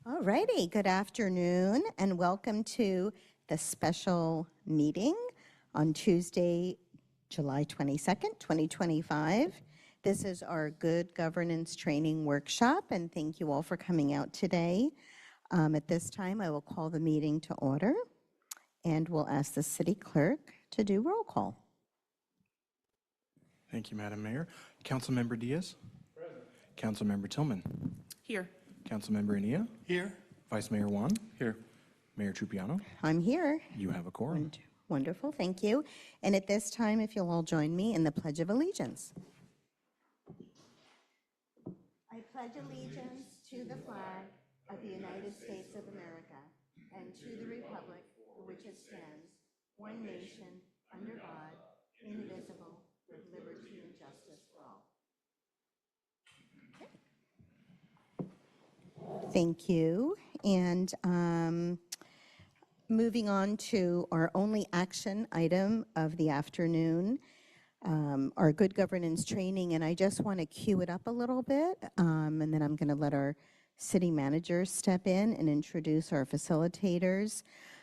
All righty, good afternoon and welcome to the special meeting on Tuesday, July 22nd, 2025. This is our Good Governance Training Workshop, and thank you all for coming out today. At this time, I will call the meeting to order, and we'll ask the city clerk to do roll call. Thank you, Madam Mayor. Councilmember Diaz? Present. Councilmember Tillman? Here. Councilmember Ania? Here. Vice Mayor Juan? Here. Mayor Trupiano? I'm here. You have a quorum. Wonderful, thank you. And at this time, if you'll all join me in the Pledge of Allegiance. I pledge allegiance to the flag of the United States of America and to the republic for which it stands, one nation, under God, indivisible, with liberty and justice for all. Thank you. And moving on to our only action item of the afternoon, our good governance training. And I just want to cue it up a little bit, and then I'm going to let our city manager step in and introduce our facilitators.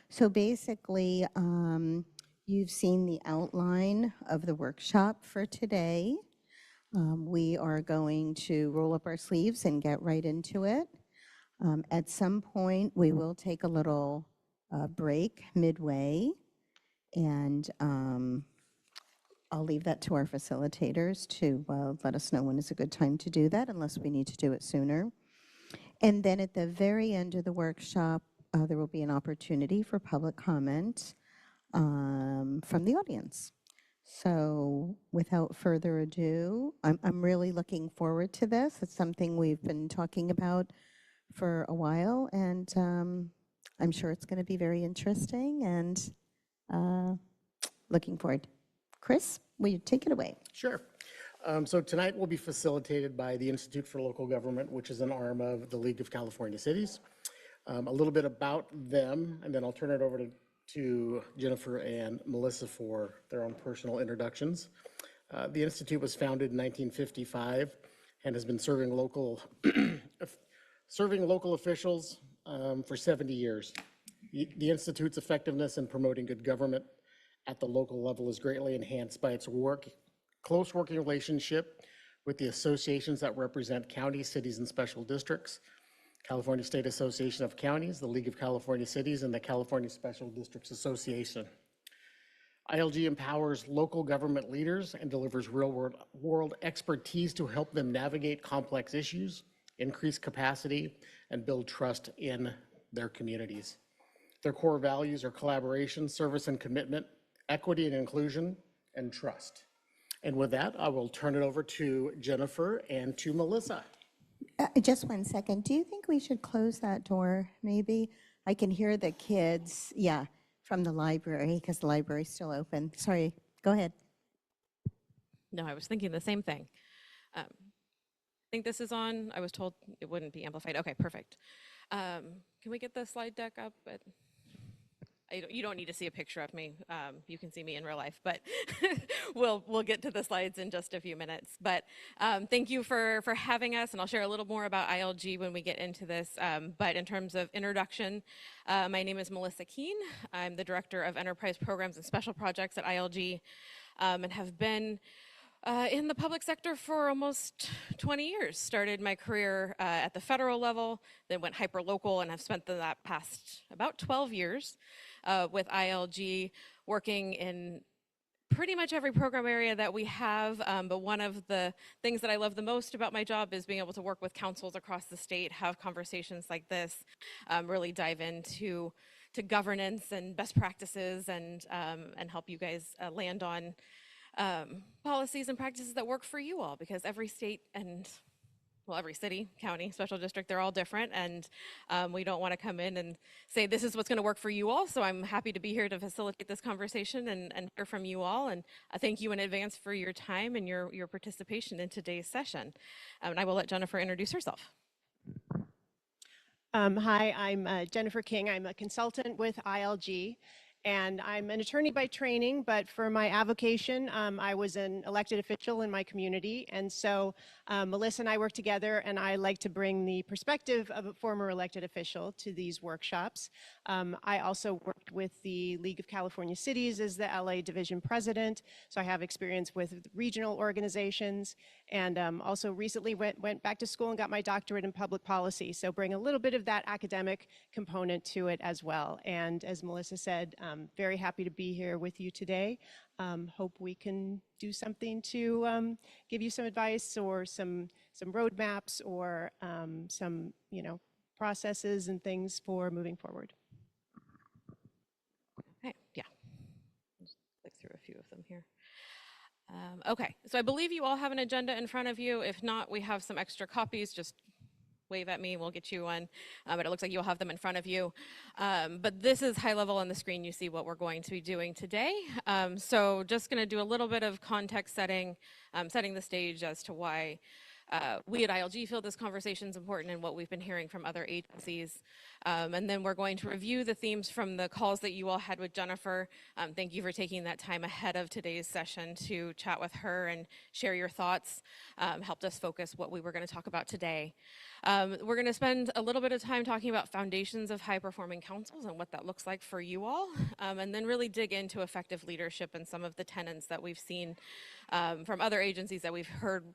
So basically, you've seen the outline of the workshop for today. We are going to roll up our sleeves and get right into it. At some point, we will take a little break midway, and I'll leave that to our facilitators to let us know when is a good time to do that, unless we need to do it sooner. And then at the very end of the workshop, there will be an opportunity for public comment from the audience. So without further ado, I'm really looking forward to this. It's something we've been talking about for a while, and I'm sure it's going to be very interesting, and looking forward. Chris, will you take it away? Sure. So tonight will be facilitated by the Institute for Local Government, which is an arm of the League of California Cities. A little bit about them, and then I'll turn it over to Jennifer and Melissa for their own personal introductions. The Institute was founded in 1955 and has been serving local officials for 70 years. The Institute's effectiveness in promoting good government at the local level is greatly enhanced by its close working relationship with the associations that represent counties, cities, and special districts, California State Association of Counties, the League of California Cities, and the California Special Districts Association. ILG empowers local government leaders and delivers real-world expertise to help them navigate complex issues, increase capacity, and build trust in their communities. Their core values are collaboration, service and commitment, equity and inclusion, and trust. And with that, I will turn it over to Jennifer and to Melissa. Just 1 second. Do you think we should close that door, maybe? I can hear the kids, from the library, because the library's still open. Sorry, go ahead. No, I was thinking the same thing. I think this is on. I was told it wouldn't be amplified. Okay, perfect. Can we get the slide deck up? You don't need to see a picture of me. You can see me in real life, but we'll get to the slides in just a few minutes. But thank you for having us, and I'll share a little more about ILG when we get into this. But in terms of introduction, my name is Melissa Keene. I'm the Director of Enterprise Programs and Special Projects at ILG, and have been in the public sector for almost 20 years. Started my career at the federal level, then went hyper-local, and have spent that past about 12 years with ILG, working in pretty much every program area that we have. But one of the things that I love the most about my job is being able to work with councils across the state, have conversations like this, really dive into governance and best practices, and help you guys land on policies and practices that work for you all, because every state and every city, county, special district, they're all different, and we don't want to come in and say this is what's going to work for you all. So I'm happy to be here to facilitate this conversation and hear from you all, and thank you in advance for your time and your participation in today's session. And I will let Jennifer introduce herself. Hi, I'm Jennifer King. I'm a consultant with ILG, And I'm an attorney by training, but for my avocation, I was an elected official in my community. And so Melissa and I work together, and I like to bring the perspective of a former elected official to these workshops. I also worked with the League of California Cities as the LA division president, so I have experience with regional organizations, and also recently went back to school and got my doctorate in public policy, so bring a little bit of that academic component to it as well. And as Melissa said, very happy to be here with you today. Hope we can do something to give you some advice or some roadmaps or some processes and things for moving forward. Okay, yeah. Just click through a few of them here. Okay, so I believe you all have an agenda in front of you. If not, we have some extra copies. Just wave at me, we'll get you one. But it looks like you'll have them in front of you. But this is high level on the screen. You see what we're going to be doing today. So just going to do a little bit of context setting, setting the stage as to why we at ILG feel this conversation is important and what we've been hearing from other agencies. And then we're going to review the themes from the calls that you all had with Jennifer. Thank you for taking that time ahead of today's session to chat with her and share your thoughts. Helped us focus what we were going to talk about today. We're going to spend a little bit of time talking about foundations of high-performing councils and what that looks like for you all, and then really dig into effective leadership and some of the tenets that we've seen from other agencies that we've heard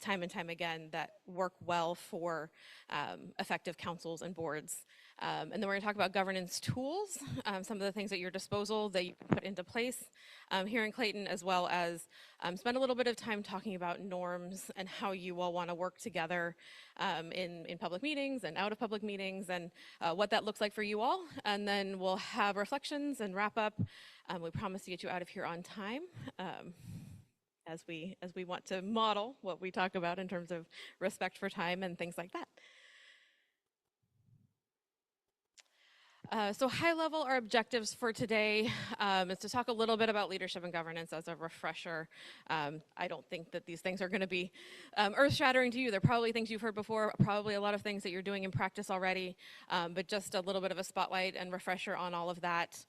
time and time again that work well for effective councils and boards. And then we're going to talk about governance tools, some of the things at your disposal that you can put into place here in Clayton, as well as spend a little bit of time talking about norms and how you all want to work together in public meetings and out of public meetings, and what that looks like for you all. And then we'll have reflections and wrap up. We promise to get you out of here on time. As we want to model what we talk about in terms of respect for time and things like that. So high level, our objectives for today is to talk a little bit about leadership and governance as a refresher. I don't think that these things are going to be earth-shattering to you. They're probably things you've heard before, probably a lot of things that you're doing in practice already, but just a little bit of a spotlight and refresher on all of that.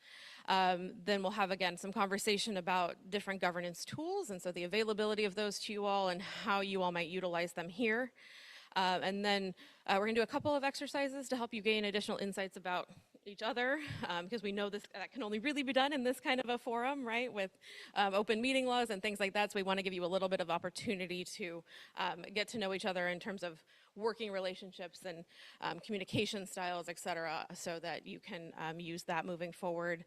Then we'll have, again, some conversation about different governance tools, and so the availability of those to you all and how you all might utilize them here. And then we're going to do a couple of exercises to help you gain additional insights about each other, because we know that can only really be done in this kind of a forum, right, with open meeting laws and things like that. So we want to give you a little bit of opportunity to get to know each other in terms of working relationships and communication styles, et cetera, so that you can use that moving forward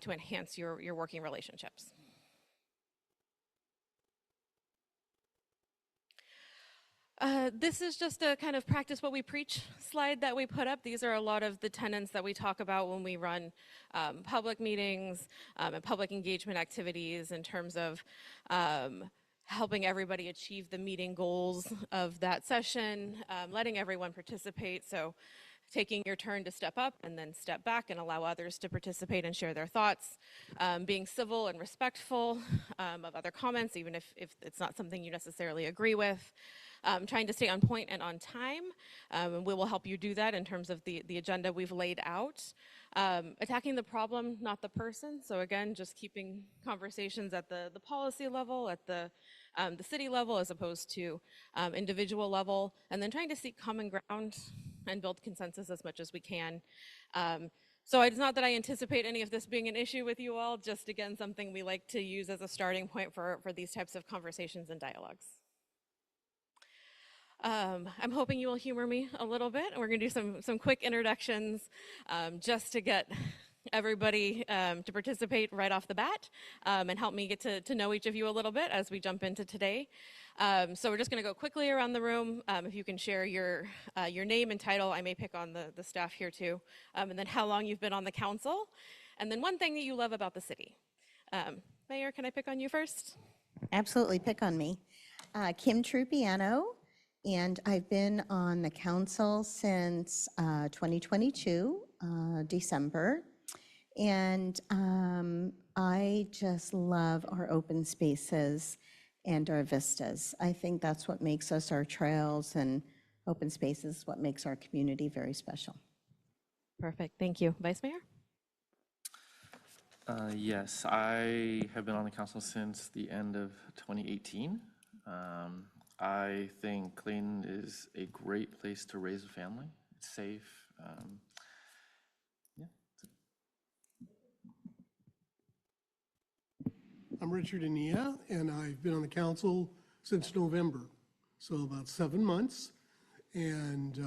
to enhance your working relationships. This is just a kind of practice what we preach slide that we put up. These are a lot of the tenets that we talk about when we run public meetings and public engagement activities in terms of helping everybody achieve the meeting goals of that session, letting everyone participate. So taking your turn to step up and then step back and allow others to participate and share their thoughts, being civil and respectful of other comments, even if it's not something you necessarily agree with. Trying to stay on point and on time, and we will help you do that in terms of the agenda we've laid out. Attacking the problem, not the person. So again, just keeping conversations at the policy level, at the city level, as opposed to individual level, and then trying to seek common ground and build consensus as much as we can. So it's not that I anticipate any of this being an issue with you all, just again, something we like to use as a starting point for these types of conversations and dialogues. I'm hoping you will humor me a little bit, and we're going to do some quick introductions just to get everybody to participate right off the bat and help me get to know each of you a little bit as we jump into today. So we're just going to go quickly around the room. If you can share your name and title, I may pick on the staff here too, and then how long you've been on the council, and then one thing that you love about the city. Mayor, can I pick on you first? Absolutely, pick on me. Kim Trupiano, and I've been on the council since 2022, December. And I just love our open spaces and our vistas. I think that's what makes us our trails, and open spaces, what makes our community very special. Perfect, thank you. Vice Mayor? Yes, I have been on the council since the end of 2018. I think Clayton is a great place to raise a family. It's safe. Yeah. I'm Richard Ania, and I've been on the council since November, so about 7 months. And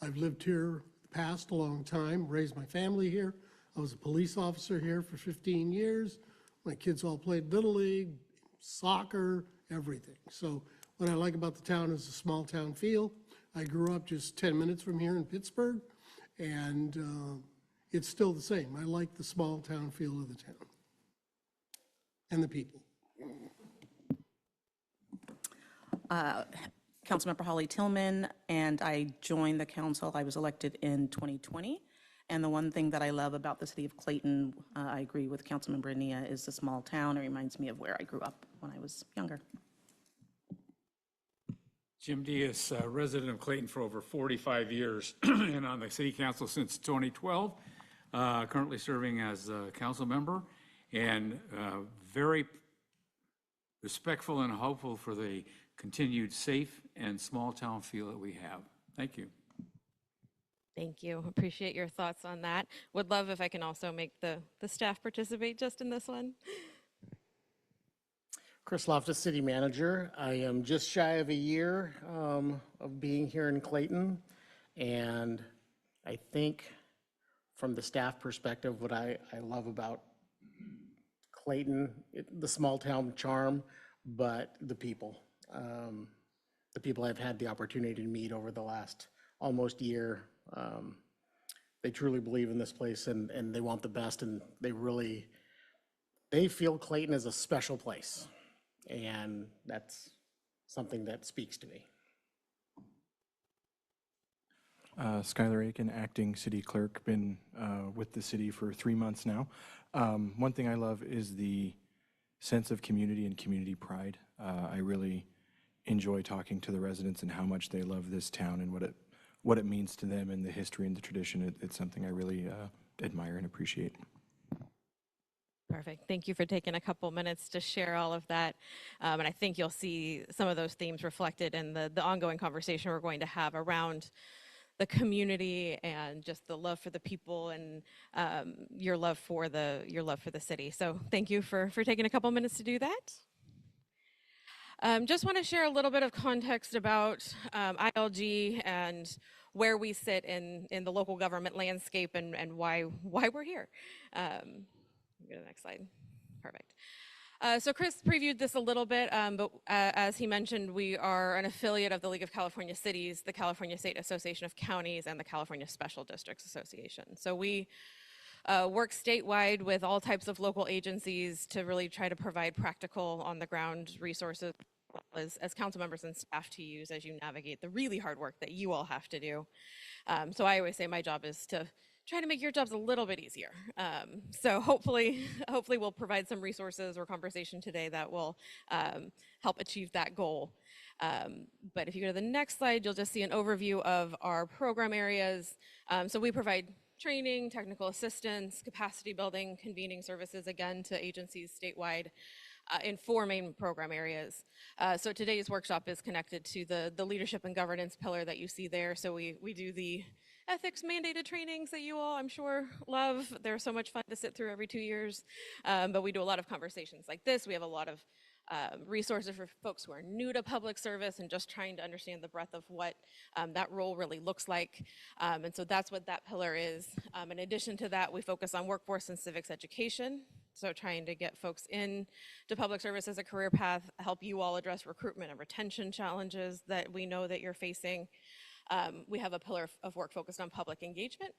I've lived here past a long time, raised my family here. I was a police officer here for 15 years. My kids all played Little League, soccer, everything. So what I like about the town is the small town feel. I grew up just 10 minutes from here in Pittsburgh, and it's still the same. I like the small town feel of the town and the people. Councilmember Holly Tillman, and I joined the council. I was elected in 2020. And the one thing that I love about the city of Clayton, I agree with Councilmember Ania, is the small town. It reminds me of where I grew up when I was younger. Jim Diaz, resident of Clayton for over 45 years and on the city council since 2012, currently serving as a council member, and very respectful and hopeful for the continued safe and small town feel that we have. Thank you. Thank you. Appreciate your thoughts on that. Would love if I can also make the staff participate just in this one. Chris Loftus, City Manager. I am just shy of a year of being here in Clayton, and I think from the staff perspective, what I love about Clayton, the small town charm, but the people. The people I've had the opportunity to meet over the last almost year, they truly believe in this place, and they want the best, and they feel Clayton is a special place. And that's something that speaks to me. Skylar Aiken, acting city clerk, been with the city for 3 months now. One thing I love is the sense of community and community pride. I really enjoy talking to the residents and how much they love this town and what it means to them and the history and the tradition. It's something I really admire and appreciate. Perfect. Thank you for taking a couple minutes to share all of that. And I think you'll see some of those themes reflected in the ongoing conversation we're going to have around the community and just the love for the people and your love for the city. So thank you for taking a couple minutes to do that. Just want to share a little bit of context about ILG and where we sit in the local government landscape and why we're here. Go to the next slide. Perfect. So Chris previewed this a little bit, but as he mentioned, we are an affiliate of the League of California Cities, the California State Association of Counties, and the California Special Districts Association. So we work statewide with all types of local agencies to really try to provide practical on-the-ground resources as council members and staff to use as you navigate the really hard work that you all have to do. So I always say my job is to try to make your jobs a little bit easier. So hopefully we'll provide some resources or conversation today that will help achieve that goal. But if you go to the next slide, you'll just see an overview of our program areas. So we provide training, technical assistance, capacity building, convening services, again, to agencies statewide in 4 main program areas. So today's workshop is connected to the leadership and governance pillar that you see there. So we do the ethics mandated trainings that you all, I'm sure, love. They're so much fun to sit through every 2 years. But we do a lot of conversations like this. We have a lot of resources for folks who are new to public service and just trying to understand the breadth of what that role really looks like. And so that's what that pillar is. In addition to that, we focus on workforce and civics education. So trying to get folks in to public service as a career path, help you all address recruitment and retention challenges that we know that you're facing. We have a pillar of work focused on public engagement.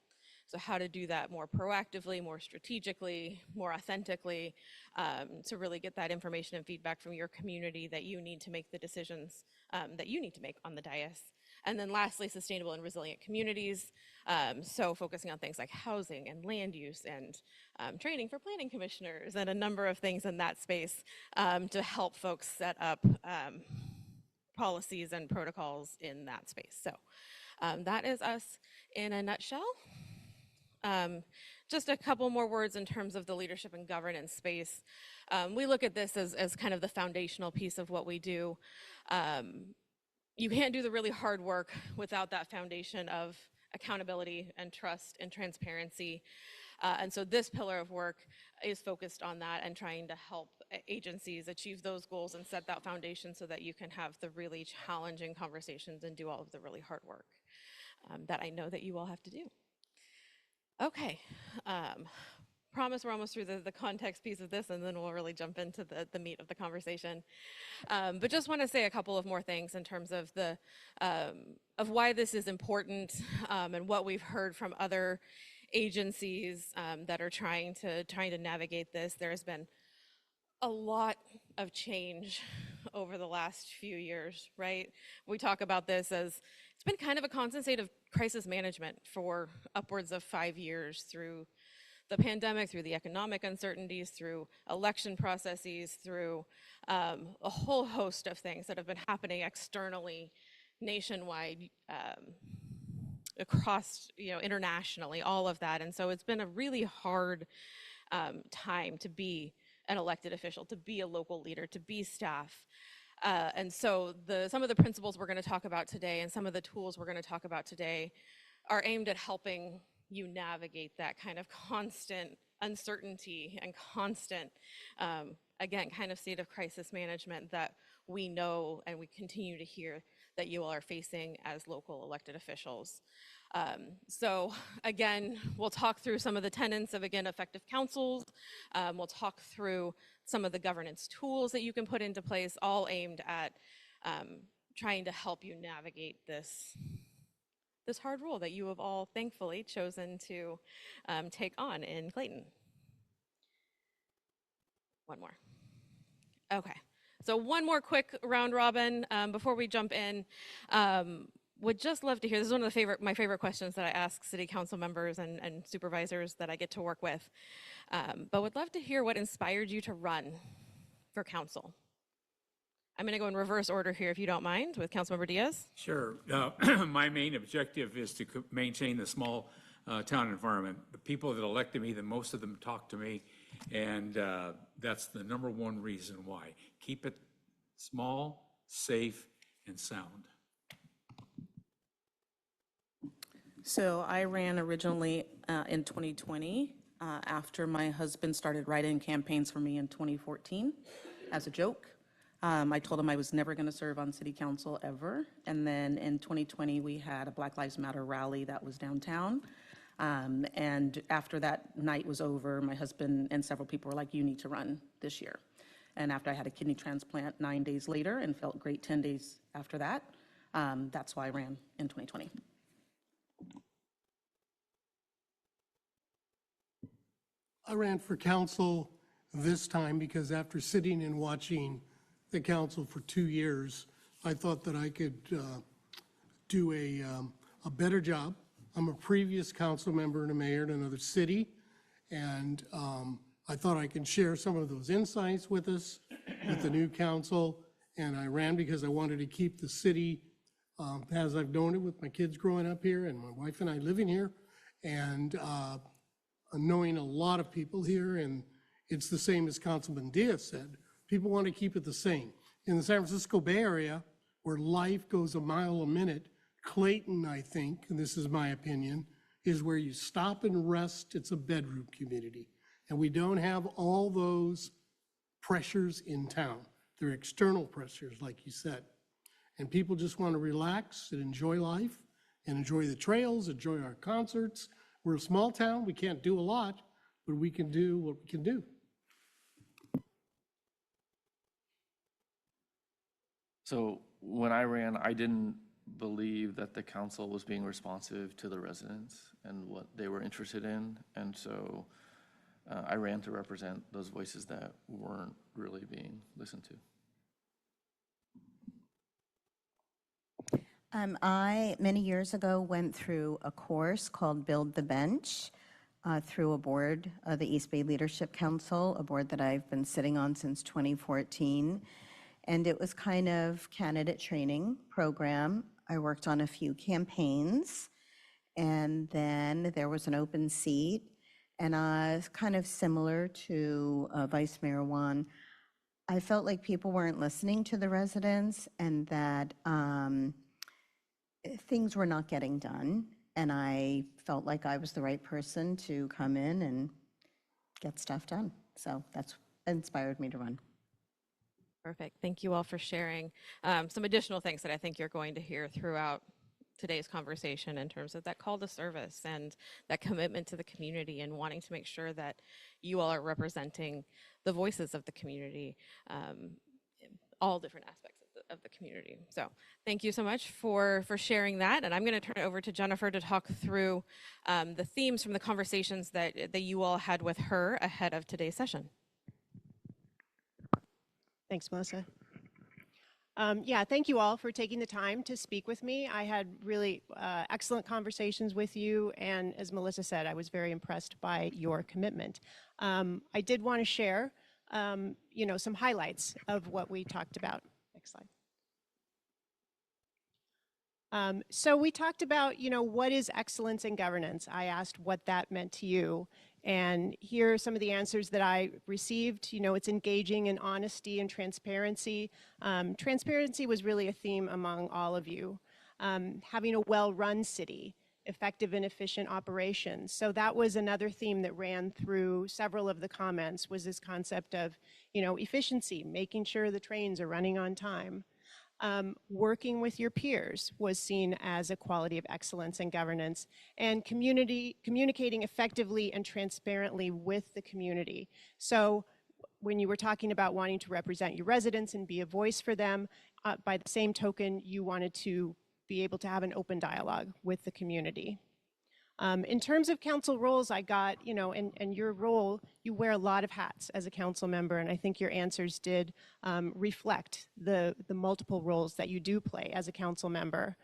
So how to do that more proactively, more strategically, more authentically, to really get that information and feedback from your community that you need to make the decisions that you need to make on the dais. And then lastly, sustainable and resilient communities. So focusing on things like housing and land use and training for planning commissioners and a number of things in that space to help folks set up policies and protocols in that space. So that is us in a nutshell. just a couple more words in terms of the leadership and governance space. We look at this as kind of the foundational piece of what we do. You can't do the really hard work without that foundation of accountability and trust and transparency. And so this pillar of work is focused on that and trying to help agencies achieve those goals and set that foundation so that you can have the really challenging conversations and do all of the really hard work that I know that you all have to do. Okay, promise we're almost through the context piece of this, and then we'll really jump into the meat of the conversation. But just want to say a couple of more things in terms of of why this is important and what we've heard from other agencies that are trying to navigate this. There's been a lot of change over the last few years, right? We talk about this as it's been kind of a constant state of crisis management for upwards of 5 years, through the pandemic, through the economic uncertainties, through election processes, through a whole host of things that have been happening externally, nationwide, across, internationally, all of that. And so it's been a really hard time to be an elected official, to be a local leader, to be staff. And so some of the principles we're going to talk about today and some of the tools we're going to talk about today are aimed at helping you navigate that kind of constant uncertainty and constant, again, kind of state of crisis management that we know and we continue to hear that you all are facing as local elected officials. So again, we'll talk through some of the tenets of, again, effective councils. We'll talk through some of the governance tools that you can put into place, all aimed at trying to help you navigate this hard role that you have all thankfully chosen to take on in Clayton. One more. Okay, so one more quick round robin before we jump in. Would just love to hear, this is one of my favorite questions that I ask city council members and supervisors that I get to work with, but would love to hear what inspired you to run for council. I'm going to go in reverse order here, if you don't mind, with Councilmember Diaz. Sure. My main objective is to maintain the small town environment. The people that elected me, most of them talk to me, and that's the number one reason why. Keep it small, safe, and sound. So I ran originally in 2020 after my husband started writing campaigns for me in 2014 as a joke. I told him I was never going to serve on city council ever. And then in 2020, we had a Black Lives Matter rally that was downtown. And after that night was over, my husband and several people were like, you need to run this year. And after I had a kidney transplant 9 days later and felt great 10 days after that, that's why I ran in 2020. I ran for council this time because after sitting and watching the council for 2 years, I thought that I could do a better job. I'm a previous council member and a mayor in another city, and I thought I could share some of those insights with us, with the new council, and I ran because I wanted to keep the city as I've known it with my kids growing up here and my wife and I living here, and knowing a lot of people here, and it's the same as Councilman Diaz said. People want to keep it the same. In the San Francisco Bay Area, where life goes a mile a minute, Clayton, I think, and this is my opinion, is where you stop and rest. It's a bedroom community. And we don't have all those pressures in town. They're external pressures, like you said. And people just want to relax and enjoy life and enjoy the trails, enjoy our concerts. We're a small town. We can't do a lot, but we can do what we can do. So when I ran, I didn't believe that the council was being responsive to the residents and what they were interested in. And so I ran to represent those voices that weren't really being listened to. I, many years ago, went through a course called Build the Bench through a board, the East Bay Leadership Council, a board that I've been sitting on since 2014. And it was kind of candidate training program. I worked on a few campaigns, and then there was an open seat. And kind of similar to Vice Mayor Juan, I felt like people weren't listening to the residents and that things were not getting done. And I felt like I was the right person to come in and get stuff done. So that's inspired me to run. Perfect. Thank you all for sharing some additional things that I think you're going to hear throughout today's conversation in terms of that call to service and that commitment to the community and wanting to make sure that you all are representing the voices of the community, all different aspects of the community. So thank you so much for sharing that. And I'm going to turn it over to Jennifer to talk through the themes from the conversations that you all had with her ahead of today's session. Thanks, Melissa. Yeah, thank you all for taking the time to speak with me. I had really excellent conversations with you, and as Melissa said, I was very impressed by your commitment. I did want to share, some highlights of what we talked about. Next slide. So we talked about, what is excellence in governance? I asked what that meant to you. And here are some of the answers that I received. It's engaging in honesty and transparency. Transparency was really a theme among all of you. Having a well-run city, effective and efficient operations. So that was another theme that ran through several of the comments, was this concept of, efficiency, making sure the trains are running on time. Working with your peers was seen as a quality of excellence in governance, and communicating effectively and transparently with the community. So when you were talking about wanting to represent your residents and be a voice for them, by the same token, you wanted to be able to have an open dialogue with the community. In terms of council roles, I got, and your role, you wear a lot of hats as a council member, and I think your answers did reflect the multiple roles that you do play as a council member.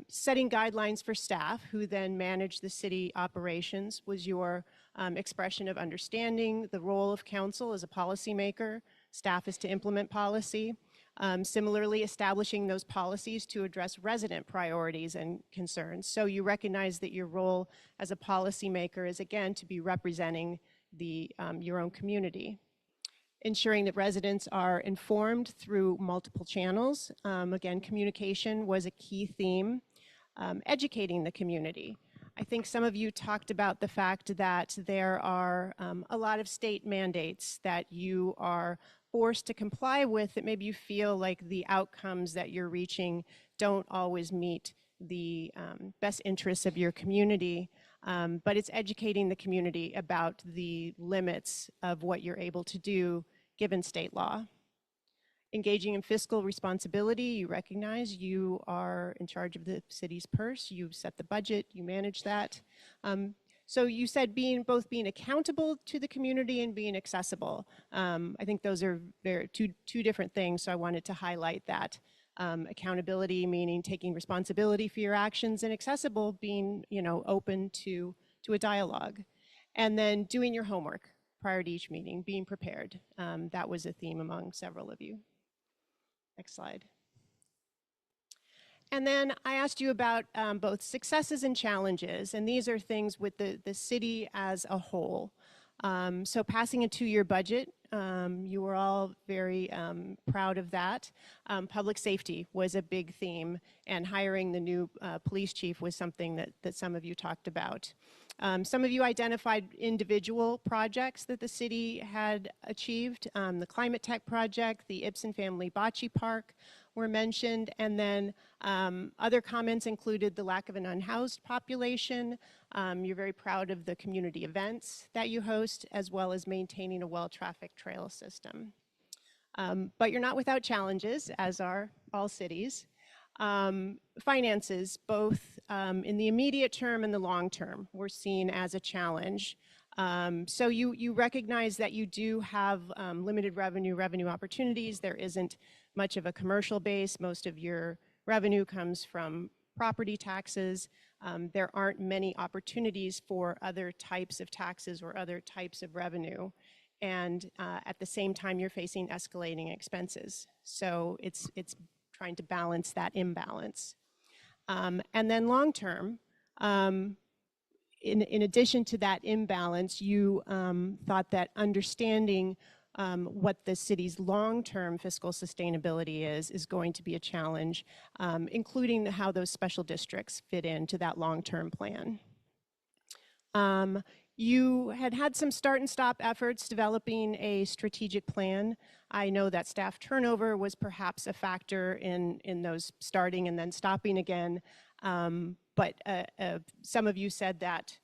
Setting guidelines for staff who then manage the city operations was your expression of understanding the role of council as a policymaker. Staff is to implement policy. Similarly, establishing those policies to address resident priorities and concerns. So you recognize that your role as a policymaker is, again, to be representing your own community. Ensuring that residents are informed through multiple channels. Again, communication was a key theme. Educating the community. I think some of you talked about the fact that there are a lot of state mandates that you are forced to comply with, that maybe you feel like the outcomes that you're reaching don't always meet the best interests of your community, but it's educating the community about the limits of what you're able to do given state law. Engaging in fiscal responsibility, you recognize you are in charge of the city's purse, you set the budget, you manage that. So you said both being accountable to the community and being accessible. I think those are two different things, so I wanted to highlight that. Accountability meaning taking responsibility for your actions, and accessible being open to a dialogue. And then doing your homework prior to each meeting, being prepared. That was a theme among several of you. Next slide. And then I asked you about both successes and challenges, and these are things with the city as a whole. So passing a 2-year budget, you were all very proud of that. Public safety was a big theme, and hiring the new police chief was something that some of you talked about. Some of you identified individual projects that the city had achieved. The Climate Tech Project, the Ibsen Family Bocce Park were mentioned, and then other comments included the lack of an unhoused population. You're very proud of the community events that you host, as well as maintaining a well-trafficked trail system. But you're not without challenges, as are all cities. Finances, both in the immediate term and the long term, were seen as a challenge. So you recognize that you do have limited revenue opportunities. There isn't much of a commercial base. Most of your revenue comes from property taxes. There aren't many opportunities for other types of taxes or other types of revenue. And at the same time, you're facing escalating expenses. So it's trying to balance that imbalance. And then long term, in addition to that imbalance, you thought that understanding what the city's long-term fiscal sustainability is going to be a challenge, including how those special districts fit into that long-term plan. You had some start and stop efforts developing a strategic plan. I know that staff turnover was perhaps a factor in those starting and then stopping again. But some of you said that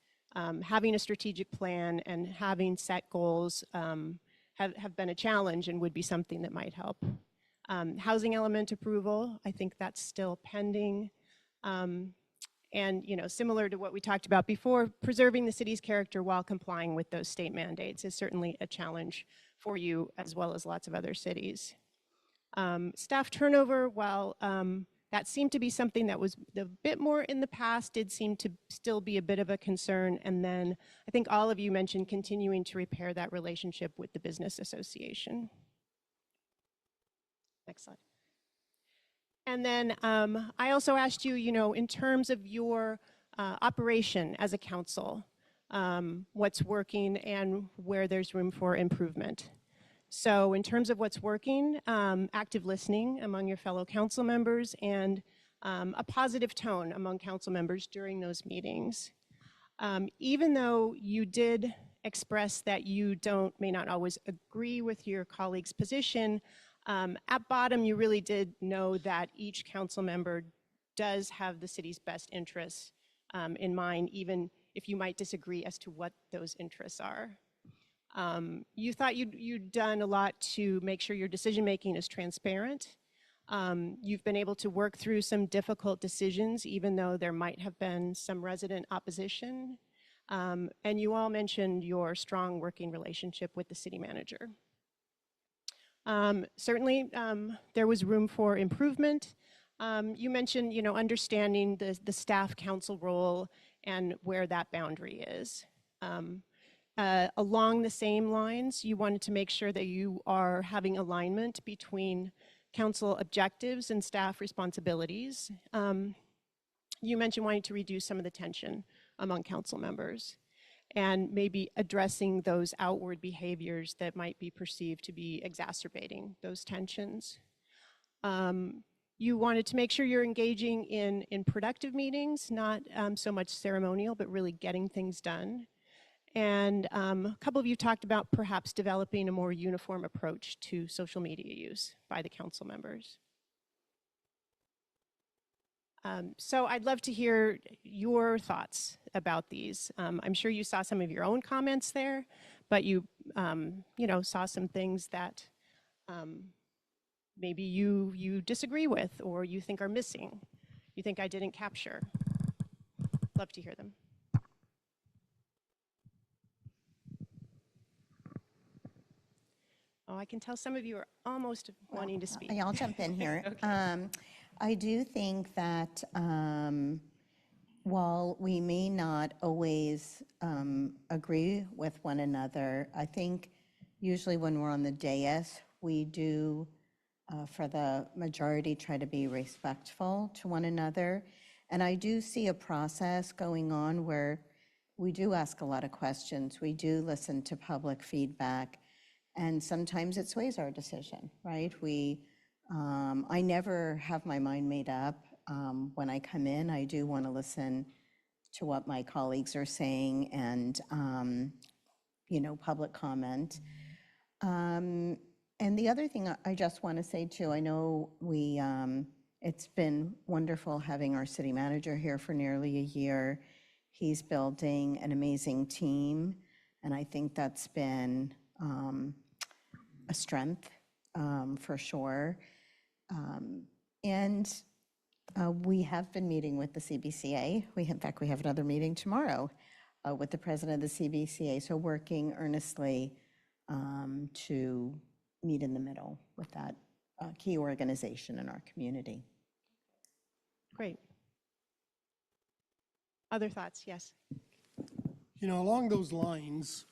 having a strategic plan and having set goals have been a challenge and would be something that might help. Housing element approval, I think that's still pending. And similar to what we talked about before, preserving the city's character while complying with those state mandates is certainly a challenge for you as well as lots of other cities. Staff turnover, while that seemed to be something that was a bit more in the past, did seem to still be a bit of a concern. And then I think all of you mentioned continuing to repair that relationship with the business association. Next slide. And then I also asked you, in terms of your operation as a council, what's working and where there's room for improvement. So in terms of what's working, active listening among your fellow council members and a positive tone among council members during those meetings. Even though you did express that you may not always agree with your colleague's position, at bottom, you really did know that each council member does have the city's best interests in mind, even if you might disagree as to what those interests are. You thought you'd done a lot to make sure your decision-making is transparent. You've been able to work through some difficult decisions, even though there might have been some resident opposition. And you all mentioned your strong working relationship with the city manager. Certainly, there was room for improvement. You mentioned, understanding the staff council role and where that boundary is. Along the same lines, you wanted to make sure that you are having alignment between council objectives and staff responsibilities. You mentioned wanting to reduce some of the tension among council members and maybe addressing those outward behaviors that might be perceived to be exacerbating those tensions. You wanted to make sure you're engaging in productive meetings, not so much ceremonial, but really getting things done. And a couple of you talked about perhaps developing a more uniform approach to social media use by the council members. So I'd love to hear your thoughts about these. I'm sure you saw some of your own comments there, but you saw some things that maybe you disagree with or you think are missing, you think I didn't capture. Love to hear them. Oh, I can tell some of you are almost wanting to speak. I'll jump in here. Okay. I do think that while we may not always agree with one another, I think usually when we're on the dais, we do, for the majority, try to be respectful to one another. And I do see a process going on where we do ask a lot of questions. We do listen to public feedback. And sometimes it sways our decision, right? I never have my mind made up. When I come in, I do want to listen to what my colleagues are saying and, public comment. And the other thing I just want to say too, I know it's been wonderful having our city manager here for nearly a year. He's building an amazing team, and I think that's been a strength for sure. And we have been meeting with the CBCA. In fact, we have another meeting tomorrow with the president of the CBCA. So working earnestly to meet in the middle with that key organization in our community. Great. Other thoughts? Yes. Along those lines,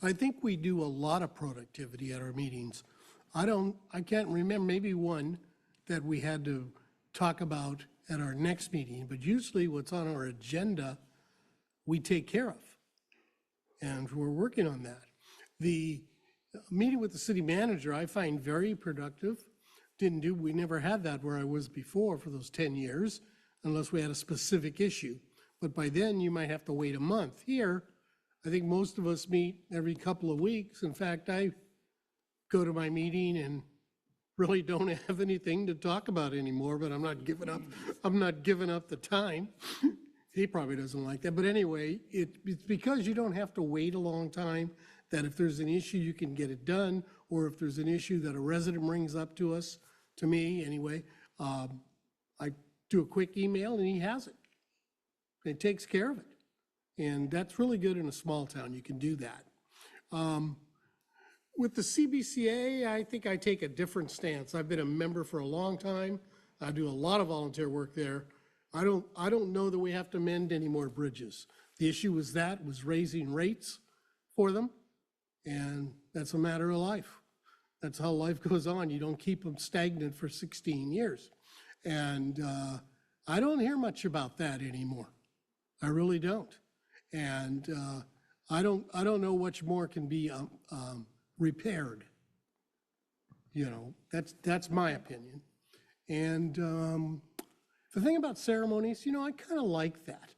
I think we do a lot of productivity at our meetings. I can't remember, maybe one that we had to talk about at our next meeting, but usually what's on our agenda we take care of. And we're working on that. The meeting with the city manager, I find very productive. We never had that where I was before for those 10 years, unless we had a specific issue. But by then, you might have to wait a month. Here, I think most of us meet every couple of weeks. In fact, I go to my meeting and really don't have anything to talk about anymore, but I'm not giving up the time. He probably doesn't like that. But anyway, it's because you don't have to wait a long time, that if there's an issue, you can get it done, or if there's an issue that a resident brings up to us, to me anyway, I do a quick email and he has it. It takes care of it. And that's really good in a small town. You can do that. With the CBCA, I think I take a different stance. I've been a member for a long time. I do a lot of volunteer work there. I don't know that we have to mend any more bridges. The issue was raising rates for them, and that's a matter of life. That's how life goes on. You don't keep them stagnant for 16 years. And I don't hear much about that anymore. I really don't. And I don't know much more can be repaired. You know, that's my opinion. And the thing about ceremonies, you know, I kind of like that.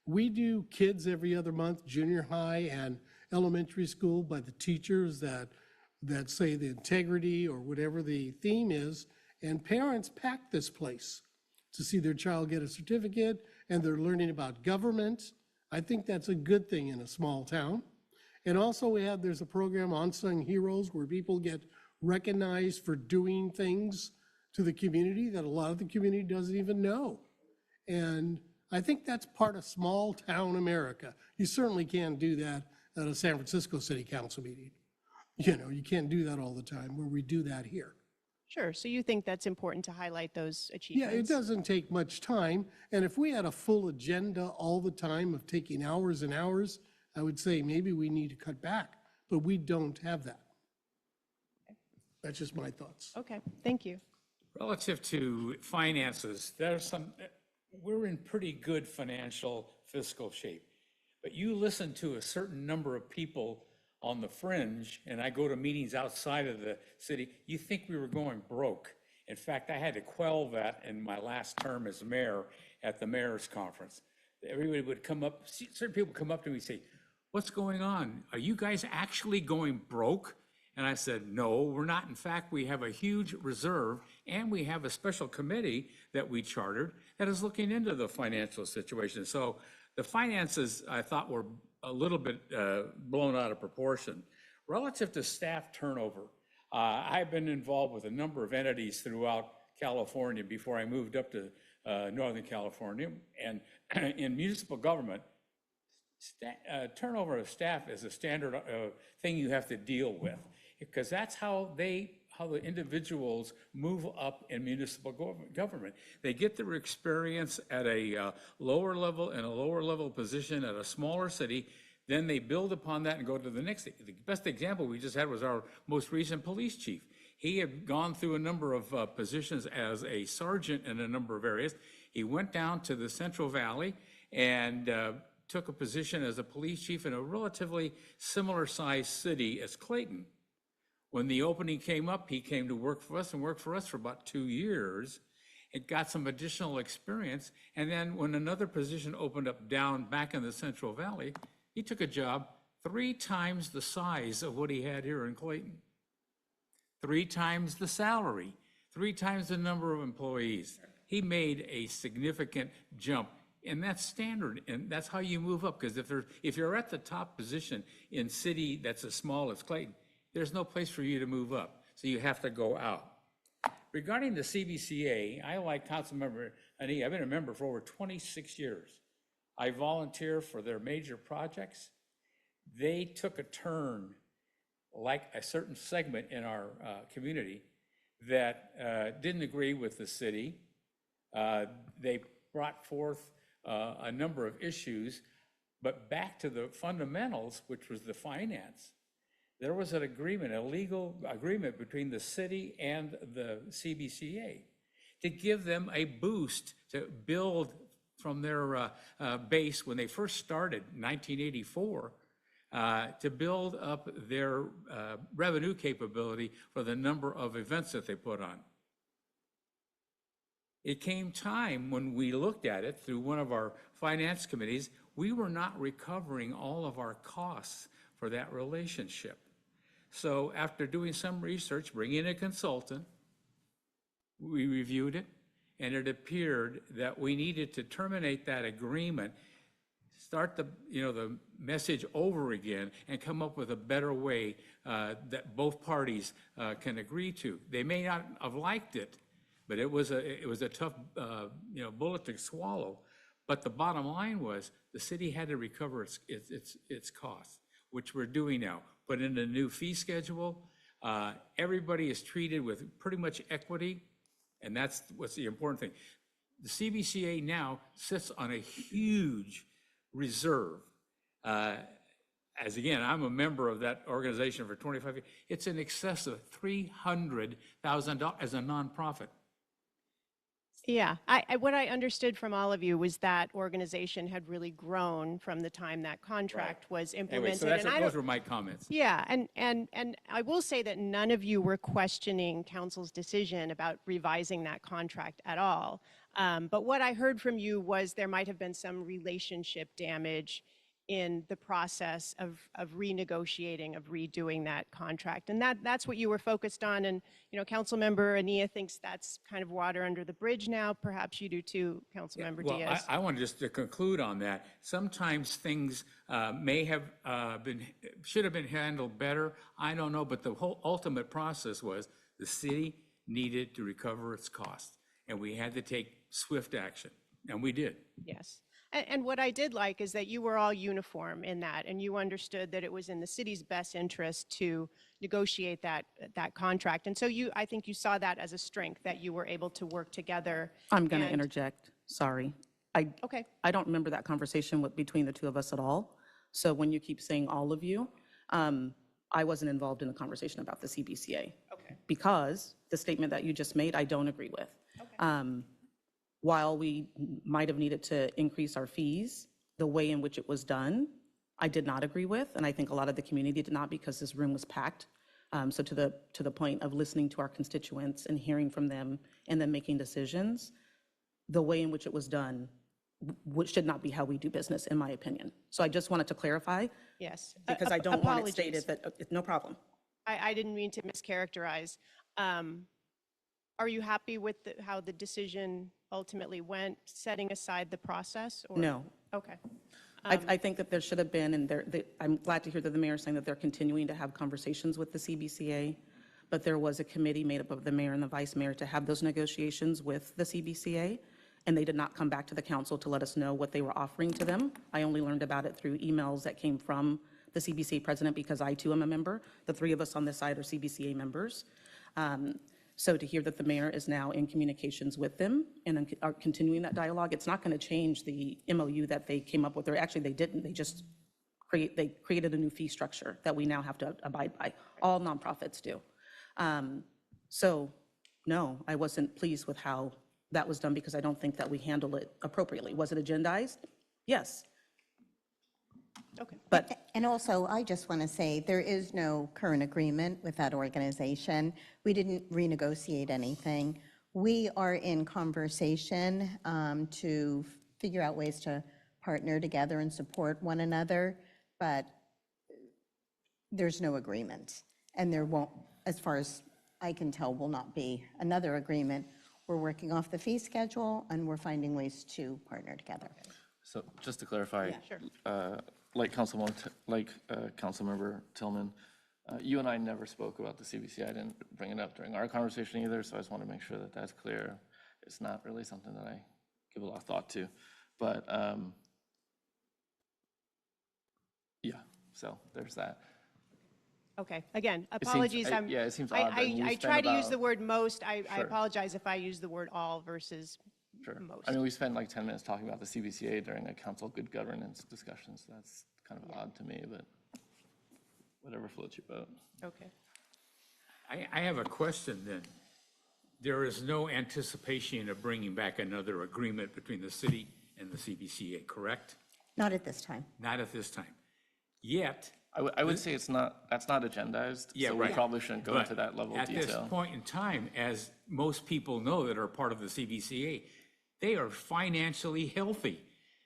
We do kids every other month, junior high and elementary school, by the teachers that say the integrity or whatever the theme is, and parents pack this place to see their child get a certificate, and they're learning about government. I think that's a good thing in a small town. And also there's a program, Unsung Heroes, where people get recognized for doing things to the community that a lot of the community doesn't even know. And I think that's part of small town America. You certainly can't do that at a San Francisco City Council meeting. You know, you can't do that all the time, where we do that here. Sure, so you think that's important to highlight those Yeah, achievements? it doesn't take much time. And if we had a full agenda all the time of taking hours and hours, I would say maybe we need to cut back, but we don't have that. That's just my thoughts. Okay, thank you. Relative to finances, we're in pretty good financial fiscal shape. But you listen to a certain number of people on the fringe, and I go to meetings outside of the city, you think we were going broke. In fact, I had to quell that in my last term as mayor at the mayor's conference. Everybody would come up, certain people come up to me and say, "What's going on? Are you guys actually going broke?" And I said, "No, we're not. In fact, we have a huge reserve, and we have a special committee that we chartered that is looking into the financial situation." So the finances, I thought, were a little bit blown out of proportion. Relative to staff turnover, I've been involved with a number of entities throughout California before I moved up to Northern California. And in municipal government, turnover of staff is a standard thing you have to deal with, because that's how the individuals move up in municipal government. They get their experience at a lower level, in a lower level position at a smaller city, then they build upon that and go to the next. The best example we just had was our most recent police chief. He had gone through a number of positions as a sergeant in a number of areas. He went down to the Central Valley and took a position as a police chief in a relatively similar sized city as Clayton. When the opening came up, he came to work for us and worked for us for about 2 years. It got some additional experience. And then when another position opened up back in the Central Valley, he took a job 3 times the size of what he had here in Clayton. 3 times the salary, 3 times the number of employees. He made a significant jump. And that's standard, and that's how you move up. Because if you're at the top position in city that's as small as Clayton, there's no place for you to move up, so you have to go out. Regarding the CBCA, I like Councilmember Annie. I've been a member for over 26 years. I volunteer for their major projects. They took a turn, like a certain segment in our community that didn't agree with the city. They brought forth a number of issues, but back to the fundamentals, which was the finance. There was an agreement, a legal agreement between the city and the CBCA to give them a boost to build from their base when they first started in 1984 to build up their revenue capability for the number of events that they put on. It came time when we looked at it through one of our finance committees, we were not recovering all of our costs for that relationship. So after doing some research, bringing in a consultant, we reviewed it, and it appeared that we needed to terminate that agreement, start the message over again, and come up with a better way that both parties can agree to. They may not have liked it, but it was a tough bullet to swallow. But the bottom line was the city had to recover its costs, which we're doing now. Put in a new fee schedule. Everybody is treated with pretty much equity, and that's what's the important thing. The CBCA now sits on a huge reserve. As again, I'm a member of that organization for 25 years. It's in excess of $300,000 as a nonprofit. Yeah, what I understood from all of you was that organization had really grown from the time that contract was implemented. Anyway, so and those were my comments. Yeah, and I will say that none of you were questioning council's decision about revising that contract at all. But what I heard from you was there might have been some relationship damage in the process of renegotiating, of redoing that contract. And that's what you were focused on. And, Councilmember Ania thinks that's kind of water under the bridge now. Perhaps you do too, Councilmember Diaz. I wanted just to conclude on that. Sometimes things may have should have been handled better. I don't know, but the whole ultimate process was the city needed to recover its costs, and we had to take swift action, and we did. Yes. And what I did like is that you were all uniform in that, and you understood that it was in the city's best interest to negotiate that contract. And so I think you saw that as a strength, that you were able to work together. I'm going to interject. Sorry. Okay. I don't remember that conversation between the two of us at all. So when you keep saying all of you, I wasn't involved in the conversation about the CBCA. Okay. Because the statement that you just made, I don't agree with. Okay. While we might have needed to increase our fees, the way in which it was done, I did not agree with, and I think a lot of the community did not, because this room was packed. So to the point of listening to our constituents and hearing from them and then making decisions, the way in which it was done should not be how we do business, in my opinion. So I just wanted to clarify. Yes. Because I don't want it Apologies. stated that, no problem. I didn't mean to mischaracterize. Are you happy with how the decision ultimately went, setting aside the process? Or? No. Okay. I think that there should have been, and I'm glad to hear that the mayor is saying that they're continuing to have conversations with the CBCA, but there was a committee made up of the mayor and the vice mayor to have those negotiations with the CBCA, and they did not come back to the council to let us know what they were offering to them. I only learned about it through emails that came from the CBCA president, because I too am a member. The three of us on this side are CBCA members. So to hear that the mayor is now in communications with them and are continuing that dialogue, it's not going to change the MOU that they came up with. Or actually, they didn't. They just created a new fee structure that we now have to abide by. All nonprofits do. So no, I wasn't pleased with how that was done, because I don't think that we handled it appropriately. Was it agendized? Yes. Okay. And also, I just want to say, there is no current agreement with that organization. We didn't renegotiate anything. We are in conversation to figure out ways to partner together and support one another, but there's no agreement. And there won't, as far as I can tell, will not be another agreement. We're working off the fee schedule, and we're finding ways to partner together. So just to clarify, Sure. like Councilmember Tillman, you and I never spoke about the CBC. I didn't bring it up during our conversation either, so I just want to make sure that that's clear. It's not really something that I give a lot of thought to, but yeah, so there's that. Okay. Again, It seems- apologies. yeah, it seems odd that you I spent try to use about- the word most. I Sure. apologize if I use the word all versus Sure. most. I mean, we spent like 10 minutes talking about the CBCA during a council good governance discussion, so that's kind of odd to me, but whatever floats your boat. Okay. I have a question then. There is no anticipation of bringing back another agreement between the city in the CBCA, correct? Not at this time. Not at this time. Yet, I would say that's not agendized, Yeah, so we right. probably shouldn't go but into that level of at this detail. point in time, as most people know that are part of the CBCA, they are financially healthy.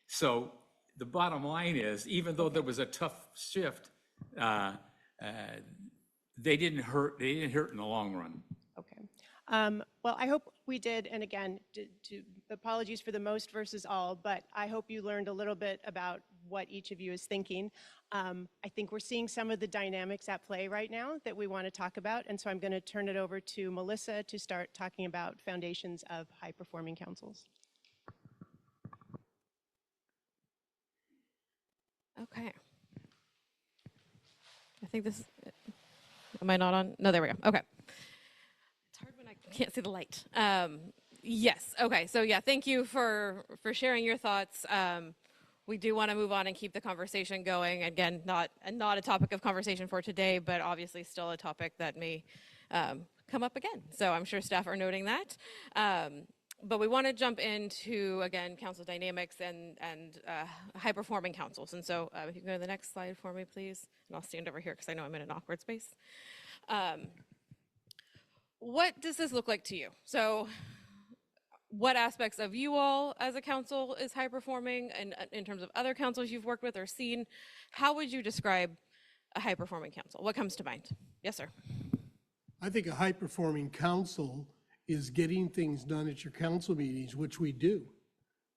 So the bottom line is, even though there was a tough shift, they didn't hurt in the long run. Okay. Well, I hope we did, and again, apologies for the most versus all, but I hope you learned a little bit about what each of you is thinking. I think we're seeing some of the dynamics at play right now that we want to talk about, and so I'm going to turn it over to Melissa to start talking about foundations of high-performing councils. Okay. I think this, am I not on? No, there we go. Okay. It's hard when I can't see the light. Yes, okay, so yeah, thank you for sharing your thoughts. We do want to move on and keep the conversation going. Again, not a topic of conversation for today, but obviously still a topic that may come up again. So I'm sure staff are noting that. But we want to jump into, again, council dynamics and high-performing councils. And so if you can go to the next slide for me, please. And I'll stand over here because I know I'm in an awkward space. What does this look like to you? So what aspects of you all as a council is high-performing? And in terms of other councils you've worked with or seen, how would you describe a high-performing council? What comes to mind? Yes, sir. I think a high-performing council is getting things done at your council meetings, which we do.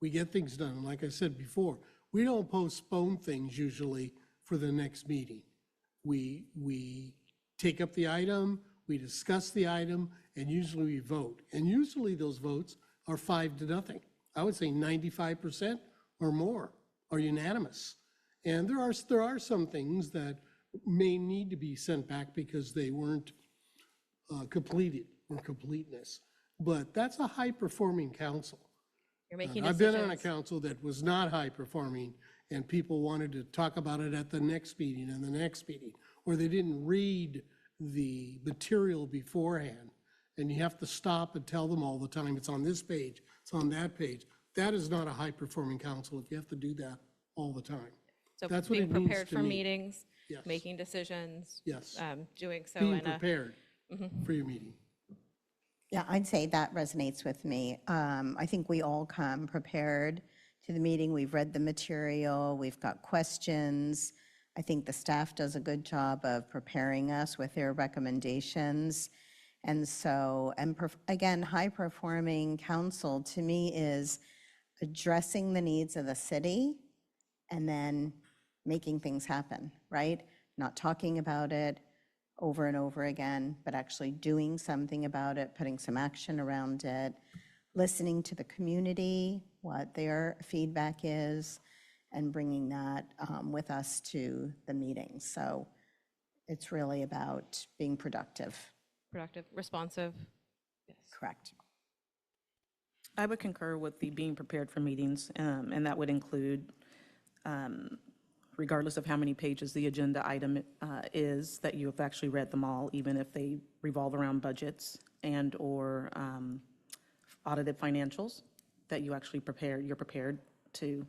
We get things done. And like I said before, we don't postpone things usually for the next meeting. We take up the item, we discuss the item, and usually we vote. And usually those votes are 5-0. I would say 95% or more are unanimous. And there are some things that may need to be sent back because they weren't completed or completeness. But that's a high-performing council. You're making I've decisions. been on a council that was not high-performing, and people wanted to talk about it at the next meeting and the next meeting, or they didn't read the material beforehand. And you have to stop and tell them all the time, it's on this page, it's on that page. That is not a high-performing council if you have to do that all the time. So That's what being it means prepared to for me. meetings, Yes. making decisions, Yes. doing so Being in a, prepared for your meeting. Yeah, I'd say that resonates with me. I think we all come prepared to the meeting. We've read the material, we've got questions. I think the staff does a good job of preparing us with their recommendations. And so, again, high-performing council to me is addressing the needs of the city and then making things happen, right? Not talking about it over and over again, but actually doing something about it, putting some action around it, listening to the community, what their feedback is, and bringing that with us to the meeting. So it's really about being productive. productive, responsive. Yes. Correct. I would concur with the being prepared for meetings, and that would include, regardless of how many pages the agenda item is, that you have actually read them all, even if they revolve around budgets and/or audited financials, that you actually you're prepared to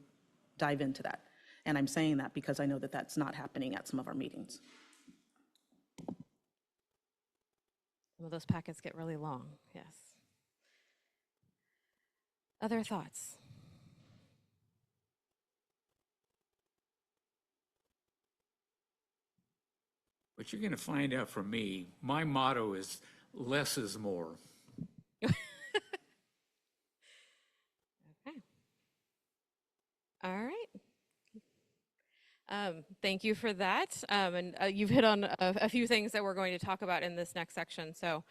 dive into that. And I'm saying that because I know that that's not happening at some of our meetings. Some of those packets get really long, yes. Other thoughts? What you're going to find out from me, my motto is less is more. Okay. All right. Thank you for that. And you've hit on a few things that we're going to talk about in this next section. So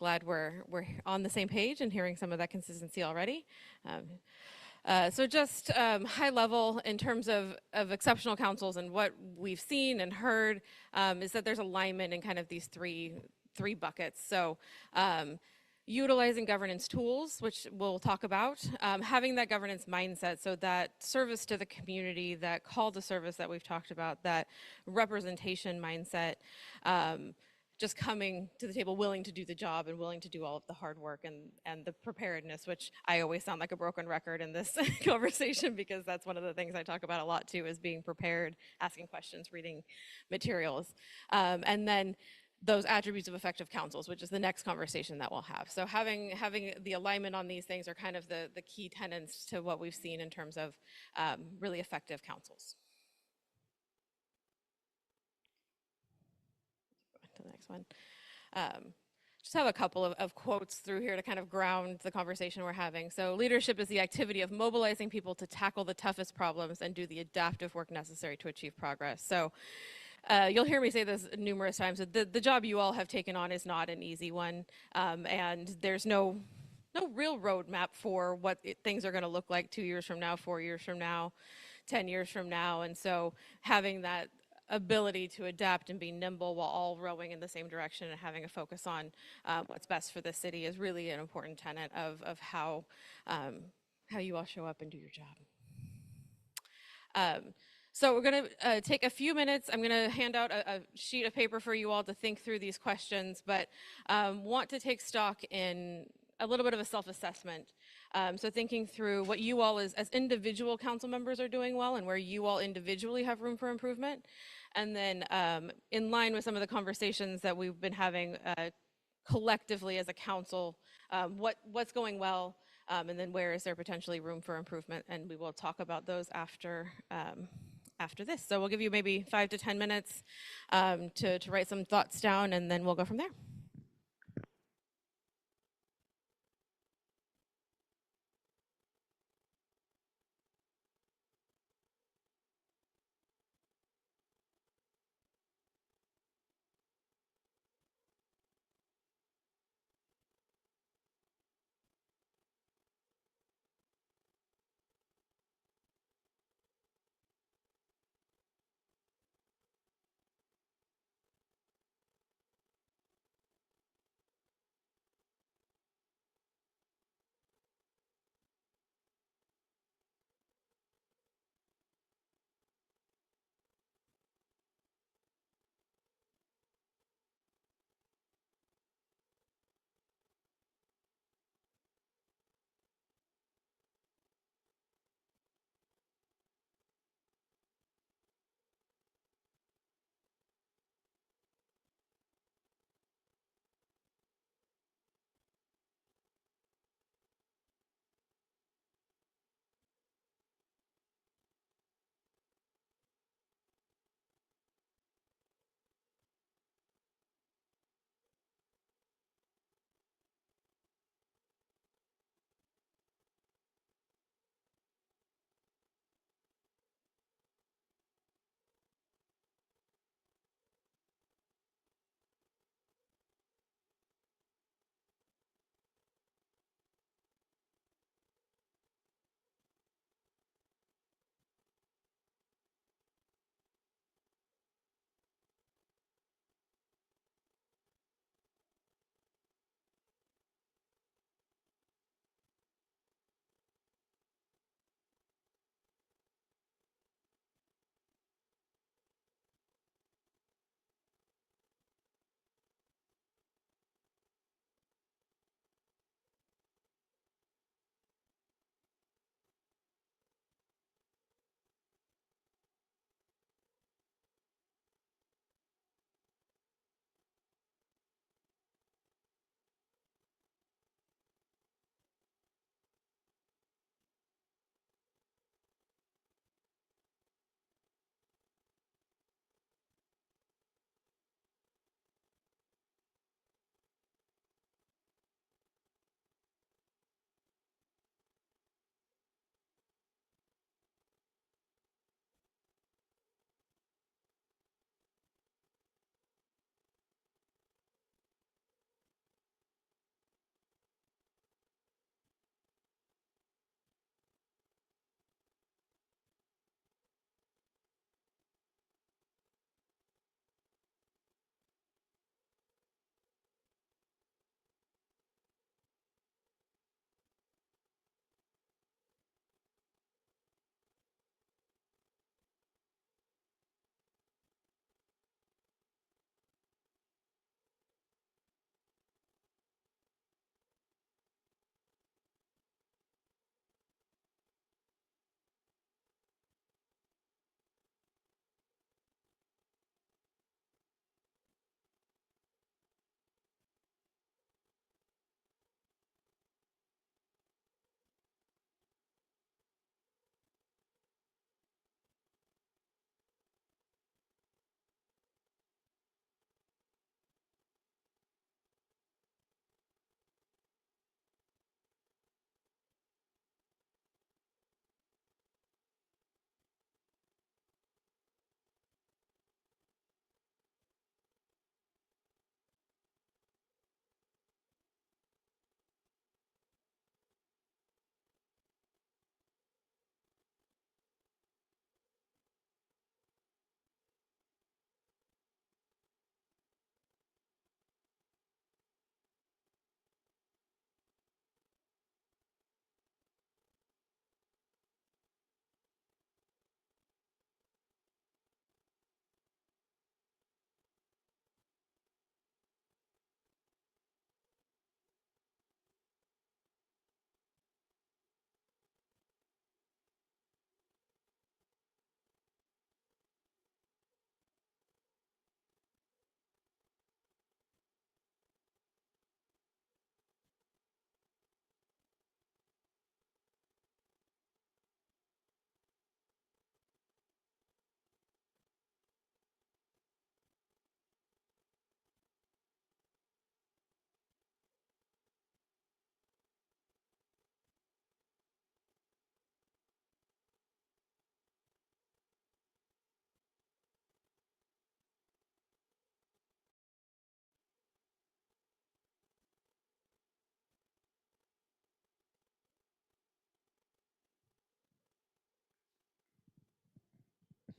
glad we're on the same page and hearing some of that consistency already. So just high level in terms of exceptional councils and what we've seen and heard is that there's alignment in kind of these three buckets. So utilizing governance tools, which we'll talk about, having that governance mindset, so that service to the community, that call to service that we've talked about, that representation mindset, just coming to the table willing to do the job and willing to do all of the hard work and the preparedness, which I always sound like a broken record in this conversation because that's one of the things I talk about a lot too, is being prepared, asking questions, reading materials. And then those attributes of effective councils, which is the next conversation that we'll have. So having the alignment on these things are kind of the key tenets to what we've seen in terms of really effective councils. To the next one. Just have a couple of quotes through here to kind of ground the conversation we're having. So leadership is the activity of mobilizing people to tackle the toughest problems and do the adaptive work necessary to achieve progress. So you'll hear me say this numerous times, that the job you all have taken on is not an easy one, and there's no real roadmap for what things are going to look like 2 years from now, 4 years from now, 10 years from now. And so having that ability to adapt and be nimble while all rowing in the same direction and having a focus on what's best for the city is really an important tenet of how you all show up and do your job. So we're going to take a few minutes. I'm going to hand out a sheet of paper for you all to think through these questions, but want to take stock in a little bit of a self-assessment. So thinking through what you all as individual council members are doing well and where you all individually have room for improvement. And then in line with some of the conversations that we've been having collectively as a council, what's going well, and then where is there potentially room for improvement? And we will talk about those after this. So we'll give you maybe 5 to 10 minutes to write some thoughts down, and then we'll go from there.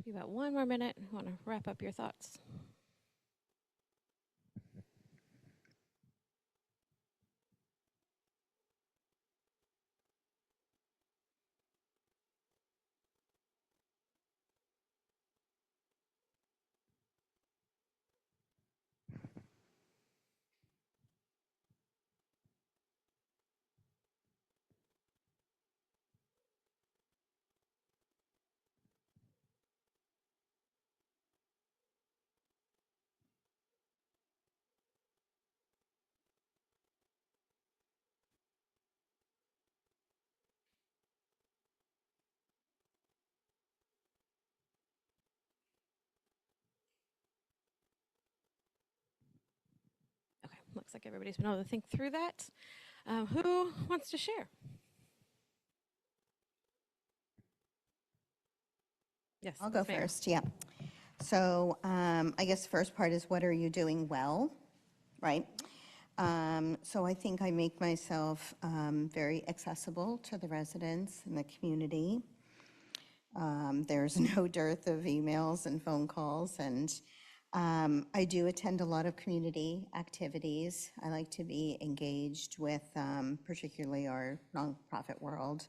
You got one more minute. I want to wrap up your thoughts. Okay, looks like everybody's been able to think through that. Who wants to share? Yes, I'll go Ms. Mayor. first, yeah. So I guess the first part is what are you doing well, right? So I think I make myself very accessible to the residents and the community. There's no dearth of emails and phone calls, and I do attend a lot of community activities. I like to be engaged with particularly our nonprofit world,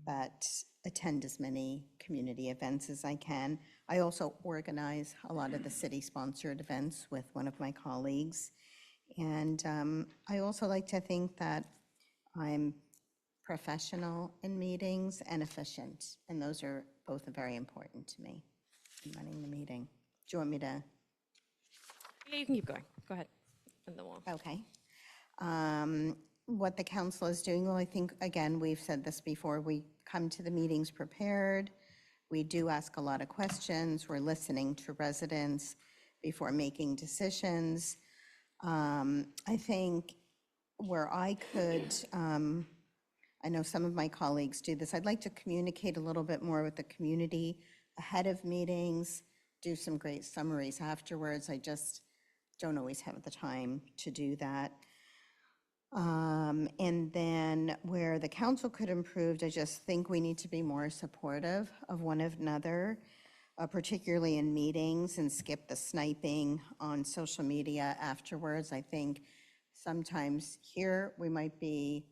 but attend as many community events as I can. I also organize a lot of the city-sponsored events with one of my colleagues. And I also like to think that I'm professional in meetings and efficient, and those are both very important to me in running the meeting. Do you want me to? Yeah, you can keep going. Go ahead. And then we'll. Okay. What the council is doing, well, I think, again, we've said this before, we come to the meetings prepared. We do ask a lot of questions. We're listening to residents before making decisions. I think where I could, I know some of my colleagues do this, I'd like to communicate a little bit more with the community ahead of meetings, do some great summaries afterwards. I just don't always have the time to do that. And then where the council could improve, I just think we need to be more supportive of one another, particularly in meetings, and skip the sniping on social media afterwards. I think sometimes here we might be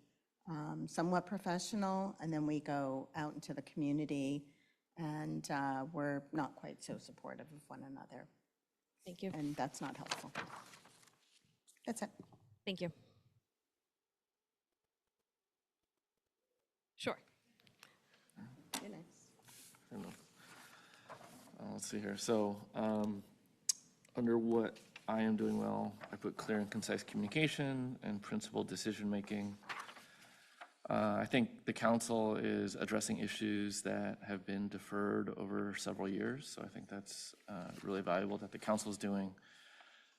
somewhat professional, and then we go out into the community and we're not quite so supportive of one another. Thank you. And that's not helpful. That's it. Thank you. Sure. You're nice. I don't know. Let's see here. So under what I am doing well, I put clear and concise communication and principled decision-making. I think the council is addressing issues that have been deferred over several years. So I think that's really valuable that the council is doing.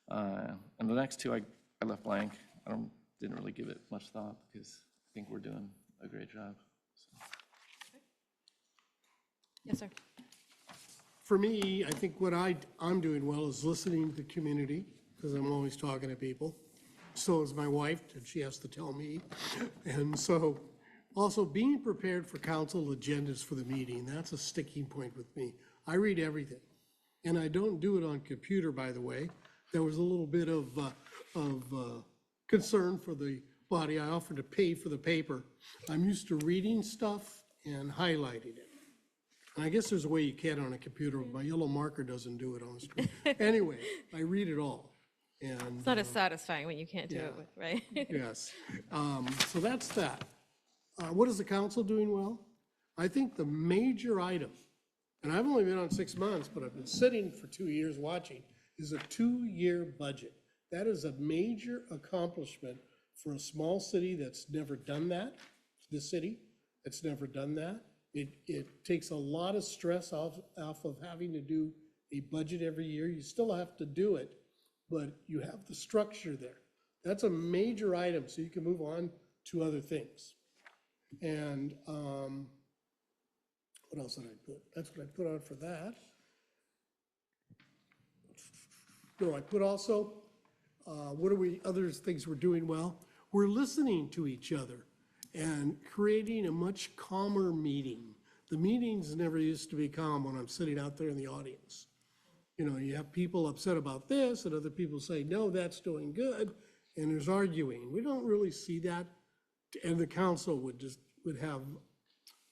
And the next two I left blank. Didn't really give it much thought because I think we're doing a great job. So. Yes, sir. For me, I think what I'm doing well is listening to the community, because I'm always talking to people. So is my wife, and she has to tell me. And so also being prepared for council agendas for the meeting, that's a sticking point with me. I read everything, and I don't do it on computer, by the way. There was a little bit of concern for the body. I offered to pay for the paper. I'm used to reading stuff and highlighting it. And I guess there's a way you can on a computer. My yellow marker doesn't do it on the screen. Anyway, I read it all. And It's not as satisfying when you can't do it with, right? yes. So that's that. What is the council doing well? I think the major item, and I've only been on 6 months, but I've been sitting for 2 years watching, is a 2-year budget. That is a major accomplishment for a small city that's never done that, this city that's never done that. It takes a lot of stress off of having to do a budget every year. You still have to do it, but you have the structure there. That's a major item, so you can move on to other things. And what else did I put? That's what I put on for that. No, I put also, other things we're doing well? We're listening to each other and creating a much calmer meeting. the meetings never used to be calm when I'm sitting out there in the audience. You know, you have people upset about this and other people say, no, that's doing good, and there's arguing. We don't really see that, and the council would have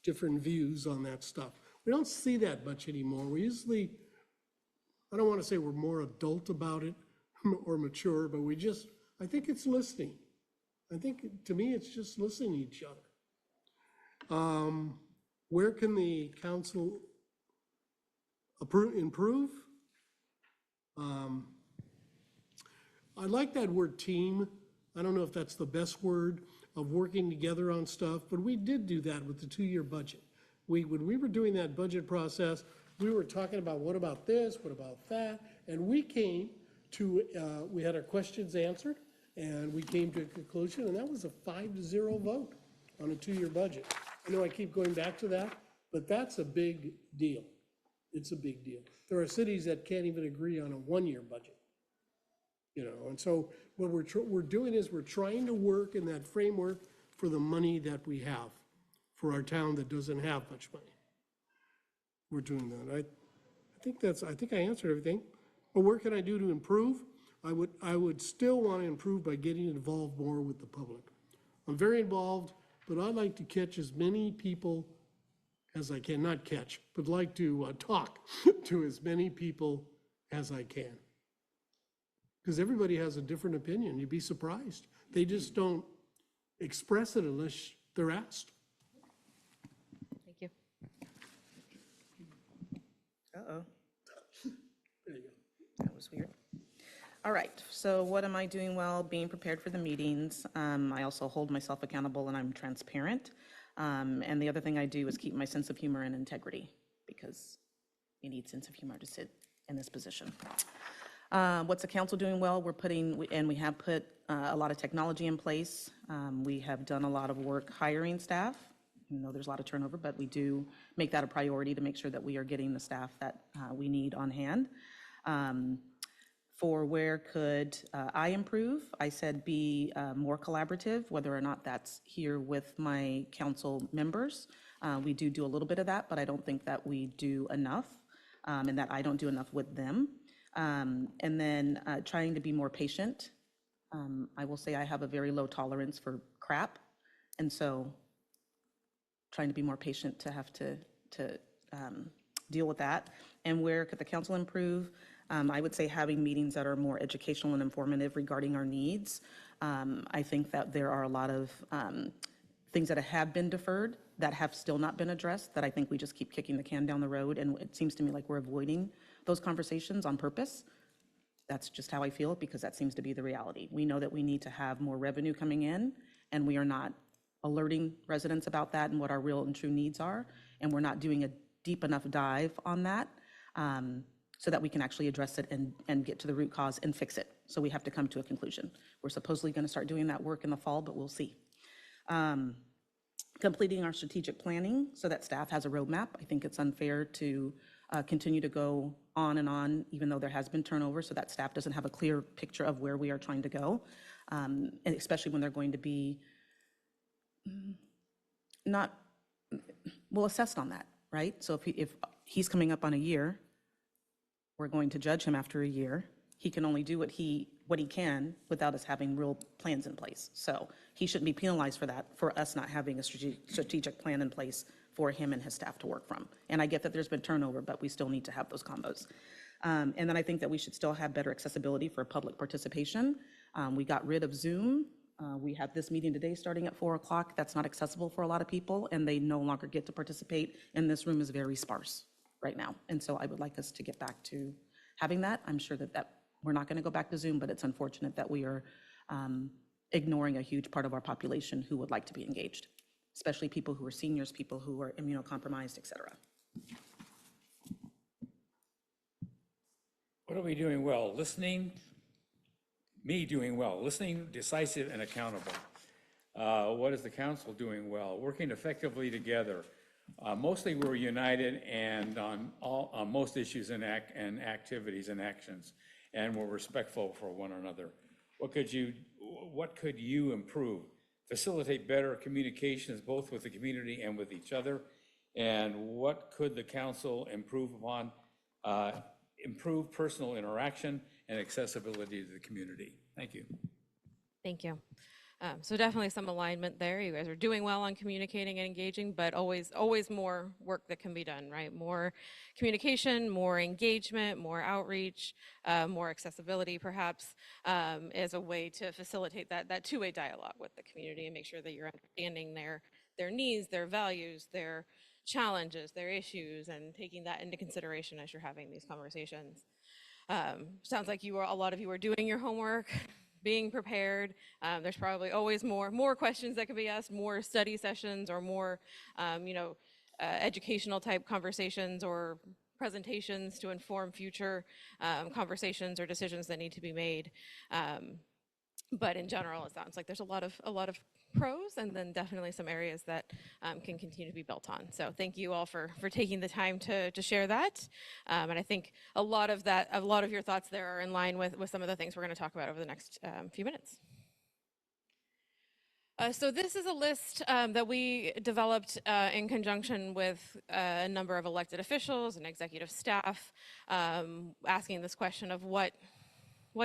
different views on that stuff. We don't see that much anymore. We usually, I don't want to say we're more adult about it or mature, but I think it's listening. I think, to me, it's just listening to each other. Where can the council improve? I like that word team. I don't know if that's the best word of working together on stuff, but we did do that with the 2-year budget. When we were doing that budget process, we were talking about what about this, what about that, and we came to, we had our questions answered, and we came to a conclusion, and that was a 5-0 vote on a 2-year budget. I know I keep going back to that, but that's a big deal. It's a big deal. There are cities that can't even agree on a 1-year budget. You know, and so what we're doing is we're trying to work in that framework for the money that we have for our town that doesn't have much money. We're doing that. I think I answered everything. But where can I do to improve? I would still want to improve by getting involved more with the public. I'm very involved, but I'd like to catch as many people as I can, not catch, but like to talk to as many people as I can. Because everybody has a different opinion. You'd be surprised. They just don't express it unless they're asked. Thank you. Uh-oh, There you go. that was weird. All right, so what am I doing well? Being prepared for the meetings. I also hold myself accountable and I'm transparent. And the other thing I do is keep my sense of humor and integrity, because you need sense of humor to sit in this position. What's the council doing well? We have put a lot of technology in place. We have done a lot of work hiring staff. You know, there's a lot of turnover, but we do make that a priority to make sure that we are getting the staff that we need on hand. For where could I improve? I said be more collaborative, whether or not that's here with my council members. We do a little bit of that, but I don't think that we do enough, and that I don't do enough with them. And then trying to be more patient. I will say I have a very low tolerance for crap, and so trying to be more patient to have to deal with that. And where could the council improve? I would say having meetings that are more educational and informative regarding our needs. I think that there are a lot of things that have been deferred that have still not been addressed, that I think we just keep kicking the can down the road, and it seems to me like we're avoiding those conversations on purpose. That's just how I feel, because that seems to be the reality. We know that we need to have more revenue coming in, and we are not alerting residents about that and what our real and true needs are, and we're not doing a deep enough dive on that so that we can actually address it and get to the root cause and fix it. So we have to come to a conclusion. We're supposedly going to start doing that work in the fall, but we'll see. Completing our strategic planning so that staff has a roadmap. I think it's unfair to continue to go on, even though there has been turnover, so that staff doesn't have a clear picture of where we are trying to go, and especially when they're going to be not well assessed on that, right? So if he's coming up on a year, we're going to judge him after a year. He can only do what he can without us having real plans in place. So he shouldn't be penalized for that, for us not having a strategic plan in place for him and his staff to work from. And I get that there's been turnover, but we still need to have those combos. And then I think that we should still have better accessibility for public participation. We got rid of Zoom. We have this meeting today starting at 4 o'clock. That's not accessible for a lot of people, and they no longer get to participate. And this room is very sparse right now. And so I would like us to get back to having that. I'm sure that we're not going to go back to Zoom, but it's unfortunate that we are ignoring a huge part of our population who would like to be engaged, especially people who are seniors, people who are immunocompromised, et cetera. What are we doing well? Listening, me doing well, listening, decisive, and accountable. What is the council doing well? Working effectively together. Mostly we're united and on most issues and activities and actions, and we're respectful for one another. What could you improve? Facilitate better communications both with the community and with each other. and what could the council improve upon, improve personal interaction and accessibility to the community. Thank you. Thank you. So definitely some alignment there. You guys are doing well on communicating and engaging, but always more work that can be done, right? More communication, more engagement, more outreach, more accessibility perhaps, as a way to facilitate that two-way dialogue with the community and make sure that you're understanding their needs, their values, their challenges, their issues, and taking that into consideration as you're having these conversations. Sounds like a lot of you are doing your homework, being prepared. There's probably always more questions that could be asked, more study sessions or more, educational type conversations or presentations to inform future conversations or decisions that need to be made. But in general, it sounds like there's a lot of pros and then definitely some areas that can continue to be built on. So thank you all for taking the time to share that. And I think a lot of your thoughts there are in line with some of the things we're going to talk about over the next few minutes. So this is a list that we developed in conjunction with a number of elected officials and executive staff, asking this question of what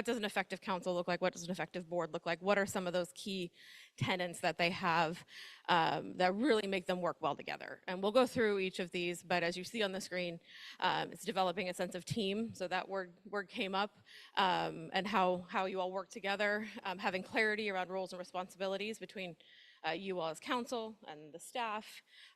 does an effective council look like? What does an effective board look like? What are some of those key tenets that they have that really make them work well together? And we'll go through each of these, but as you see on the screen, it's developing a sense of team. So that word came up, and how you all work together, having clarity around roles and responsibilities between you all as council and the staff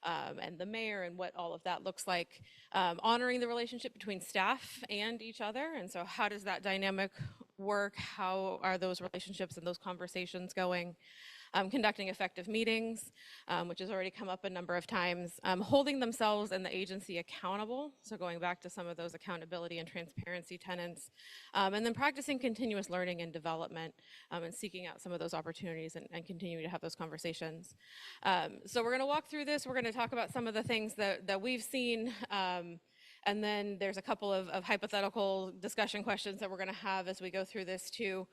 and the mayor and what all of that looks like, honoring the relationship between staff and each other. And so how does that dynamic work? How are those relationships and those conversations going? Conducting effective meetings, which has already come up a number of times, holding themselves and the agency accountable, so going back to some of those accountability and transparency tenets, and then practicing continuous learning and development, and seeking out some of those opportunities and continuing to have those conversations. So we're going to walk through this. We're going to talk about some of the things that we've seen, and then there's a couple of hypothetical discussion questions that we're going to have as we go through this too.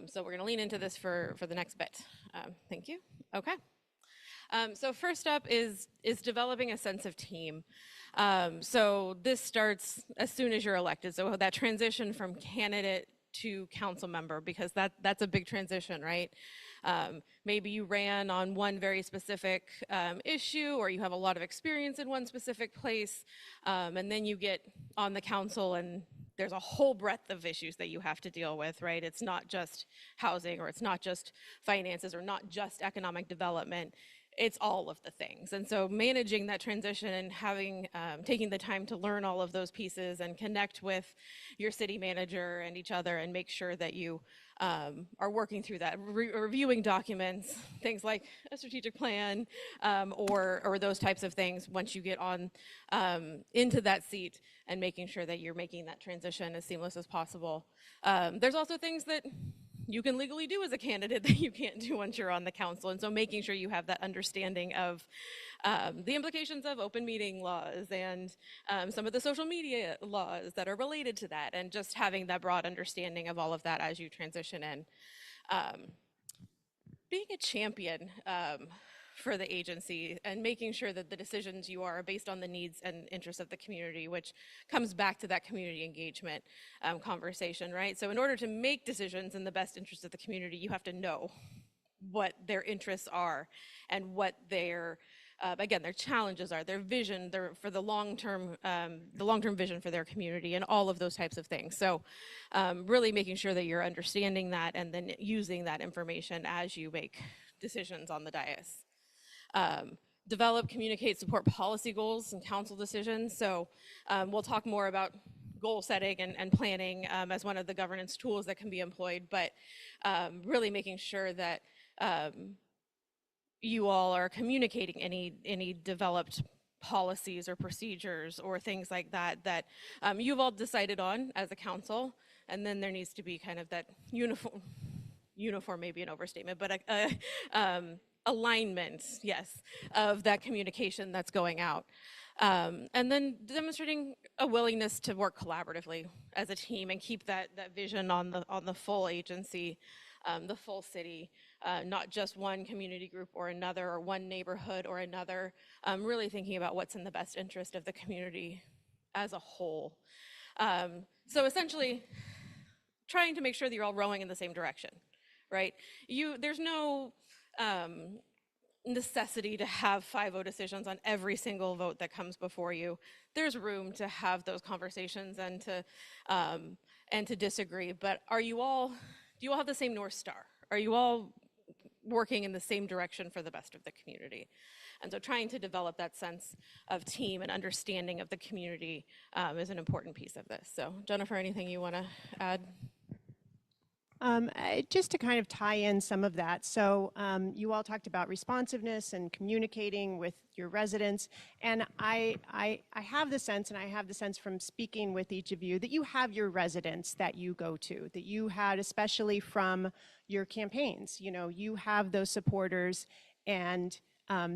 So we're going to lean into this for the next bit. Thank you. Okay. So first up is developing a sense of team. So this starts as soon as you're elected. So that transition from candidate to council member, because that's a big transition, right? Maybe you ran on one very specific issue, or you have a lot of experience in one specific place, and then you get on the council and there's a whole breadth of issues that you have to deal with, right? It's not just housing, or it's not just finances, or not just economic development. It's all of the things. And so managing that transition and having, taking the time to learn all of those pieces and connect with your city manager and each other and make sure that you are working through that, reviewing documents, things like a strategic plan, or those types of things once you get on into that seat, and making sure that you're making that transition as seamless as possible. There's also things that you can legally do as a candidate that you can't do once you're on the council. And so making sure you have that understanding of the implications of open meeting laws and some of the social media laws that are related to that, and just having that broad understanding of all of that as you transition in. Being a champion for the agency and making sure that the decisions you are based on the needs and interests of the community, which comes back to that community engagement conversation, right? So in order to make decisions in the best interest of the community, you have to know what their interests are and what their again, their challenges are, their vision, for the long-term vision for their community, and all of those types of things. So really making sure that you're understanding that and then using that information as you make decisions on the dais. Develop, communicate, support policy goals and council decisions. So we'll talk more about goal setting and planning as one of the governance tools that can be employed, but really making sure that you all are communicating any developed policies or procedures or things like that you've all decided on as a council, and then there needs to be kind of that uniform may be an overstatement, but alignment, yes, of that communication that's going out. And then demonstrating a willingness to work collaboratively as a team and keep that vision on the full agency, the full city, not just one community group or another, or one neighborhood or another, really thinking about what's in the best interest of the community as a whole. So essentially, trying to make sure that you're all rowing in the same direction, right? There's no necessity to have 5-0 decisions on every single vote that comes before you. There's room to have those conversations and to disagree. But do you all have the same North Star? Are you all working in the same direction for the best of the community? And so trying to develop that sense of team and understanding of the community is an important piece of this. So Jennifer, anything you want to add? Just to kind of tie in some of that. So you all talked about responsiveness and communicating with your residents. And I have the sense, and I have the sense from speaking with each of you, that you have your residents that you go to, that you had, especially from your campaigns. You know, you have those supporters and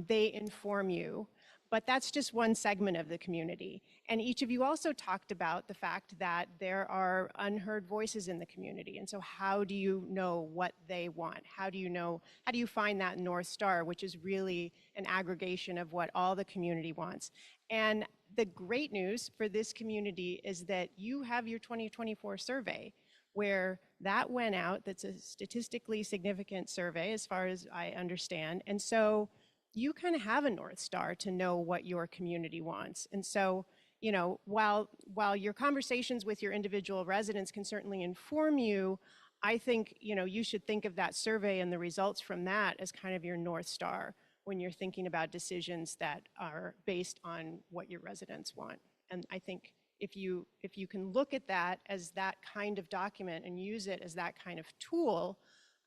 they inform you. But that's just one segment of the community. And each of you also talked about the fact that there are unheard voices in the community. And so how do you know what they want? How do you find that North Star, which is really an aggregation of what all the community wants? And the great news for this community is that you have your 2024 survey, where that went out. That's a statistically significant survey as far as I understand. And so you kind of have a North Star to know what your community wants. And so, you know, while your conversations with your individual residents can certainly inform you, I think, you know, you should think of that survey and the results from that as kind of your North Star when you're thinking about decisions that are based on what your residents want. And I think if you can look at that as that kind of document and use it as that kind of tool,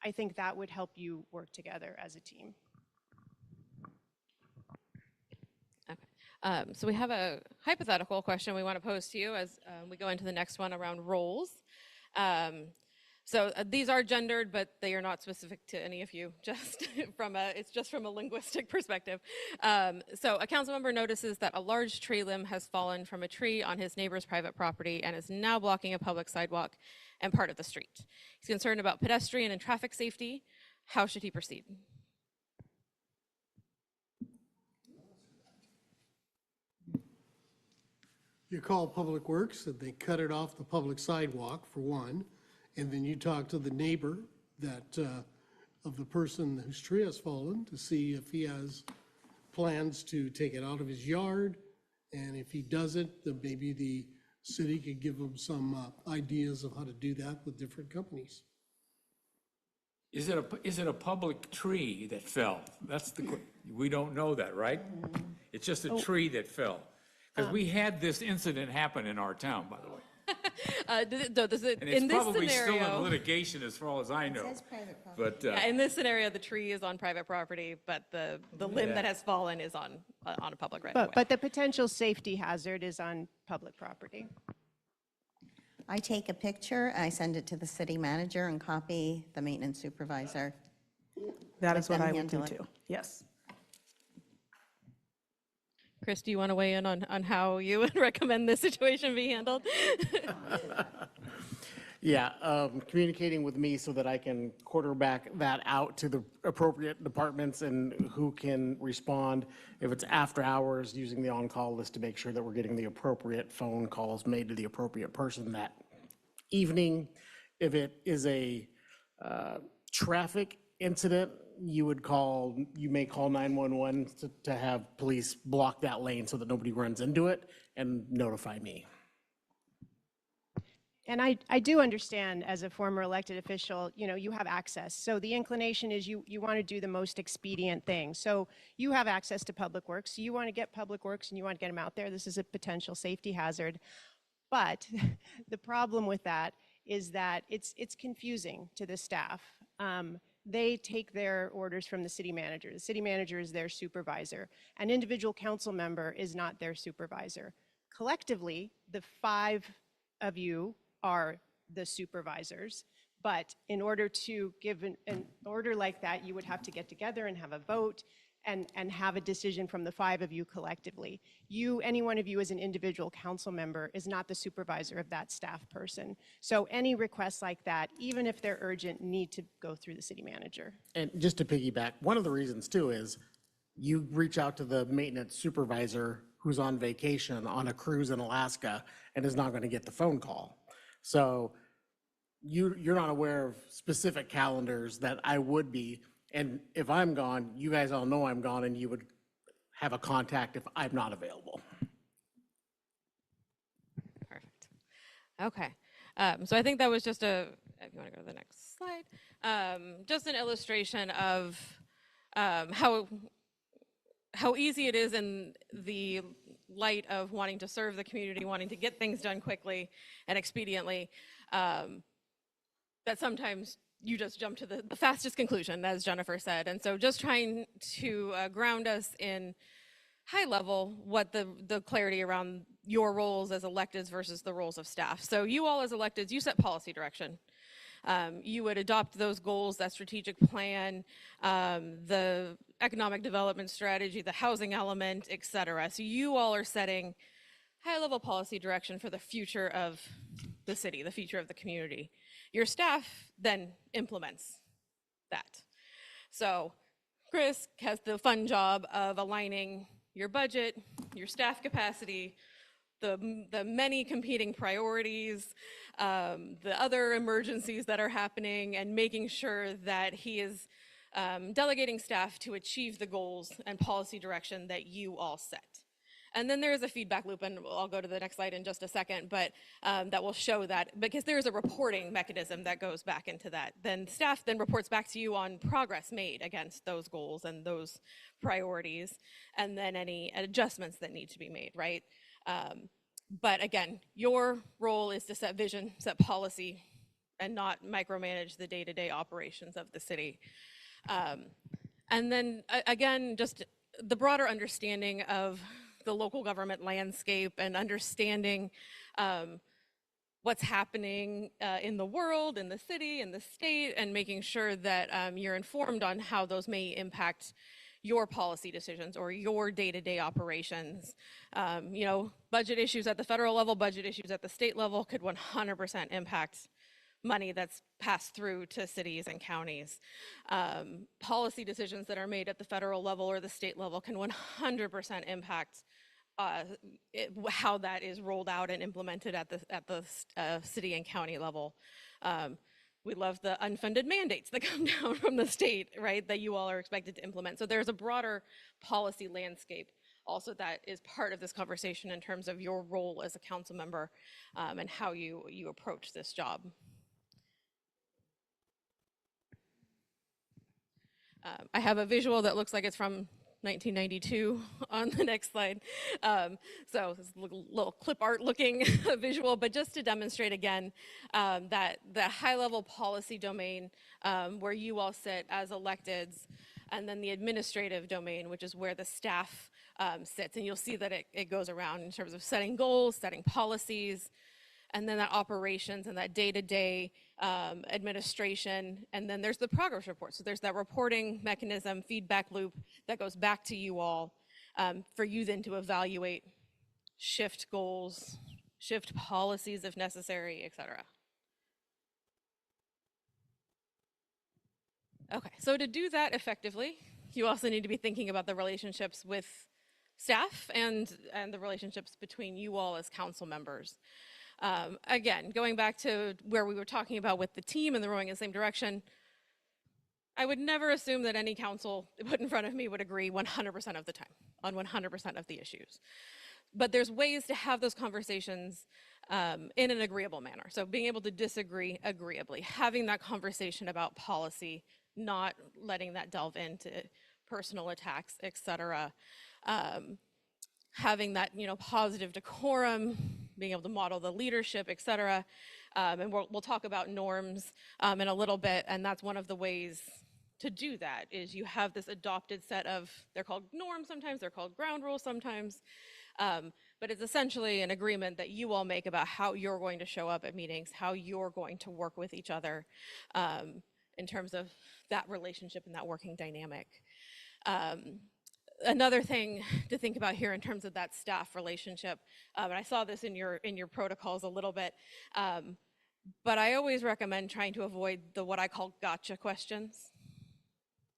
I think that would help you work together as a team. So we have a hypothetical question we want to pose to you as we go into the next one around roles. So these are gendered, but they are not specific to any of you, it's just from a linguistic perspective. So a council member notices that a large tree limb has fallen from a tree on his neighbor's private property and is now blocking a public sidewalk and part of the street. He's concerned about pedestrian and traffic safety. How should he proceed? You call Public Works and they cut it off the public sidewalk, for one, and then you talk to the neighbor of the person whose tree has fallen to see if he has plans to take it out of his yard. And if he doesn't, then maybe the city could give him some ideas of how to do that with different companies. Is it a public tree that fell? We don't know that, right? It's just a tree that fell. Because we had this incident happen in our town, by the way. And it's probably still in litigation as far as I know. It says private property. But yeah, in this scenario, the tree is on private property, but the limb that has fallen is on a public right of way. But the potential safety hazard is on public property. I take a picture, I send it to the city manager and copy the maintenance supervisor. That is what them I would do handle it. too. Yes. Chris, do you want to weigh in on how you would recommend this situation be handled? Yeah, communicating with me so that I can quarterback that out to the appropriate departments and who can respond. If it's after hours, using the on-call list to make sure that we're getting the appropriate phone calls made to the appropriate person that evening. If it is a traffic incident, you may call 911 to have police block that lane so that nobody runs into it and notify me. And I do understand, as a former elected official, you know, you have access. So the inclination is you want to do the most expedient thing. So you have access to Public Works. So you want to get Public Works and you want to get them out there. This is a potential safety hazard. But the problem with that is that it's confusing to the staff. They take their orders from the city manager. The city manager is their supervisor. An individual council member is not their supervisor. Collectively, the 5 of you are the supervisors, but in order to give an order like that, you would have to get together and have a vote, and have a decision from the 5 of you collectively. Any one of you as an individual council member is not the supervisor of that staff person. So any requests like that, even if they're urgent, need to go through the city manager. And just to piggyback, one of the reasons too is you reach out to the maintenance supervisor who's on vacation on a cruise in Alaska and is not going to get the phone call. So you're not aware of specific calendars that I would be. And if I'm gone, you guys all know I'm gone and you would have a contact if I'm not available. Perfect. Okay. So I think that was just if you want to go to the next slide, just an illustration of how easy it is in the light of wanting to serve the community, wanting to get things done quickly and expediently, that sometimes you just jump to the fastest conclusion, as Jennifer said. And so just trying to ground us in high level what the clarity around your roles as electeds versus the roles of staff. So you all as electeds, you set policy direction. You would adopt those goals, that strategic plan, the economic development strategy, the housing element, et cetera. So you all are setting high-level policy direction for the future of the city, the future of the community. Your staff then implements that. So Chris has the fun job of aligning your budget, your staff capacity, the many competing priorities, the other emergencies that are happening, and making sure that he is delegating staff to achieve the goals and policy direction that you all set. And then there is a feedback loop, and I'll go to the next slide in just a second, but that will show that, because there is a reporting mechanism that goes back into that. Then staff then reports back to you on progress made against those goals and those priorities, and then any adjustments that need to be made, right? But again, your role is to set vision, set policy, and not micromanage the day-to-day operations of the city. And then again, just the broader understanding of the local government landscape and understanding what's happening in the world, in the city, in the state, and making sure that you're informed on how those may impact your policy decisions or your day-to-day operations. You know, budget issues at the federal level, budget issues at the state level could 100% impact money that's passed through to cities and counties. Policy decisions that are made at the federal level or the state level can 100% impact how that is rolled out and implemented at the city and county level. We love the unfunded mandates that come down from the state, right, that you all are expected to implement. So there's a broader policy landscape also that is part of this conversation in terms of your role as a council member and how you approach this job. I have a visual that looks like it's from 1992 on the next slide. So this little clip art looking visual, but just to demonstrate again that the high level policy domain where you all sit as electeds, and then the administrative domain, which is where the staff sits. And you'll see that it goes around in terms of setting goals, setting policies, and then that operations and that day-to-day administration, and then there's the progress report. So there's that reporting mechanism, feedback loop that goes back to you all for you then to evaluate, shift goals, shift policies if necessary, et cetera. Okay, so to do that effectively, you also need to be thinking about the relationships with staff and the relationships between you all as council members. Again, going back to where we were talking about with the team and the rowing in the same direction, I would never assume that any council put in front of me would agree 100% of the time on 100% of the issues. But there's ways to have those conversations in an agreeable manner. So being able to disagree agreeably, having that conversation about policy, not letting that delve into personal attacks, et cetera. Having that, positive decorum, being able to model the leadership, et cetera. And we'll talk about norms in a little bit, and that's one of the ways to do that, is you have this adopted set of, they're called norms sometimes, they're called ground rules sometimes, but it's essentially an agreement that you all make about how you're going to show up at meetings, how you're going to work with each other in terms of that relationship and that working dynamic. another thing to think about here in terms of that staff relationship, and I saw this in your protocols a little bit, but I always recommend trying to avoid the what I call gotcha questions.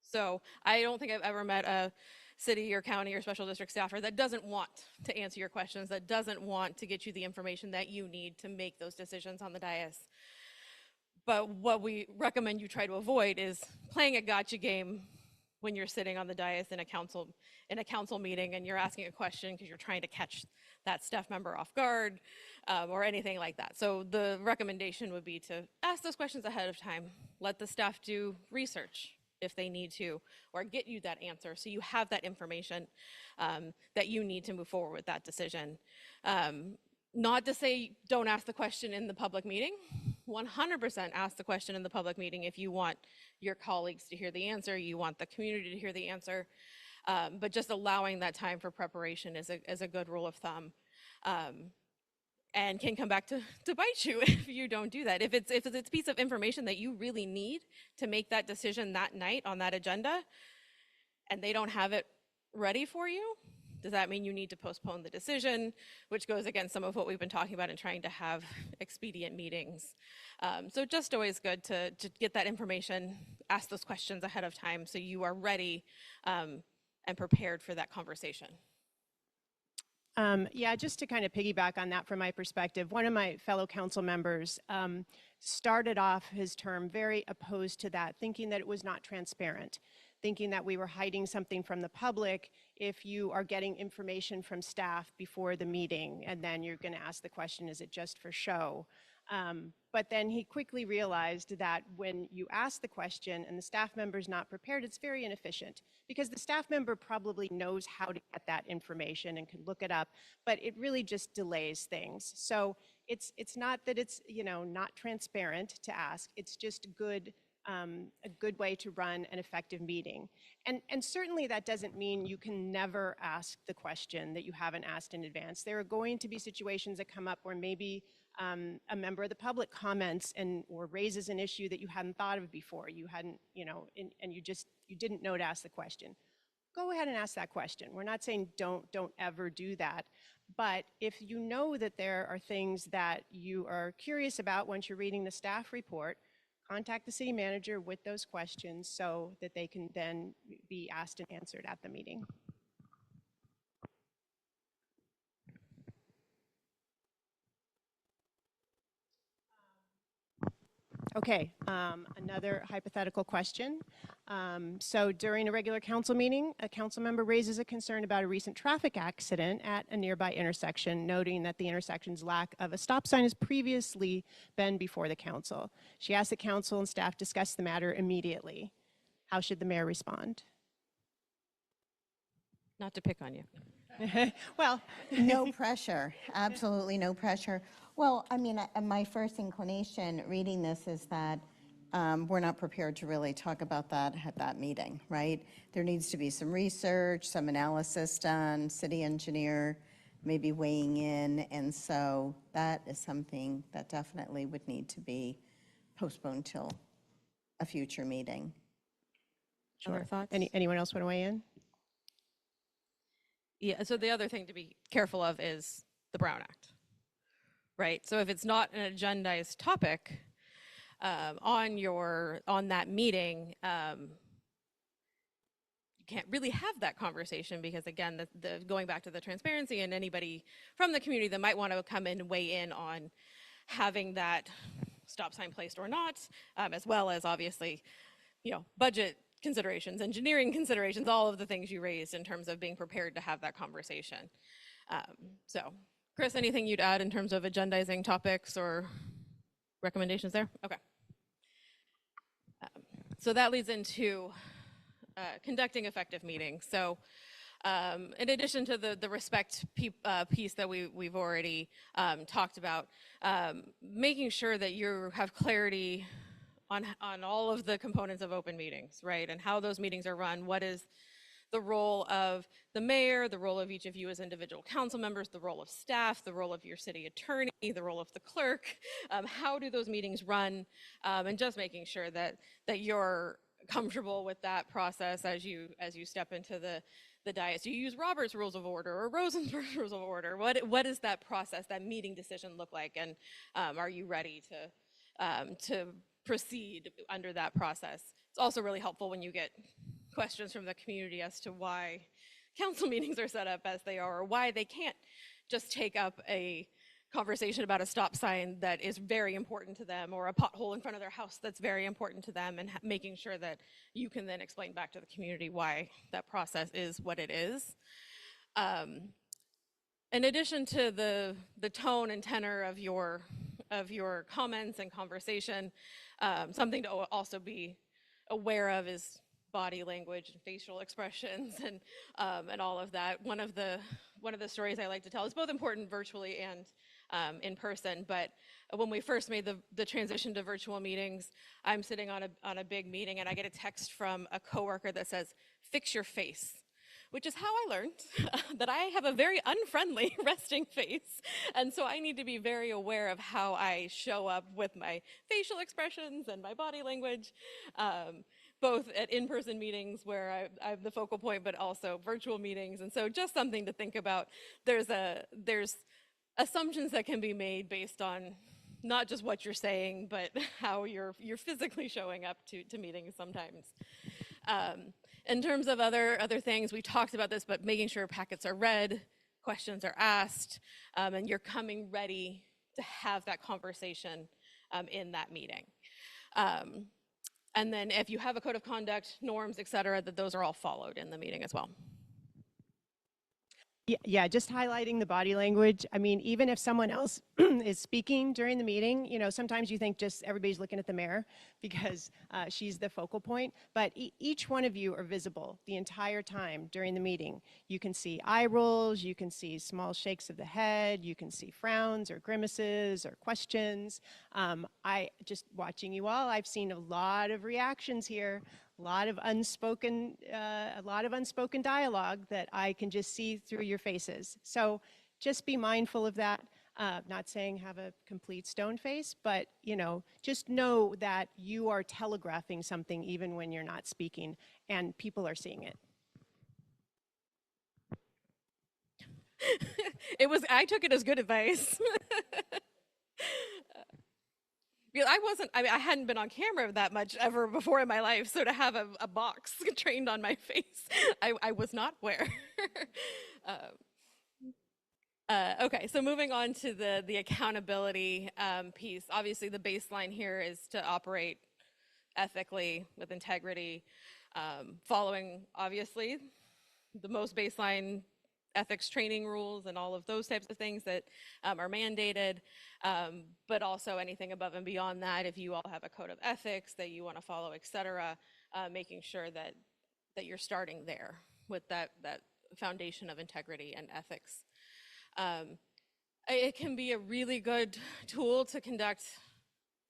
So I don't think I've ever met a city or county or special district staffer that doesn't want to answer your questions, that doesn't want to get you the information that you need to make those decisions on the dais. But what we recommend you try to avoid is playing a gotcha game when you're sitting on the dais in a council meeting and you're asking a question because you're trying to catch that staff member off guard, or anything like that. So the recommendation would be to ask those questions ahead of time, let the staff do research if they need to, or get you that answer so you have that information that you need to move forward with that decision. Not to say don't ask the question in the public meeting. 100% ask the question in the public meeting if you want your colleagues to hear the answer, you want the community to hear the answer, but just allowing that time for preparation is a good rule of thumb, and can come back to bite you if you don't do that. If it's a piece of information that you really need to make that decision that night on that agenda, and they don't have it ready for you, does that mean you need to postpone the decision, which goes against some of what we've been talking about in trying to have expedient meetings. So just always good to get that information, ask those questions ahead of time so you are ready and prepared for that conversation. Yeah, just to kind of piggyback on that from my perspective, one of my fellow council members started off his term very opposed to that, thinking that it was not transparent, thinking that we were hiding something from the public if you are getting information from staff before the meeting, and then you're going to ask the question, is it just for show? But then he quickly realized that when you ask the question and the staff member is not prepared, it's very inefficient, because the staff member probably knows how to get that information and can look it up, but it really just delays things. So it's not that it's, you know, not transparent to ask, it's just a good way to run an effective meeting. And certainly that doesn't mean you can never ask the question that you haven't asked in advance. There are going to be situations that come up where maybe a member of the public comments or raises an issue that you hadn't thought of before. You hadn't, you know, and you didn't know to ask the question. Go ahead and ask that question. We're not saying don't ever do that. But if you know that there are things that you are curious about once you're reading the staff report, contact the city manager with those questions so that they can then be asked and answered at the meeting. Okay, another hypothetical question. So during a regular council meeting, a council member raises a concern about a recent traffic accident at a nearby intersection, noting that the intersection's lack of a stop sign has previously been before the council. She asked the council and staff discuss the matter immediately. How should the mayor respond? Not to pick on you. Well, No pressure, absolutely no pressure. Well, I mean, my first inclination reading this is that we're not prepared to really talk about that at that meeting, right? There needs to be some research, some analysis done, city engineer maybe weighing in, and so that is something that definitely would need to be postponed till a future meeting. Other thoughts? anyone else want to weigh in? Yeah, so the other thing to be careful of is the Brown Act, right? So if it's not an agendized topic on that meeting, you can't really have that conversation because, again, going back to the transparency, and anybody from the community that might want to come in and weigh in on having that stop sign placed or not, as well as obviously, you know, budget considerations, engineering considerations, all of the things you raised in terms of being prepared to have that conversation. So, Chris, anything you'd add in terms of agendizing topics or recommendations there? Okay. So that leads into conducting effective meetings. So in addition to the respect piece that we've already talked about, making sure that you have clarity on all of the components of open meetings, right? And how those meetings are run, what is the role of the mayor, the role of each of you as individual council members, the role of staff, the role of your city attorney, the role of the clerk, how do those meetings run, and just making sure that you're comfortable with that process as you step into the dais? Do you use Robert's Rules of Order or Rosenberg's Rules of Order? What does that process, that meeting decision look like? And are you ready to proceed under that process? It's also really helpful when you get questions from the community as to why council meetings are set up as they are, or why they can't just take up a conversation about a stop sign that is very important to them, or a pothole in front of their house that's very important to them, and making sure that you can then explain back to the community why that process is what it is. In addition to the tone and tenor of your comments and conversation, something to also be aware of is body language and facial expressions and all of that. One of the stories I like to tell is both important virtually and in person. But when we first made the transition to virtual meetings, I'm sitting on a big meeting and I get a text from a coworker that says, "Fix your face," which is how I learned that I have a very unfriendly resting face. And so I need to be very aware of how I show up with my facial expressions and my body language, both at in-person meetings where I'm the focal point, but also virtual meetings. And so just something to think about. There's assumptions that can be made based on not just what you're saying, but how you're physically showing up to meetings sometimes. In terms of other things, we talked about this, but making sure packets are read, questions are asked, and you're coming ready to have that conversation in that meeting. And then if you have a code of conduct, norms, et cetera, that those are all followed in the meeting as well. Yeah, just highlighting the body language. I mean, even if someone else is speaking during the meeting, you know, sometimes you think just everybody's looking at the mayor because she's the focal point, but each one of you are visible the entire time during the meeting. You can see eye rolls, you can see small shakes of the head, you can see frowns or grimaces or questions. I just watching you all, I've seen a lot of reactions here. A lot of unspoken dialogue that I can just see through your faces. So just be mindful of that. Not saying have a complete stone face, but you know, just know that you are telegraphing something even when you're not speaking, and people are seeing it. I took it as good advice. Because I hadn't been on camera that much ever before in my life, so to have a box trained on my face, I was not aware. Okay, so moving on to the accountability piece. Obviously, the baseline here is to operate ethically with integrity, following, obviously, the most baseline ethics training rules and all of those types of things that are mandated, but also anything above and beyond that. If you all have a code of ethics that you want to follow, et cetera, making sure that you're starting there with that foundation of integrity and ethics. It can be a really good tool to conduct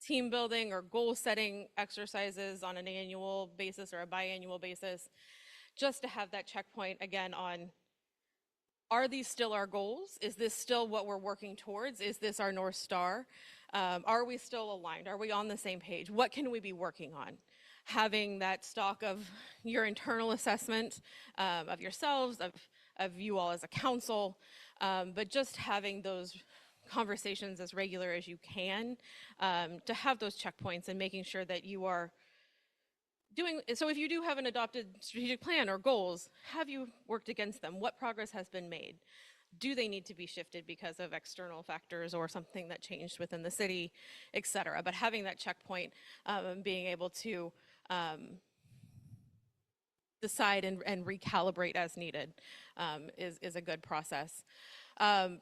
team building or goal setting exercises on an annual basis or a biannual basis, just to have that checkpoint again on, are these still our goals? Is this still what we're working towards? Is this our North Star? Are we still aligned? Are we on the same page? What can we be working on? Having that stock of your internal assessment of yourselves, of you all as a council, but just having those conversations as regular as you can to have those checkpoints and making sure that you are doing. So if you do have an adopted strategic plan or goals, have you worked against them? What progress has been made? Do they need to be shifted because of external factors or something that changed within the city, et cetera? But having that checkpoint and being able to decide and recalibrate as needed is a good process.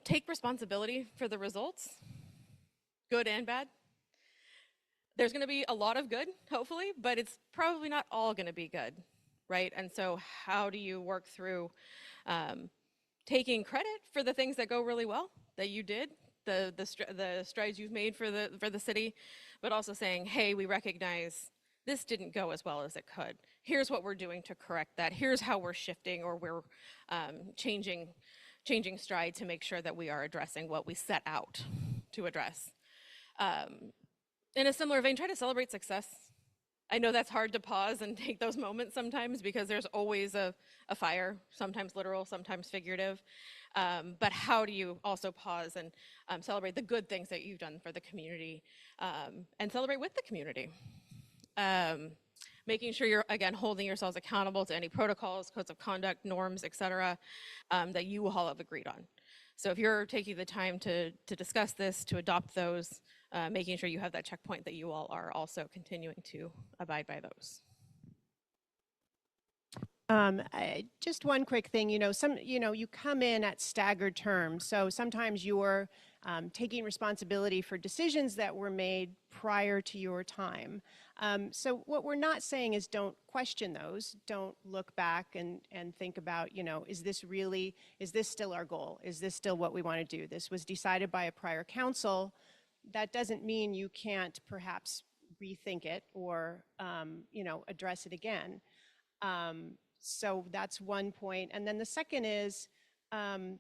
Take responsibility for the results, good and bad. There's going to be a lot of good, hopefully, but it's probably not all going to be good, right? And so how do you work through taking credit for the things that go really well that you did, the strides you've made for the city, but also saying, hey, we recognize this didn't go as well as it could. Here's what we're doing to correct that. Here's how we're shifting or we're changing stride to make sure that we are addressing what we set out to address. In a similar vein, try to celebrate success. I know that's hard to pause and take those moments sometimes because there's always a fire, sometimes literal, sometimes figurative. But how do you also pause and celebrate the good things that you've done for the community and celebrate with the community? Making sure you're, again, holding yourselves accountable to any protocols, codes of conduct, norms, et cetera, that you all have agreed on. So if you're taking the time to discuss this, to adopt those, making sure you have that checkpoint that you all are also continuing to abide by those. Just one quick thing, you come in at staggered terms. So sometimes you're taking responsibility for decisions that were made prior to your time. So what we're not saying is don't question those. Don't look back and think about, is this still our goal? Is this still what we want to do? This was decided by a prior council. That doesn't mean you can't perhaps rethink it or, address it again. So that's one point. And then the second is,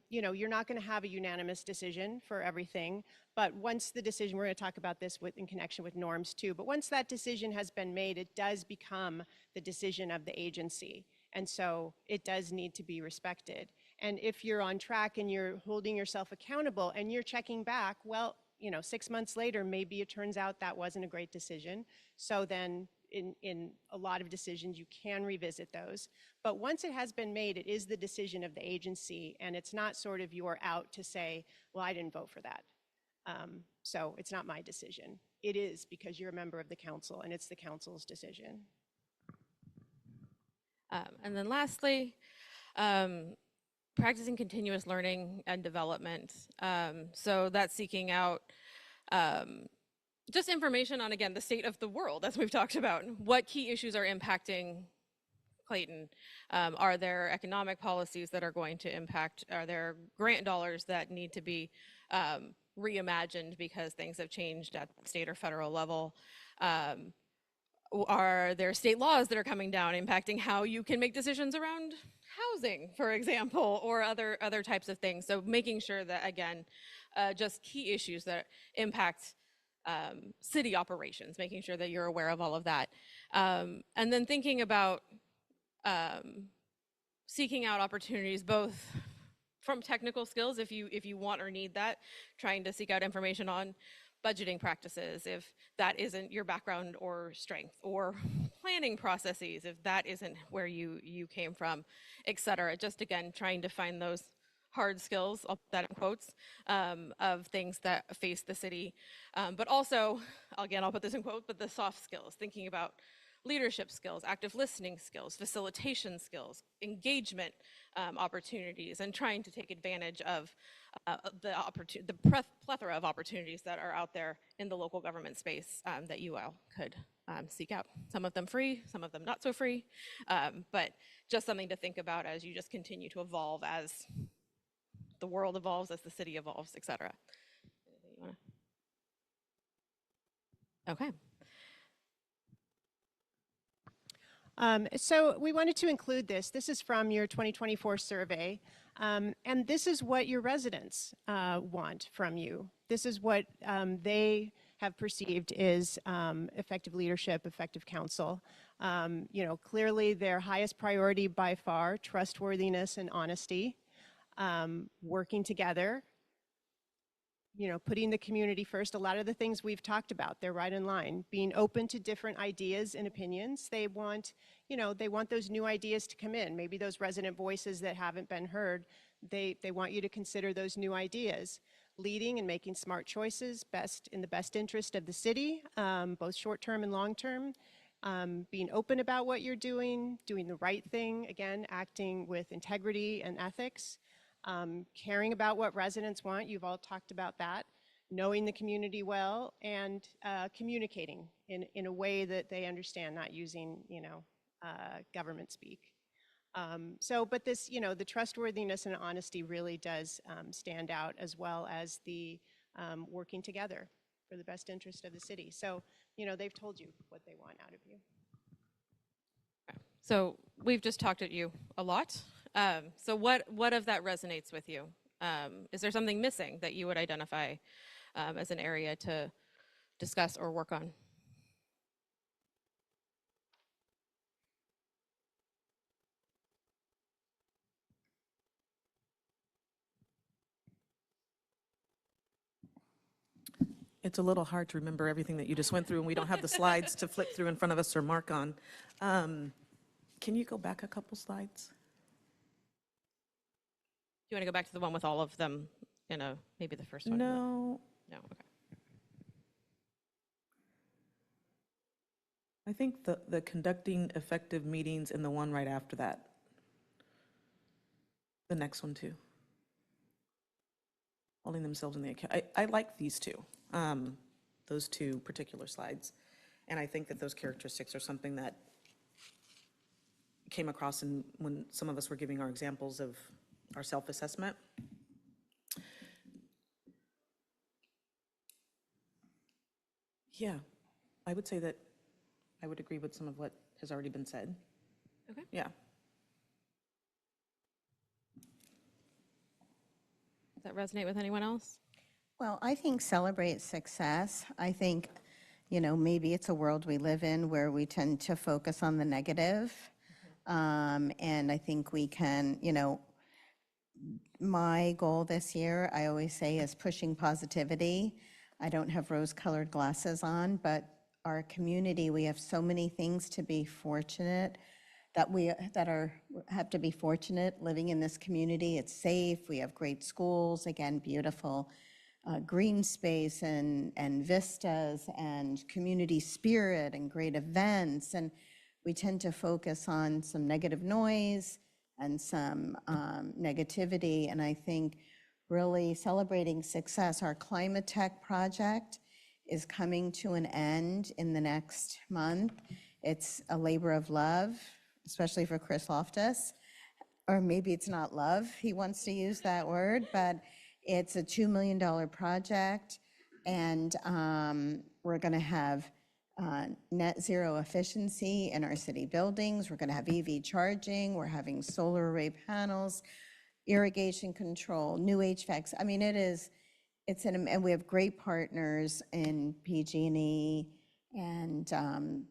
you're not going to have a unanimous decision for everything, but once the decision, we're going to talk about this in connection with norms too, but once that decision has been made, it does become the decision of the agency. And so it does need to be respected. And if you're on track and you're holding yourself accountable and you're checking back, well, 6 months later, maybe it turns out that wasn't a great decision. So then in a lot of decisions, you can revisit those. But once it has been made, it is the decision of the agency, and it's not sort of you're out to say, well, I didn't vote for that. So it's not my decision. It is because you're a member of the council, and it's the council's decision. And then lastly, practicing continuous learning and development. So that's seeking out just information on, again, the state of the world, as we've talked about. What key issues are impacting Clayton? Are there economic policies that are going to impact? Are there grant dollars that need to be reimagined because things have changed at state or federal level? Are there state laws that are coming down impacting how you can make decisions around housing, for example, or other types of things? So making sure that, again, just key issues that impact city operations, making sure that you're aware of all of that. And then thinking about seeking out opportunities, both from technical skills, if you want or need that, trying to seek out information on budgeting practices, if that isn't your background or strength, or planning processes, if that isn't where you came from, et cetera. Just, again, trying to find those hard skills, I'll put that in quotes, of things that face the city. But also, again, I'll put this in quotes, but the soft skills, thinking about leadership skills, active listening skills, facilitation skills, engagement opportunities, and trying to take advantage of the plethora of opportunities that are out there in the local government space that you all could seek out. Some of them free, some of them not so free, but just something to think about as you just continue to evolve, as the world evolves, as the city evolves, et cetera. Okay. So we wanted to include this. This is from your 2024 survey, and this is what your residents want from you. This is what they have perceived is effective leadership, effective council. Clearly their highest priority by far, trustworthiness and honesty, working together, putting the community first. A lot of the things we've talked about, they're right in line. Being open to different ideas and opinions. They want, those new ideas to come in. Maybe those resident voices that haven't been heard, they want you to consider those new ideas. Leading and making smart choices in the best interest of the city, both short-term and long-term. Being open about what you're doing the right thing, again, acting with integrity and ethics. Caring about what residents want, you've all talked about that, knowing the community well, and communicating in a way that they understand, not using, government speak. But this, the trustworthiness and honesty really does stand out, as well as the working together for the best interest of the city. So, they've told you what they want out of you. So we've just talked at you a lot. So what of that resonates with you? Is there something missing that you would identify as an area to discuss or work on? It's a little hard to remember everything that you just went through, and we don't have the slides to flip through in front of us or mark on. Can you go back a couple slides? Do you want to go back to the one with all of them in a, maybe the first one? No, No, okay. I think the conducting effective meetings and the one right after that. The next one too. Holding themselves in the account. I like these two, those two particular slides. And I think that those characteristics are something that came across when some of us were giving our examples of our self-assessment. Yeah, I would say that I would agree with some of what has already been said. Okay. Yeah. Does that resonate with anyone else? Well, I think celebrate success. I think, maybe it's a world we live in where we tend to focus on the negative. And I think we can, my goal this year, I always say, is pushing positivity. I don't have rose-colored glasses on, but our community, we have so many things to be fortunate have to be fortunate living in this community. It's safe. We have great schools, again, beautiful green space and vistas and community spirit and great events. And we tend to focus on some negative noise and some negativity. And I think really celebrating success. Our Climate Tech project is coming to an end in the next month. It's a labor of love, especially for Chris Loftus. Or maybe it's not love, he wants to use that word, but it's a $2 million project. And we're going to have net zero efficiency in our city buildings. We're going to have EV charging. We're having solar array panels, irrigation control, new HVACs. I mean, and we have great partners in PG&E and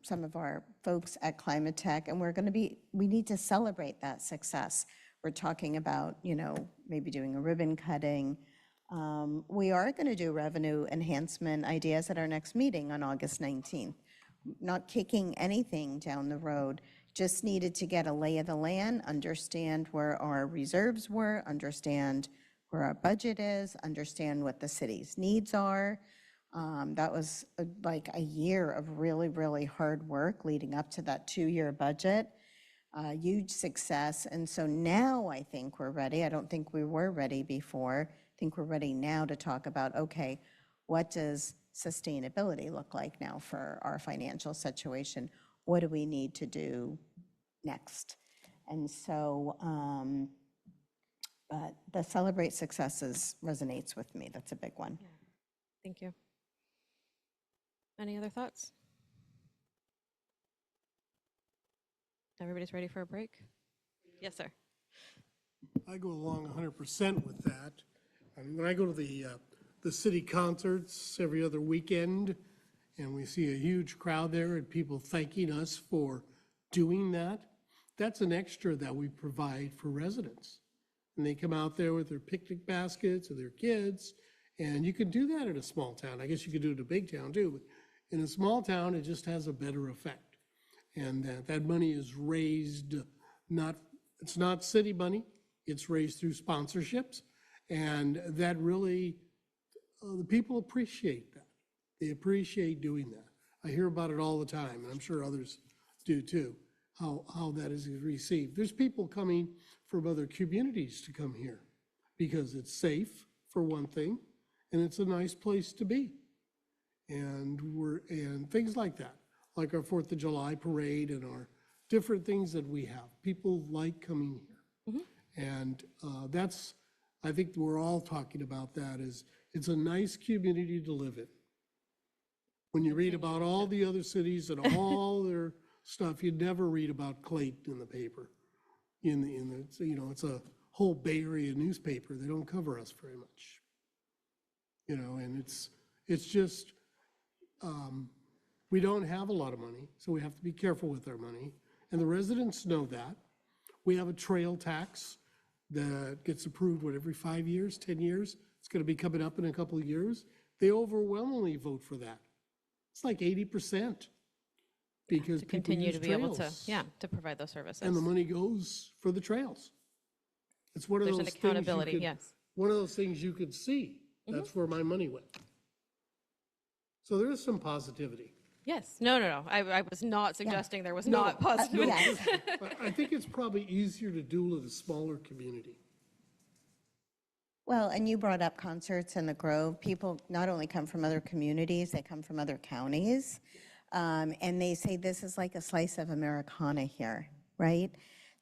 some of our folks at Climate Tech, and we need to celebrate that success. We're talking about, maybe doing a ribbon cutting. We are going to do revenue enhancement ideas at our next meeting on August 19th. Not kicking anything down the road, just needed to get a lay of the land, understand where our reserves were, understand where our budget is, understand what the city's needs are. That was like a year of really, really hard work leading up to that 2-year budget. Huge success. And so now I think we're ready. I don't think we were ready before. I think we're ready now to talk about, okay, what does sustainability look like now for our financial situation? What do we need to do next? And so, but the celebrate successes resonates with me. That's a big one. Thank you. Any other thoughts? Everybody's ready for a break? Yes, sir. I go along 100% with that. When I go to the city concerts every other weekend, and we see a huge crowd there and people thanking us for doing that, that's an extra that we provide for residents. And they come out there with their picnic baskets or their kids, and you can do that in a small town. I guess you could do it in a big town too, but in a small town, it just has a better effect. And that money is raised, it's not city money, it's raised through sponsorships. And that really, the people appreciate that. They appreciate doing that. I hear about it all the time, and I'm sure others do too, how that is received. There's people coming from other communities to come here because it's safe, for one thing, and it's a nice place to be. And things like that, like our 4th of July parade and our different things that we have. People like coming here. Mm-hmm. And I think we're all talking about that, is it's a nice community to live in. When you read about all the other cities and all their stuff, you never read about Clayton in the paper. It's a whole Bay Area newspaper. They don't cover us very much. And it's just, we don't have a lot of money, so we have to be careful with our money. And the residents know that. We have a trail tax that gets approved, every 5 years, 10 years? It's going to be coming up in a couple of years. they overwhelmingly vote for that. It's like 80%. Because To people continue use to be able to, trails. yeah, to provide those services. And the money goes for the trails. It's one of There's those an things you accountability, could, yes. one of those things you could see. That's where my money went. So there is some positivity. Yes, no. I was not suggesting there was No, not positive. Yes. But I think it's probably easier to do with a smaller community. Well, and you brought up concerts in the Grove. People not only come from other communities, they come from other counties. And they say this is like a slice of Americana here, right?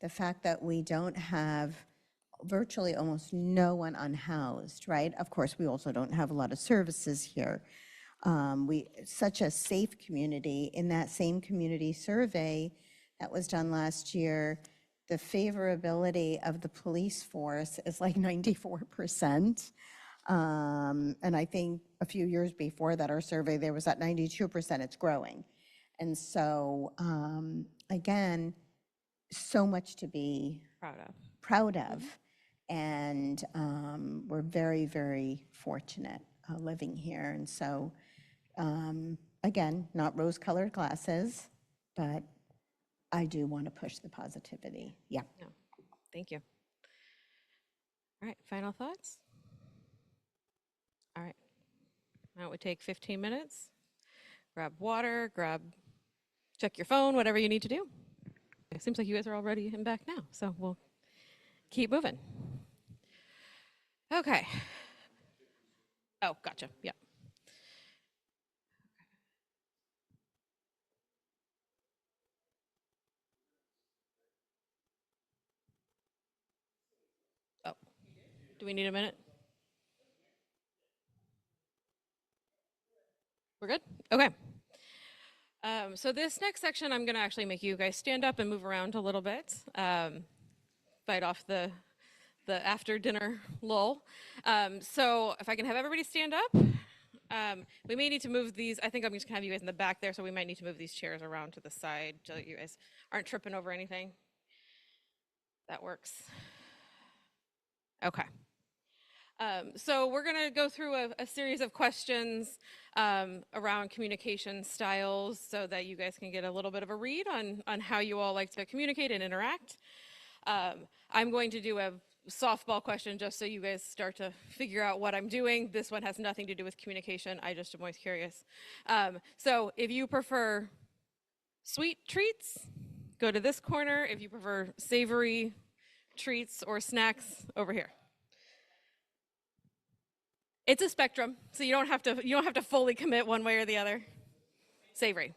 The fact that we don't have virtually almost no one unhoused, right? Of course, we also don't have a lot of services here. Such a safe community. In that same community survey that was done last year, the favorability of the police force is like 94%. And I think a few years before that, our survey, there was at 92%, it's growing. And so, again, so much to be proud of. And we're very, very fortunate living here. And so, again, not rose-colored glasses, but I do want to push the positivity. Yeah. No, thank you. All right, final thoughts? All right. Now it would take 15 minutes. Grab water, check your phone, whatever you need to do. It seems like you guys are already in back now, so we'll keep moving. Okay. Oh, gotcha. Yeah. Oh, do we need a minute? We're good? Okay. So this next section, I'm going to actually make you guys stand up and move around a little bit, fight off the after dinner lull. So if I can have everybody stand up, we may need to move these. I think I'm just going to have you guys in the back there, so we might need to move these chairs around to the side so that you guys aren't tripping over anything. That works. Okay. So we're going to go through a series of questions around communication styles so that you guys can get a little bit of a read on how you all like to communicate and interact. I'm going to do a softball question just so you guys start to figure out what I'm doing. This one has nothing to do with communication. I just am always curious. So if you prefer sweet treats, go to this corner. If you prefer savory treats or snacks, over here. It's a spectrum, so you don't have to fully commit one way or the other. Savory.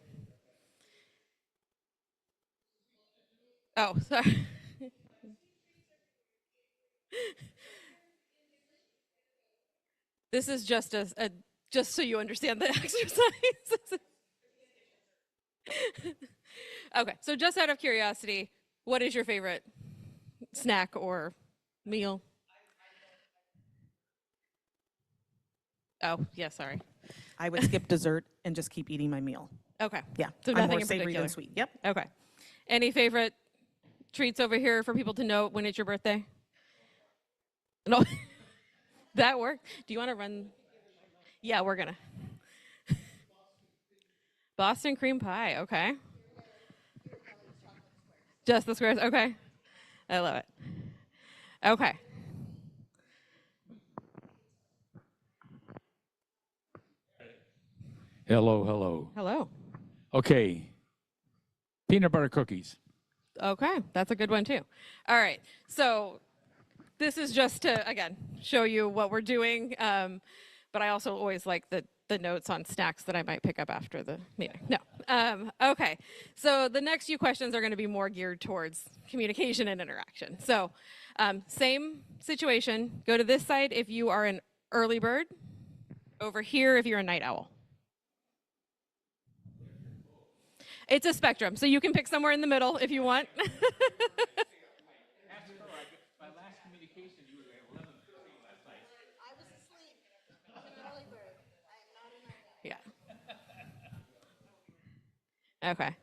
Oh, sorry. This is just just so you understand the exercise. Okay, so just out of curiosity, what is your favorite snack or meal? Oh, yeah, sorry. I would skip dessert and just keep eating my meal. Okay. Yeah, So I'm nothing more in savory particular. than sweet. Yep. Okay. Any favorite treats over here for people to note when it's your birthday? No. That worked. Do you want to run? Yeah, we're gonna. Boston cream pie. Okay. Just the squares. Okay. I love it. Okay. Hello, hello. Hello. Okay. Peanut butter cookies. Okay, that's a good one too. All right, so this is just to, again, show you what we're doing, but I also always like the notes on snacks that I might pick up after the meeting. No. Okay, so the next few questions are going to be more geared towards communication and interaction. So same situation, go to this side if you are an early bird, over here if you're a night owl. It's a spectrum, so you can pick somewhere in the middle if you want. Yeah. Okay.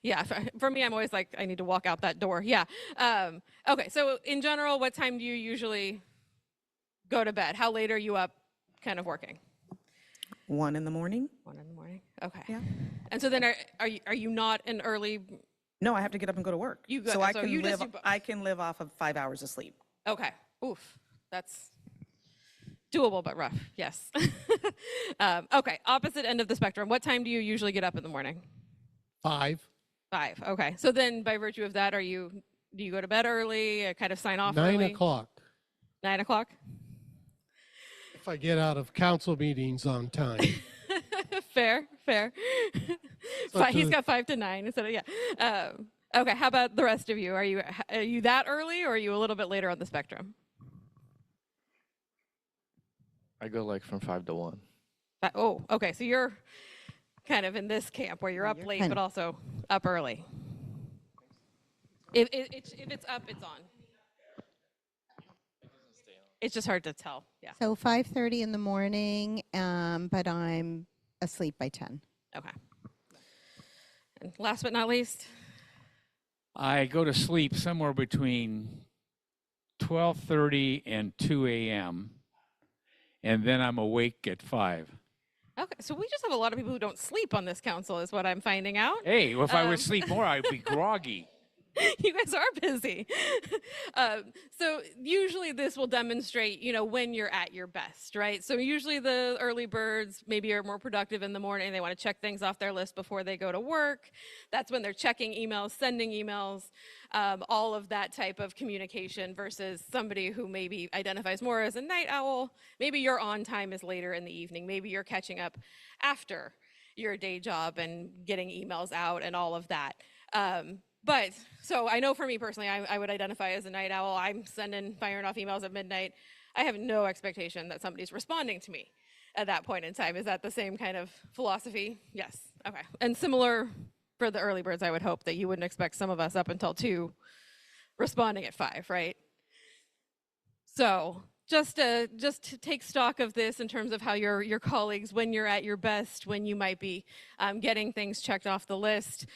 Yeah, for me, I'm always like, I need to walk out that door. Yeah. Okay, so in general, what time do you usually go to bed? How late are you up kind of working? 1 in the morning. 1 in the morning? Okay. Yeah. And so then are you not an early, No, I have to get up and go to work. You go- So I so can you just live, do both. I can live off of 5 hours of sleep. okay, oof, that's doable but rough, yes. Okay, opposite end of the spectrum. What time do you usually get up in the morning? 5, 5, okay. So then by virtue of that, do you go to bed early, kind of sign off 9 early? o'clock, 9 o'clock? if I get out of council meetings on time. Fair. So He's to- got 5 to 9 instead of, yeah. Okay, how about the rest of you? Are you that early or are you a little bit later on the spectrum? I go like from 5 to 1. Oh, okay, so you're kind of in this camp where you're up you're late kind but of- also up early. If it's up, it's on. It's just hard to tell, yeah. So 5:30 in the morning, but I'm asleep by 10. Okay. And last but not least, I go to sleep somewhere between 12:30 and 2 a.m., and then I'm awake at 5. okay, so we just have a lot of people who don't sleep on this council is what I'm finding out. Hey, if I would sleep more, I'd be groggy. You guys are busy. So usually this will demonstrate, when you're at your best, right? So usually the early birds maybe are more productive in the morning. They want to check things off their list before they go to work. That's when they're checking emails, sending emails, all of that type of communication versus somebody who maybe identifies more as a night owl. Maybe your on time is later in the evening. Maybe you're catching up after your day job and getting emails out and all of that. But so I know for me personally, I would identify as a night owl. I'm firing off emails at midnight. I have no expectation that somebody's responding to me at that point in time. Is that the same kind of philosophy? Yes. Okay. And similar for the early birds, I would hope that you wouldn't expect some of us up until 2 responding at 5, right? So just to take stock of this in terms of how your colleagues, when you're at your best, when you might be getting things checked off the list,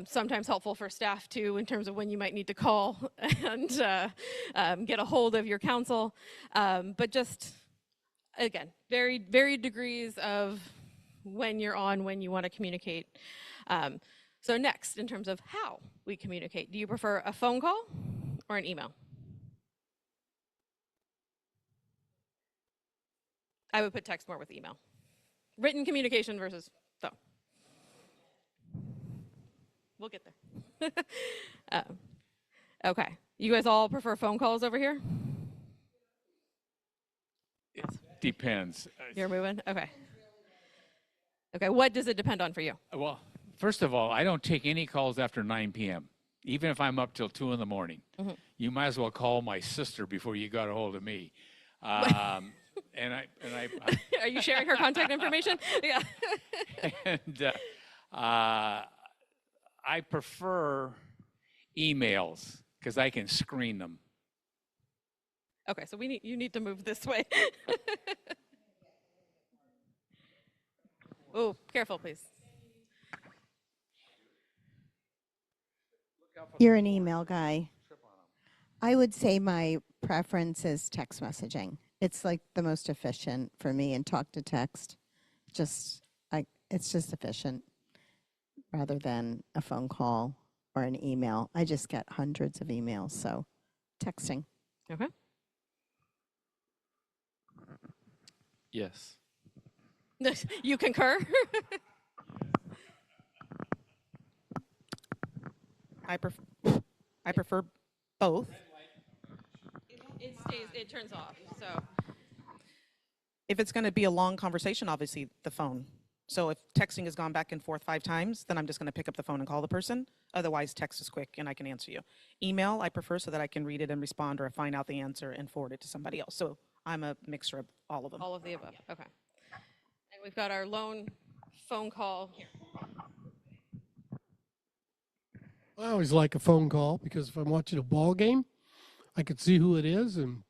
sometimes helpful for staff too in terms of when you might need to call and get a hold of your council. But just, again, varied degrees of when you're on, when you want to communicate. So next, in terms of how we communicate, do you prefer a phone call or an email? I would put text more with email. Written communication versus phone. We'll get there. Okay. You guys all prefer phone calls over here? It depends. You're moving? Okay. Okay, what does it depend on for you? Well, first of all, I don't take any calls after 9 p.m., even if I'm up till 2 in the morning. Mm-hmm. You might as well call my sister before you got a hold of me. And I Are you sharing her contact information? Yeah. and I prefer emails because I can screen them. Okay, so you need to move this way. Oh, careful, please. You're an email guy. I would say my preference is text messaging. It's like the most efficient for me, and talk to text. It's just efficient rather than a phone call or an email. I just get hundreds of emails, so texting. Okay. Yes. You concur? I prefer both. It turns off, so. If it's going to be a long conversation, obviously the phone. So if texting has gone back and forth 5 times, then I'm just going to pick up the phone and call the person. Otherwise, text is quick and I can answer you. Email, I prefer so that I can read it and respond or find out the answer and forward it to somebody else. So I'm a mixture of all of them. All of the above, okay. And we've got our lone phone call here. I always like a phone call because if I'm watching a ball game, I could see who it is and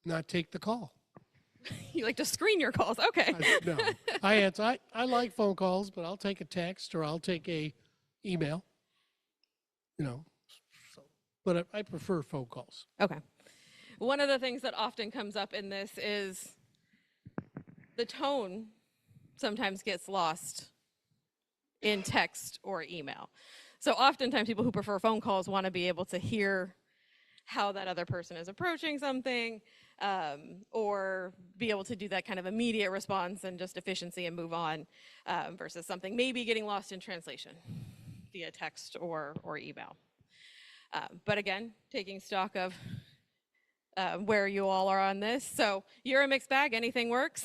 not take the call. You like to screen your calls, okay. No, I answer. I like phone calls, but I'll take a text or I'll take a email. But I prefer phone calls. Okay. One of the things that often comes up in this is the tone sometimes gets lost in text or email. So oftentimes people who prefer phone calls want to be able to hear how that other person is approaching something, or be able to do that kind of immediate response and just efficiency and move on, versus something maybe getting lost in translation via text or email. But again, taking stock of where you all are on this. So you're a mixed bag, anything works,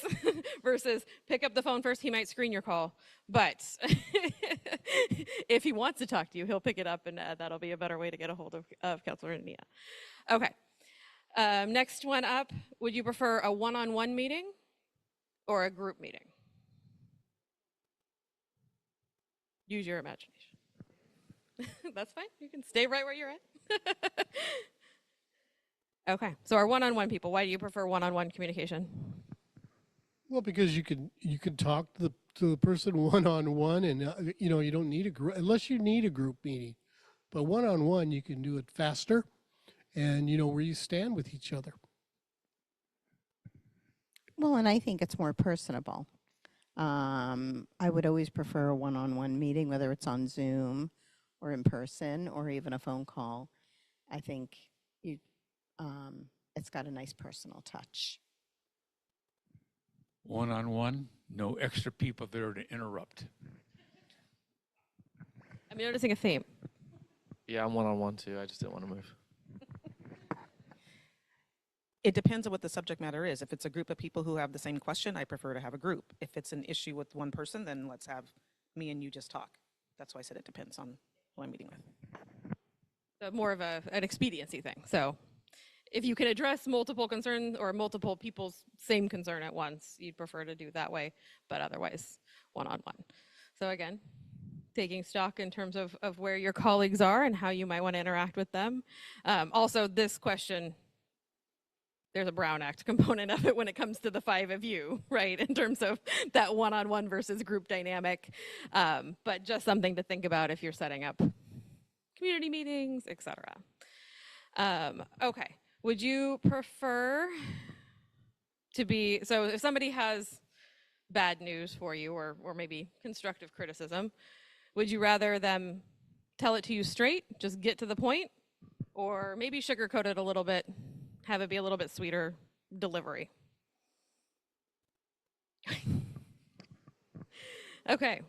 versus pick up the phone first, he might screen your call. But if he wants to talk to you, he'll pick it up, and that'll be a better way to get a hold of Councilor Nia. Okay. Next one up, would you prefer a one-on-one meeting or a group meeting? Use your imagination. That's fine. You can stay right where you're at. Okay, so our one-on-one people, why do you prefer one-on-one communication? Well, because you can talk to the person one-on-one, and you don't need a group unless you need a group meeting. But one-on-one, you can do it faster, and you know where you stand with each other. Well, and I think it's more personable. I would always prefer a one-on-one meeting, whether it's on Zoom or in person or even a phone call. I think it's got a nice personal touch. One-on-one, no extra people there to interrupt. I'm noticing a theme. Yeah, I'm one-on-one too. I just didn't want to move. It depends on what the subject matter is. If it's a group of people who have the same question, I prefer to have a group. If it's an issue with one person, then let's have me and you just talk. That's why I said it depends on who I'm meeting with. So more of an expediency thing. So if you can address multiple concerns or multiple people's same concern at once, you'd prefer to do that way, but otherwise one-on-one. So again, taking stock in terms of where your colleagues are and how you might want to interact with them. Also, this question, there's a Brown Act component of it when it comes to the 5 of you, right? In terms of that one-on-one versus group dynamic. But just something to think about if you're setting up community meetings, etc. Okay, would you prefer to be, so if somebody has bad news for you or maybe constructive criticism, would you rather them tell it to you straight, just get to the point, or maybe sugarcoat it a little bit, have it be a little bit sweeter delivery? Okay.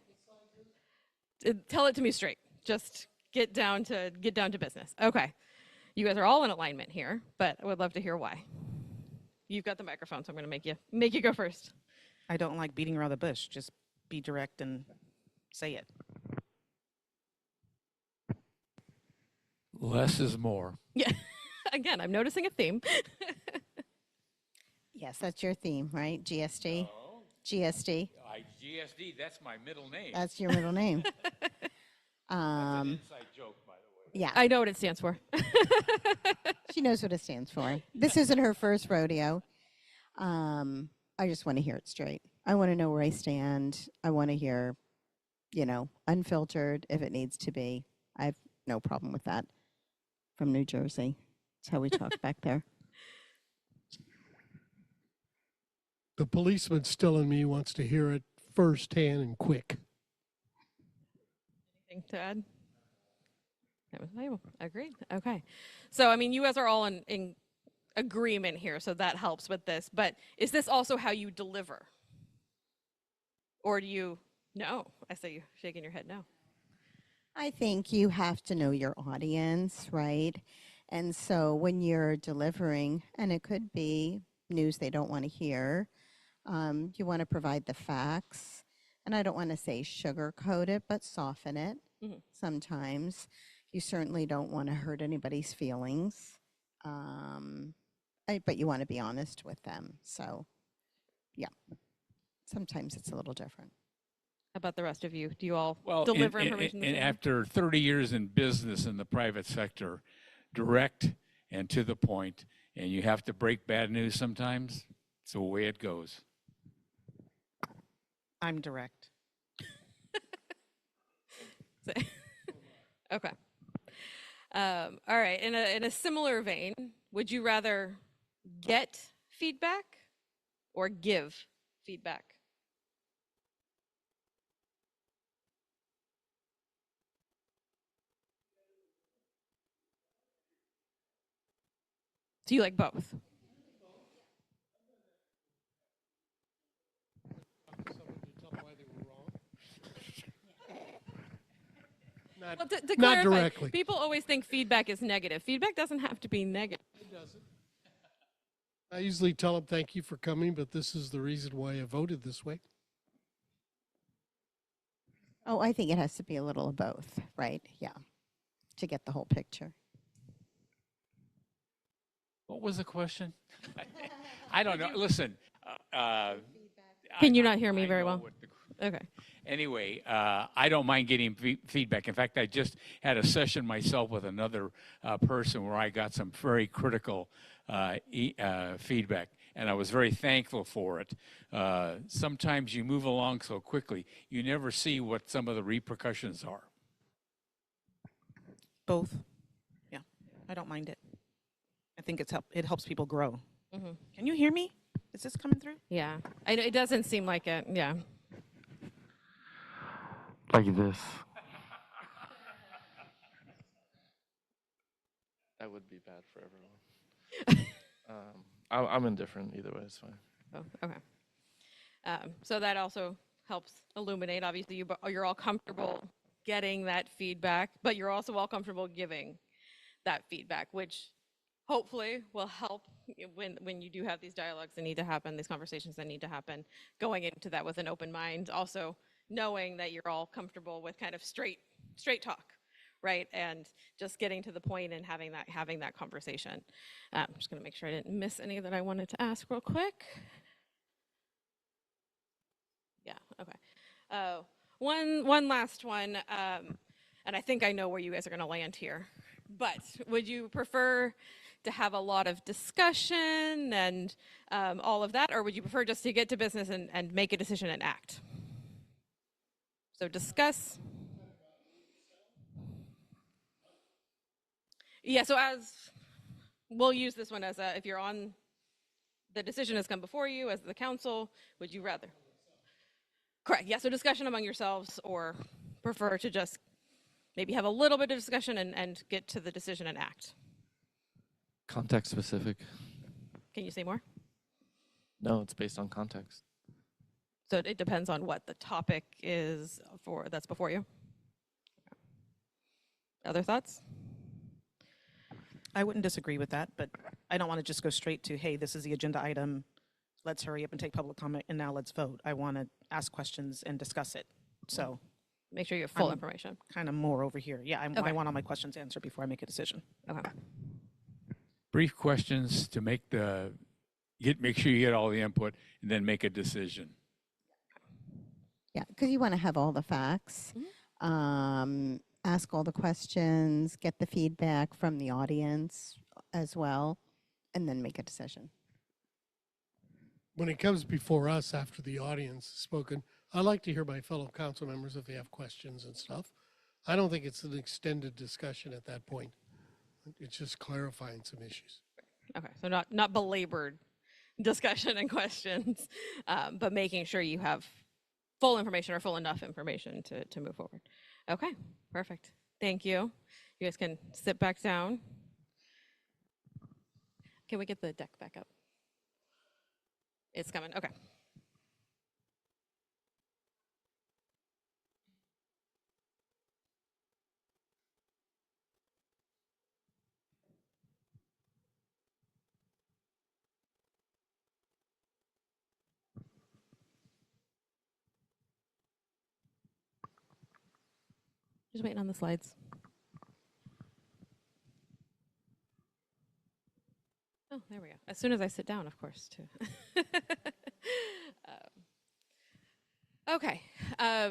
Tell it to me straight. Just get down to business. Okay. You guys are all in alignment here, but I would love to hear why. You've got the microphone, so I'm going to make you go first. I don't like beating around the bush. Just be direct and say it. Less is more. Yeah. Again, I'm noticing a theme. Yes, that's your theme, right? GSD? No. GSD? GSD, that's my middle name. That's your middle name. That's an inside joke, by the way. Yeah, I know what it stands for. she knows what it stands for. This isn't her first rodeo. I just want to hear it straight. I want to know where I stand. I want to hear, unfiltered if it needs to be. I have no problem with that. From New Jersey. That's how we talk back there. The policeman still in me wants to hear it firsthand and quick. Anything to add? Agreed. Okay. So, you guys are all in agreement here, so that helps with this. But is this also how you deliver? Or do you, no? I say you shaking your head no. I think you have to know your audience, right? And so when you're delivering, and it could be news they don't want to hear, you want to provide the facts. And I don't want to say sugarcoat it, but soften it sometimes. You certainly don't want to hurt anybody's feelings, but you want to be honest with them. So, yeah, sometimes it's a little different. How about the rest of you? Do you all Well, deliver information? the and same way? after 30 years in business in the private sector, direct and to the point, and you have to break bad news sometimes. It's the way it goes. I'm direct. Okay. All right. In a similar vein, would you rather get feedback or give feedback? So you like both? Well, to Not clarify, directly. people always think feedback is negative. Feedback doesn't have to be negative. I usually tell them, thank you for coming, but this is the reason why I voted this way. Oh, I think it has to be a little of both, right? Yeah, to get the whole picture. What was the question? I don't know. Listen. Can you not hear me very know well? what the- Okay. Anyway, I don't mind getting feedback. In fact, I just had a session myself with another person where I got some very critical feedback, and I was very thankful for it. Sometimes you move along so quickly, you never see what some of the repercussions are. Both. Yeah, I don't mind it. I think it helps people grow. Can you hear me? Is this coming through? Yeah. It doesn't seem like it. Yeah. Like this. That would be bad for everyone. I'm indifferent either way. It's fine. Oh, okay. So that also helps illuminate. Obviously, you're all comfortable getting that feedback, but you're also all comfortable giving that feedback, which hopefully will help when you do have these dialogues that need to happen, these conversations that need to happen, going into that with an open mind. Also knowing that you're all comfortable with kind of straight talk, right? And just getting to the point and having that conversation. I'm just going to make sure I didn't miss any that I wanted to ask real quick. Yeah, okay. One last one, and I think I know where you guys are going to land here, but would you prefer to have a lot of discussion and all of that, or would you prefer just to get to business and make a decision and act? So discuss. Yeah, so we'll use this one as if you're on, the decision has come before you as the council, would you rather? Correct, yeah, so discussion among yourselves, or prefer to just maybe have a little bit of discussion and get to the decision and act? Context specific. Can you say more? No, it's based on context. So it depends on what the topic is that's before you. Other thoughts? I wouldn't disagree with that, but I don't want to just go straight to, hey, this is the agenda item. Let's hurry up and take public comment, and now let's vote. I want to ask questions and discuss it. So Make sure you have full information. kind of more over here. Yeah, Okay. I want all my questions answered before I make a decision. Okay. Brief questions to make sure you get all the input and then make a decision. Yeah, because you want to have all the facts, ask all the questions, get the feedback from the audience as well, and then make a decision. When it comes before us after the audience has spoken, I like to hear my fellow council members if they have questions and stuff. I don't think it's an extended discussion at that point. It's just clarifying some issues. Okay, so not belabored discussion and questions, but making sure you have full information or full enough information to move forward. Okay, perfect. Thank you. You guys can sit back down. Can we get the deck back up? It's coming, okay. Just waiting on the slides. Oh, there we go. As soon as I sit down, of course, too. Okay,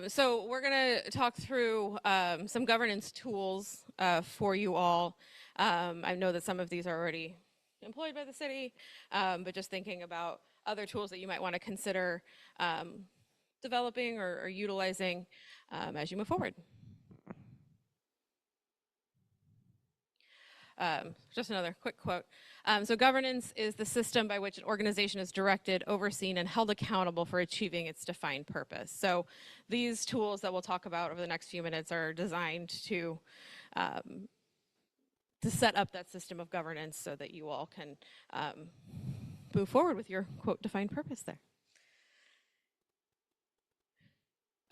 so we're going to talk through some governance tools for you all. I know that some of these are already employed by the city, but just thinking about other tools that you might want to consider developing or utilizing as you move forward. Just another quick quote. So governance is the system by which an organization is directed, overseen, and held accountable for achieving its defined purpose. So these tools that we'll talk about over the next few minutes are designed to to set up that system of governance so that you all can move forward with your quote defined purpose there.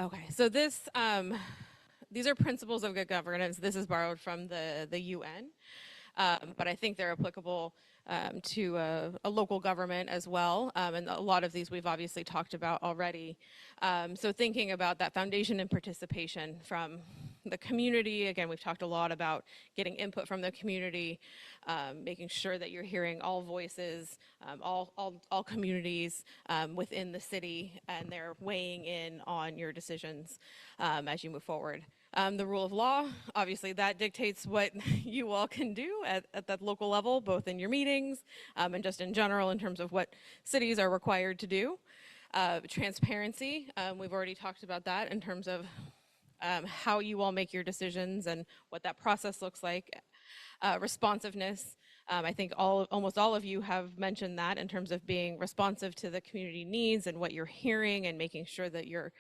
Okay, so this these are principles of good governance. This is borrowed from the UN, but I think they're applicable to a local government as well. And a lot of these we've obviously talked about already. So thinking about that foundation and participation from the community. Again, we've talked a lot about getting input from the community, making sure that you're hearing all voices, all communities within the city, and they're weighing in on your decisions as you move forward. The rule of law, obviously that dictates what you all can do at that local level, both in your meetings and just in general in terms of what cities are required to do. Transparency, we've already talked about that in terms of how you all make your decisions and what that process looks like. Responsiveness, I think almost all of you have mentioned that in terms of being responsive to the community needs and what you're hearing and making sure that you're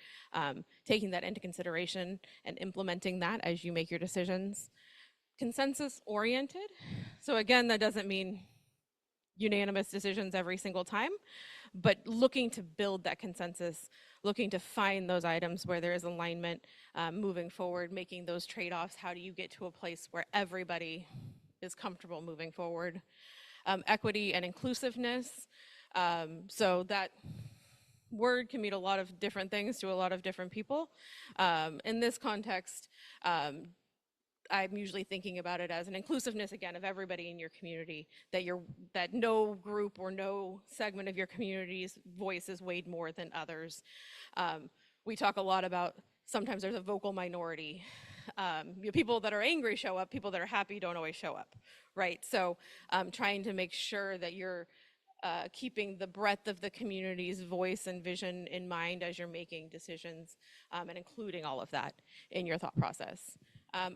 taking that into consideration and implementing that as you make your decisions. Consensus oriented, so again, that doesn't mean unanimous decisions every single time, but looking to build that consensus, looking to find those items where there is alignment, moving forward, making those trade-offs. How do you get to a place where everybody is comfortable moving forward? Equity and inclusiveness. So that word can mean a lot of different things to a lot of different people. In this context, I'm usually thinking about it as an inclusiveness, again, of everybody in your community, that no group or no segment of your community's voice is weighed more than others. We talk a lot about sometimes there's a vocal minority. People that are angry show up, people that are happy don't always show up, right? So trying to make sure that you're keeping the breadth of the community's voice and vision in mind as you're making decisions and including all of that in your thought process.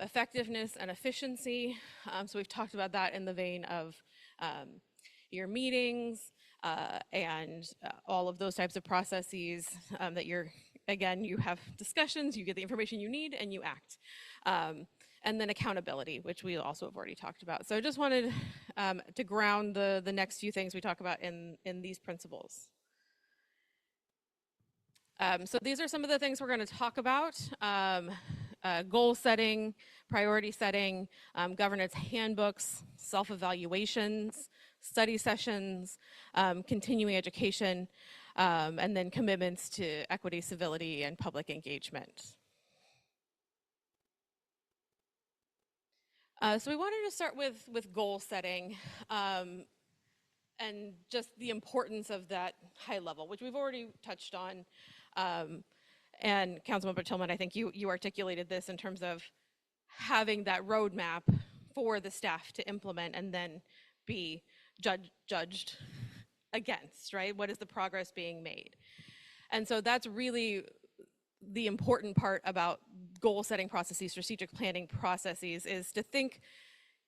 Effectiveness and efficiency, so we've talked about that in the vein of your meetings and all of those types of processes that again, you have discussions, you get the information you need, and you act. And then accountability, which we also have already talked about. So I just wanted to ground the next few things we talk about in these principles. So these are some of the things we're going to talk about. Goal setting, priority setting, governance handbooks, self-evaluations, study sessions, continuing education, and then commitments to equity, civility, and public engagement. So we wanted to start with goal setting and just the importance of that high level, which we've already touched on. And Councilmember Tillman, I think you articulated this in terms of having that roadmap for the staff to implement and then be judged against, right? What is the progress being made? And so that's really the important part about goal setting processes, strategic planning processes, is to think,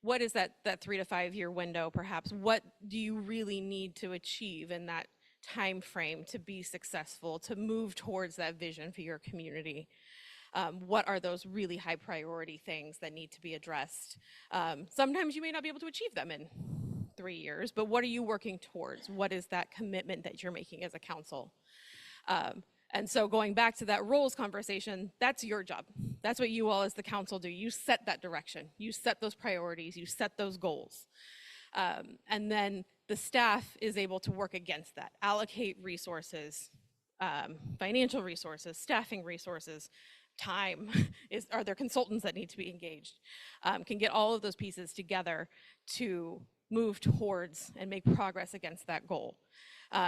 what is that 3 to 5 year window perhaps? What do you really need to achieve in that time frame to be successful, to move towards that vision for your community? What are those really high priority things that need to be addressed? Sometimes you may not be able to achieve them in 3 years, but what are you working towards? What is that commitment that you're making as a council? And so going back to that roles conversation, that's your job. That's what you all as the council do. You set that direction. You set those priorities. You set those goals. And then the staff is able to work against that, allocate resources, financial resources, staffing resources, time. Are there consultants that need to be engaged? Can get all of those pieces together to move towards and make progress against that goal,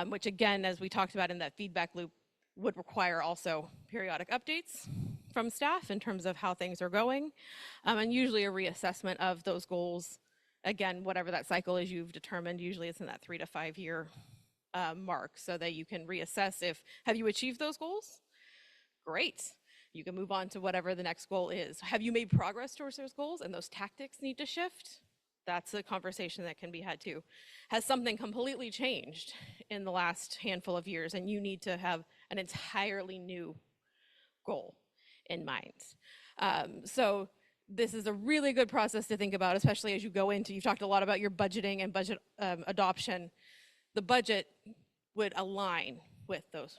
which again, as we talked about in that feedback loop, would require also periodic updates from staff in terms of how things are going, and usually a reassessment of those goals. Again, whatever that cycle is you've determined, usually it's in that 3 to 5 year mark, so that you can reassess have you achieved those goals? Great. You can move on to whatever the next goal is. Have you made progress towards those goals and those tactics need to shift? That's a conversation that can be had too. Has something completely changed in the last handful of years and you need to have an entirely new goal in mind? So this is a really good process to think about, especially as you go into, you've talked a lot about your budgeting and budget adoption. The budget would align with those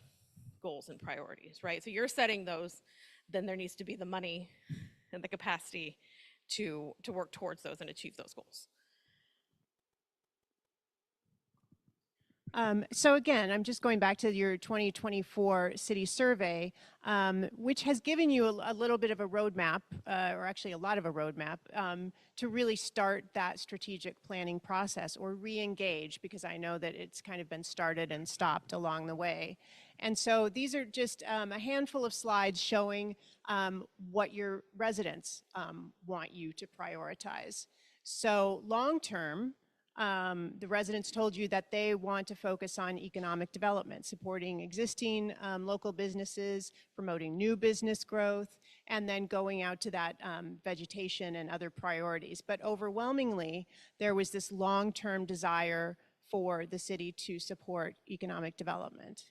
goals and priorities, right? So you're setting those, then there needs to be the money and the capacity to work towards those and achieve those goals. So again, I'm just going back to your 2024 city survey, which has given you a little bit of a roadmap, or actually a lot of a roadmap, to really start that strategic planning process or re-engage, because I know that it's kind of been started and stopped along the way. And so these are just a handful of slides showing what your residents want you to prioritize. So long-term, the residents told you that they want to focus on economic development, supporting existing local businesses, promoting new business growth, and then going out to that vegetation and other priorities. But overwhelmingly, there was this long-term desire for the city to support economic development.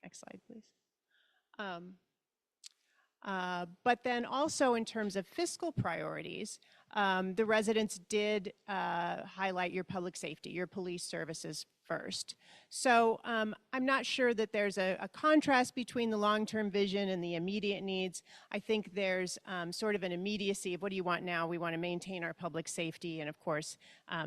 Next slide, please. But then also in terms of fiscal priorities, the residents did highlight your public safety, your police services first. So I'm not sure that there's a contrast between the long-term vision and the immediate needs. I think there's sort of an immediacy of what do you want now? We want to maintain our public safety, and of course,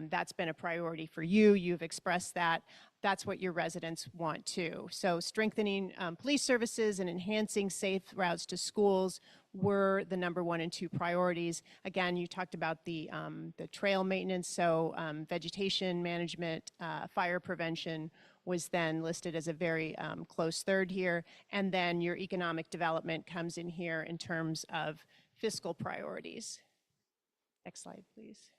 that's been a priority for you. You've expressed that. That's what your residents want too. So strengthening police services and enhancing safe routes to schools were the #1 and 2 priorities. Again, you talked about the trail maintenance, so vegetation management, fire prevention was then listed as a very close third here. And then your economic development comes in here in terms of fiscal priorities. Next slide, please.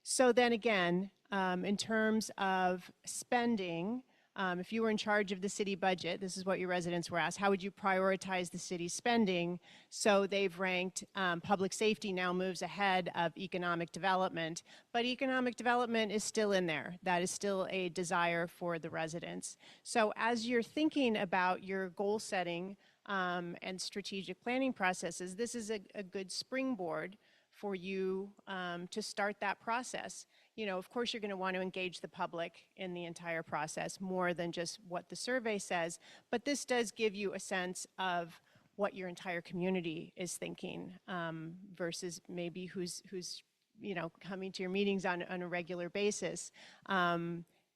So then again, in terms of spending, if you were in charge of the city budget, this is what your residents were asked, how would you prioritize the city's spending? So they've ranked public safety now moves ahead of economic development, but economic development is still in there. That is still a desire for the residents. So as you're thinking about your goal setting and strategic planning processes, this is a good springboard for you to start that process. You know, of course, you're going to want to engage the public in the entire process more than just what the survey says, but this does give you a sense of what your entire community is thinking versus maybe who's you know, coming to your meetings on a regular basis.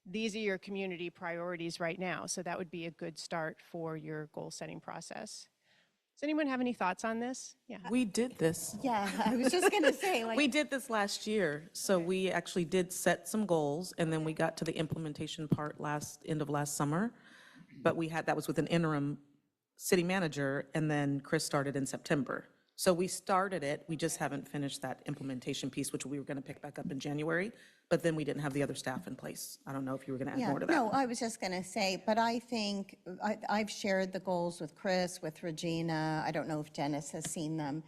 These are your community priorities right now, so that would be a good start for your goal setting process. Does anyone have any thoughts on this? Yeah. We did this. Yeah, I was just going to say, We did this last year, so we actually did set some goals, and then we got to the implementation part end of last summer. But that was with an interim city manager, and then Chris started in September. So we started it, we just haven't finished that implementation piece, which we were going to pick back up in January, but then we didn't have the other staff in place. I don't know if you were going to add yeah, more to that. no, I was just going to say, but I think I've shared the goals with Chris, with Regina. I don't know if Dennis has seen them.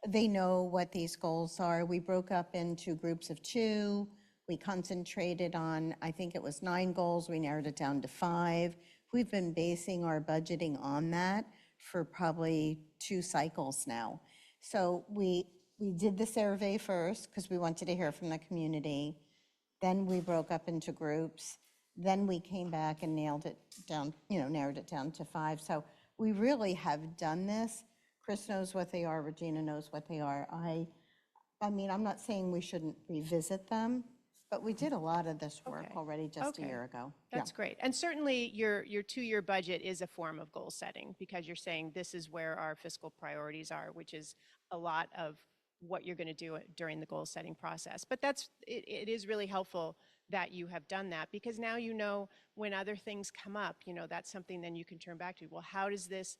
They know what these goals are. We broke up into groups of 2. We concentrated on, I think it was 9 goals. We narrowed it down to 5. We've been basing our budgeting on that for probably 2 cycles now. So we did the survey first because we wanted to hear from the community. Then we broke up into groups. Then we came back and nailed it down, you know, narrowed it down to 5. So we really have done this. Chris knows what they are. Regina knows what they are. I mean, I'm not saying we shouldn't revisit them, but we did a lot of this work Okay. already just Okay. a year ago. That's great. And certainly your 2-year budget is a form of goal setting because you're saying this is where our fiscal priorities are, which is a lot of what you're going to do during the goal setting process. But it is really helpful that you have done that because now you know when other things come up, you know, that's something then you can turn back to. Well, how does this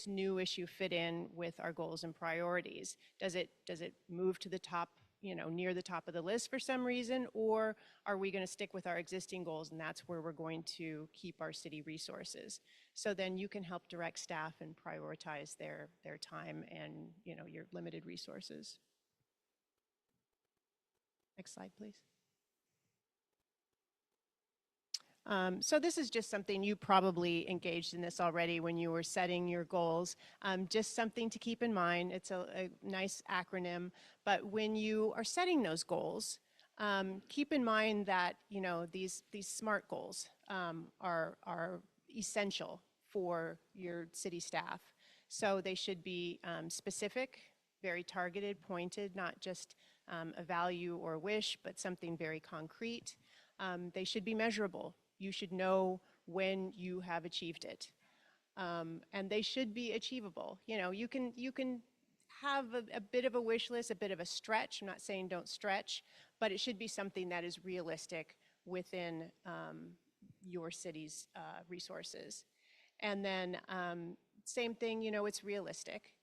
new issue fit in with our goals and priorities? Does it move to the top, you know, near the top of the list for some reason, or are we going to stick with our existing goals and that's where we're going to keep our city resources? So then you can help direct staff and prioritize their time and, you know, your limited resources. Next slide, please. So this is just something you probably engaged in this already when you were setting your goals. Just something to keep in mind. It's a nice acronym, but when you are setting those goals, keep in mind that these SMART goals are essential for your city staff. So they should be specific, very targeted, pointed, not just a value or wish, but something very concrete. They should be measurable. You should know when you have achieved it. And they should be achievable. You can have a bit of a wish list, a bit of a stretch. I'm not saying don't stretch, but it should be something that is realistic within your city's resources. And then same thing, it's realistic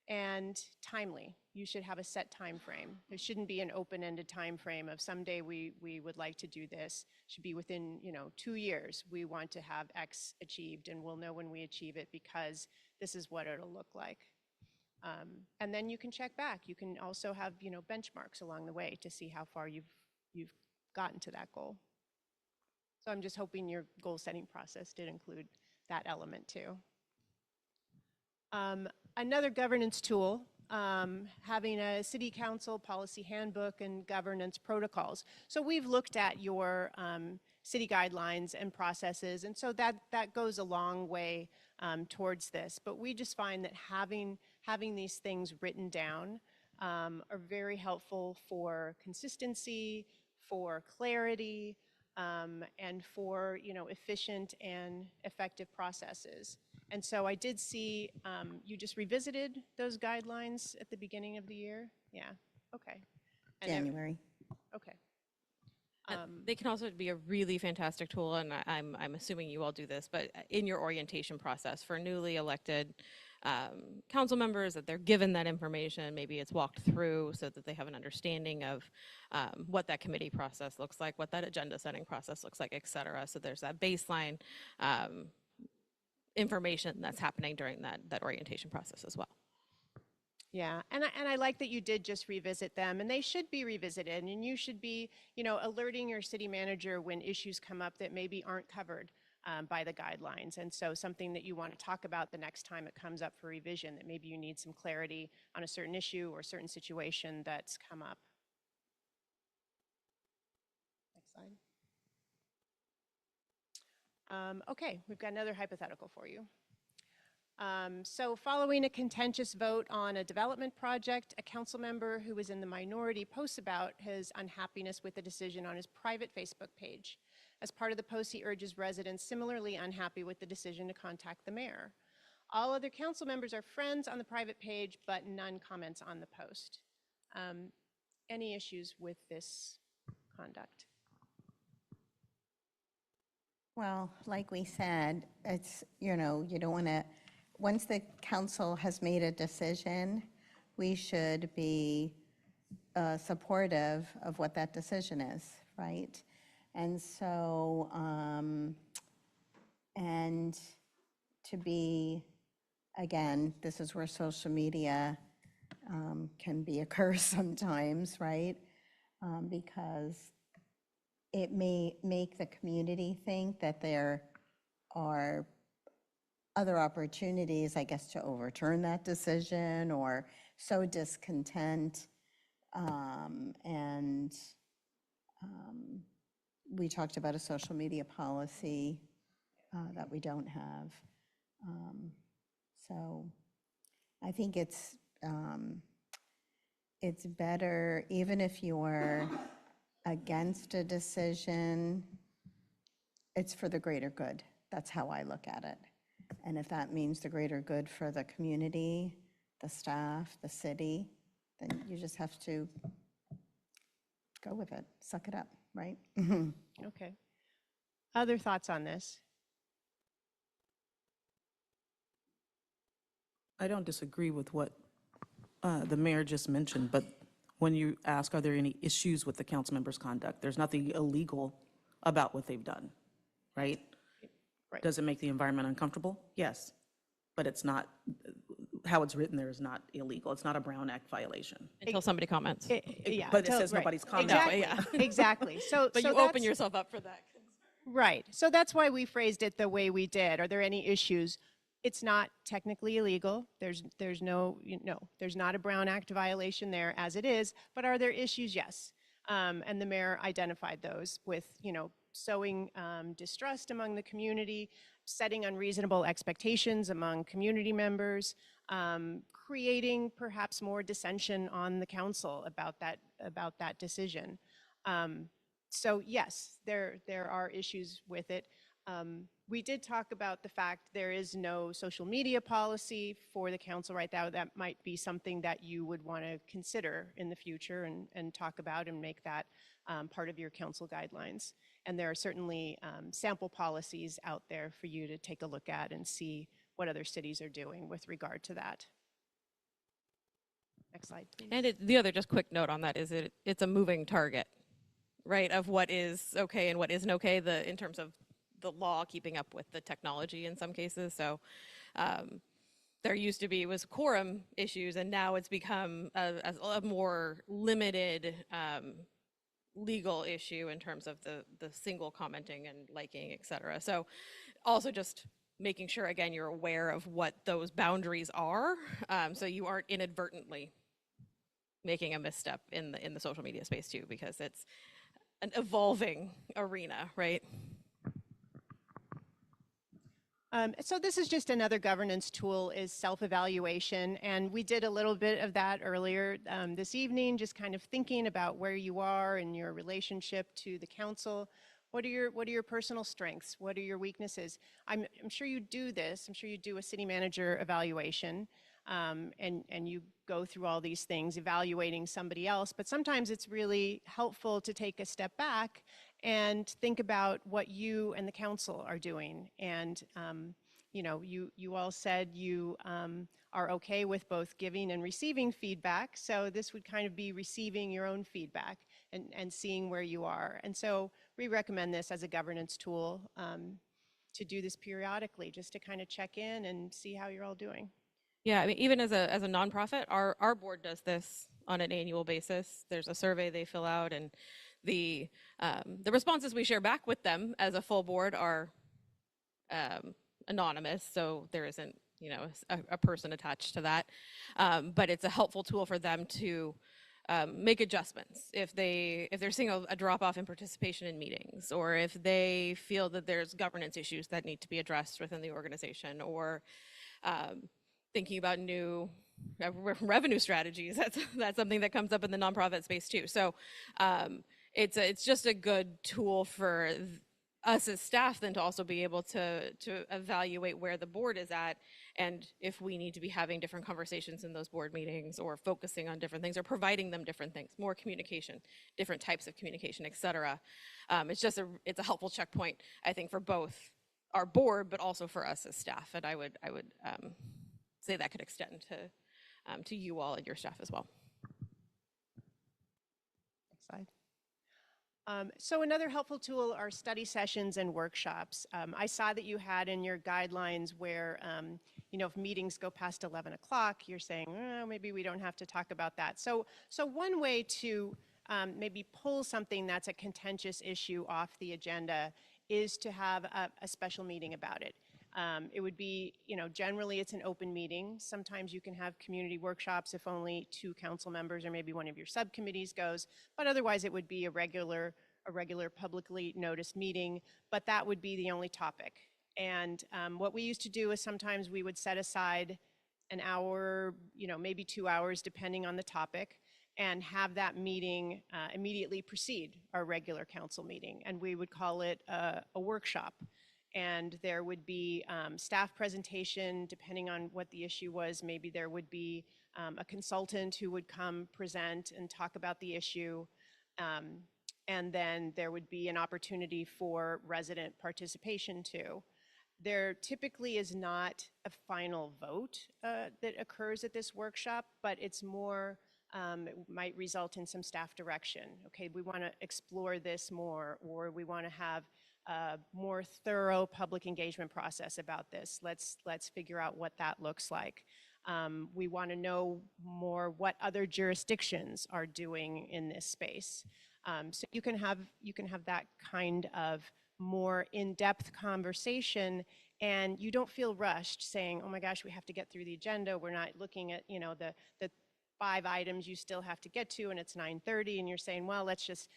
and timely. You should have a set time frame. There shouldn't be an open-ended time frame of someday we would like to do this. It should be within 2 years. We want to have X achieved, and we'll know when we achieve it because this is what it'll look like. And then you can check back. You can also have benchmarks along the way to see how far you've gotten to that goal. So I'm just hoping your goal-setting process did include that element too. Another governance tool, having a city council policy handbook and governance protocols. So we've looked at your city guidelines and processes, and so that goes a long way towards this. But we just find that having these things written down are very helpful for consistency, for clarity, and for efficient and effective processes. And so I did see you just revisited those guidelines at the beginning of the year. Yeah. Okay. And January. okay. They can also be a really fantastic tool, and I'm assuming you all do this, but in your orientation process for newly elected council members, that they're given that information, maybe it's walked through so that they have an understanding of what that committee process looks like, what that agenda setting process looks like, et cetera. So there's that baseline information that's happening during that orientation process as well. Yeah, and I like that you did just revisit them, and they should be revisited, and you should be, alerting your city manager when issues come up that maybe aren't covered by the guidelines, and so something that you want to talk about the next time it comes up for revision, that maybe you need some clarity on a certain issue or certain situation that's come up. Next slide. Okay, we've got another hypothetical for you. So following a contentious vote on a development project, a council member who was in the minority posts about his unhappiness with the decision on his private Facebook page. As part of the post, he urges residents similarly unhappy with the decision to contact the mayor. All other council members are friends on the private page, but none comments on the post. Any issues with this conduct? Well, like we said, it's, you don't want to, once the council has made a decision, we should be supportive of what that decision is, right? And so, and to be, again, this is where social media can be a curse sometimes, right? Because it may make the community think that there are other opportunities, I guess, to overturn that decision or sow discontent. We talked about a social media policy that we don't have. So I think it's better, even if you're against a decision, it's for the greater good. That's how I look at it. And if that means the greater good for the community, the staff, the city, then you just have to go with it, suck it up, right? Okay. Other thoughts on this? I don't disagree with what the mayor just mentioned, but when you ask, are there any issues with the council member's conduct, there's nothing illegal about what they've done, right? Right. Does it make the environment uncomfortable? Yes, but it's not, how it's written there is not illegal. It's not a Brown Act violation. Until somebody comments. Yeah, But it so- says right. nobody's commenting. Exactly. Yeah. Exactly. So, But so you open that's- yourself up for that. Right. So that's why we phrased it the way we did. Are there any issues? It's not technically illegal. There's no, there's not a Brown Act violation there as it is, but are there issues? Yes. And the mayor identified those with, sowing distrust among the community, setting unreasonable expectations among community members, creating perhaps more dissension on the council about that decision. So yes, there are issues with it. We did talk about the fact there is no social media policy for the council right now. That might be something that you would want to consider in the future and talk about and make that part of your council guidelines. And there are certainly sample policies out there for you to take a look at and see what other cities are doing with regard to that. Next slide, please. And the other just quick note on that is it's a moving target, right, of what is okay and what isn't okay in terms of the law keeping up with the technology in some cases. So there used to be was quorum issues, and now it's become a more limited legal issue in terms of the single commenting and liking, et cetera. So also just making sure, again, you're aware of what those boundaries are, so you aren't inadvertently making a misstep in the social media space too, because it's an evolving arena, right? So this is just another governance tool, is self-evaluation, and we did a little bit of that earlier this evening, just kind of thinking about where you are in your relationship to the council. What are your personal strengths? What are your weaknesses? I'm sure you do this. I'm sure you do a city manager evaluation, and you go through all these things, evaluating somebody else. But sometimes it's really helpful to take a step back and think about what you and the council are doing. And you all said you are okay with both giving and receiving feedback. So this would kind of be receiving your own feedback and seeing where you are. And so we recommend this as a governance tool to do this periodically, just to kind of check in and see how you're all doing. Yeah, I mean, even as a nonprofit, our board does this on an annual basis. There's a survey they fill out, and the responses we share back with them as a full board are anonymous, so there isn't a person attached to that. But it's a helpful tool for them to make adjustments if they're seeing a drop off in participation in meetings, or if they feel that there's governance issues that need to be addressed within the organization, or thinking about new revenue strategies. That's something that comes up in the nonprofit space too. So it's just a good tool for us as staff then to also be able to evaluate where the board is at, and if we need to be having different conversations in those board meetings, or focusing on different things, or providing them different things, more communication, different types of communication, et cetera. It's a helpful checkpoint, I think, for both our board, but also for us as staff. And I would say that could extend to you all and your staff as well. Next slide. So another helpful tool are study sessions and workshops. I saw that you had in your guidelines where, if meetings go past 11 o'clock, you're saying, maybe we don't have to talk about that. So one way to maybe pull something that's a contentious issue off the agenda is to have a special meeting about it. It would be, generally it's an open meeting. Sometimes you can have community workshops if only 2 council members or maybe one of your subcommittees goes, but otherwise it would be a regular publicly noticed meeting, but that would be the only topic. And what we used to do is sometimes we would set aside an hour, maybe 2 hours, depending on the topic, and have that meeting immediately precede our regular council meeting. And we would call it a workshop. And there would be staff presentation, depending on what the issue was. Maybe there would be a consultant who would come present and talk about the issue. And then there would be an opportunity for resident participation too. There typically is not a final vote that occurs at this workshop, but it's more, it might result in some staff direction. Okay, we want to explore this more, or we want to have a more thorough public engagement process about this. Let's figure out what that looks like. We want to know more what other jurisdictions are doing in this space. So you can have that kind of more in-depth conversation, and you don't feel rushed saying, oh my gosh, we have to get through the agenda. We're not looking at, you know, the 5 items you still have to get to, and it's 9:30, and you're saying, well, let's just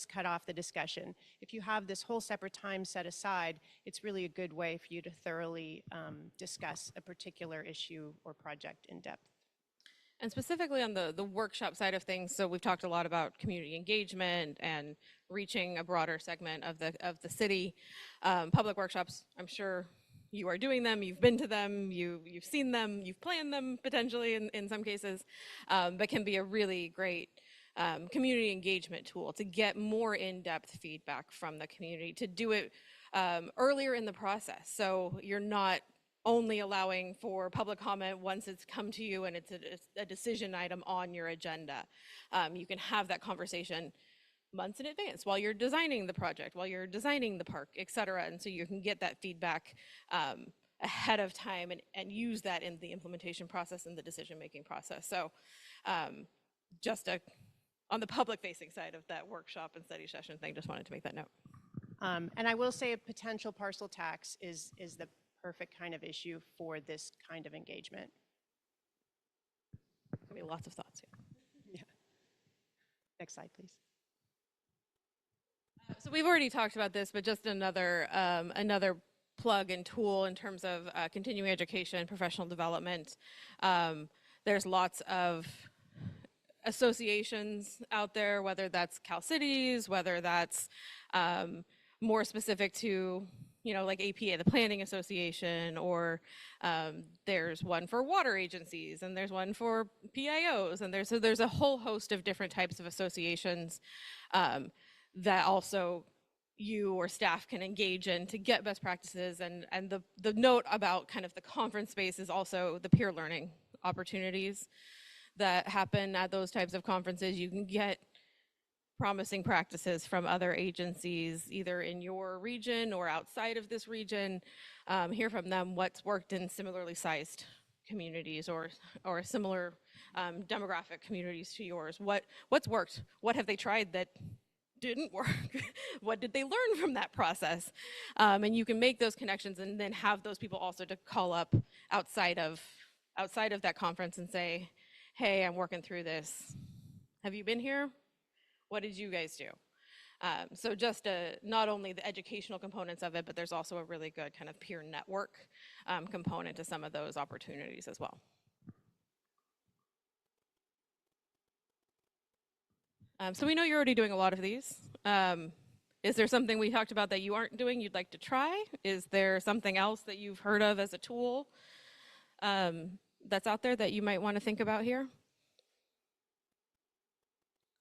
cut off the discussion. If you have this whole separate time set aside, it's really a good way for you to thoroughly discuss a particular issue or project in depth. And specifically on the workshop side of things, so we've talked a lot about community engagement and reaching a broader segment of the city. Public workshops, I'm sure you are doing them, you've been to them, you've seen them, you've planned them potentially in some cases, but can be a really great community engagement tool to get more in-depth feedback from the community, to do it earlier in the process. So you're not only allowing for public comment once it's come to you and it's a decision item on your agenda. You can have that conversation months in advance while you're designing the project, while you're designing the park, et cetera. And so you can get that feedback ahead of time and use that in the implementation process and the decision-making process. So on the public-facing side of that workshop and study session thing, just wanted to make that note. And I will say a potential parcel tax is the perfect kind of issue for this kind of engagement. There'll be lots of thoughts here. Yeah. Next slide, please. So we've already talked about this, but just another plug and tool in terms of continuing education, professional development. There's lots of associations out there, whether that's Cal Cities, whether that's more specific to, you know, like APA, the Planning Association, or there's one for water agencies, and there's one for PIOs, and there's a whole host of different types of associations that also you or staff can engage in to get best practices. And the note about kind of the conference space is also the peer learning opportunities that happen at those types of conferences. You can get promising practices from other agencies, either in your region or outside of this region, hear from them what's worked in similarly sized communities or similar demographic communities to yours. What's worked? What have they tried that didn't work? What did they learn from that process? And you can make those connections and then have those people also to call up outside of that conference and say, hey, I'm working through this. Have you been here? What did you guys do? So just not only the educational components of it, but there's also a really good kind of peer network component to some of those opportunities as well. So we know you're already doing a lot of these. Is there something we talked about that you aren't doing you'd like to try? Is there something else that you've heard of as a tool that's out there that you might want to think about here?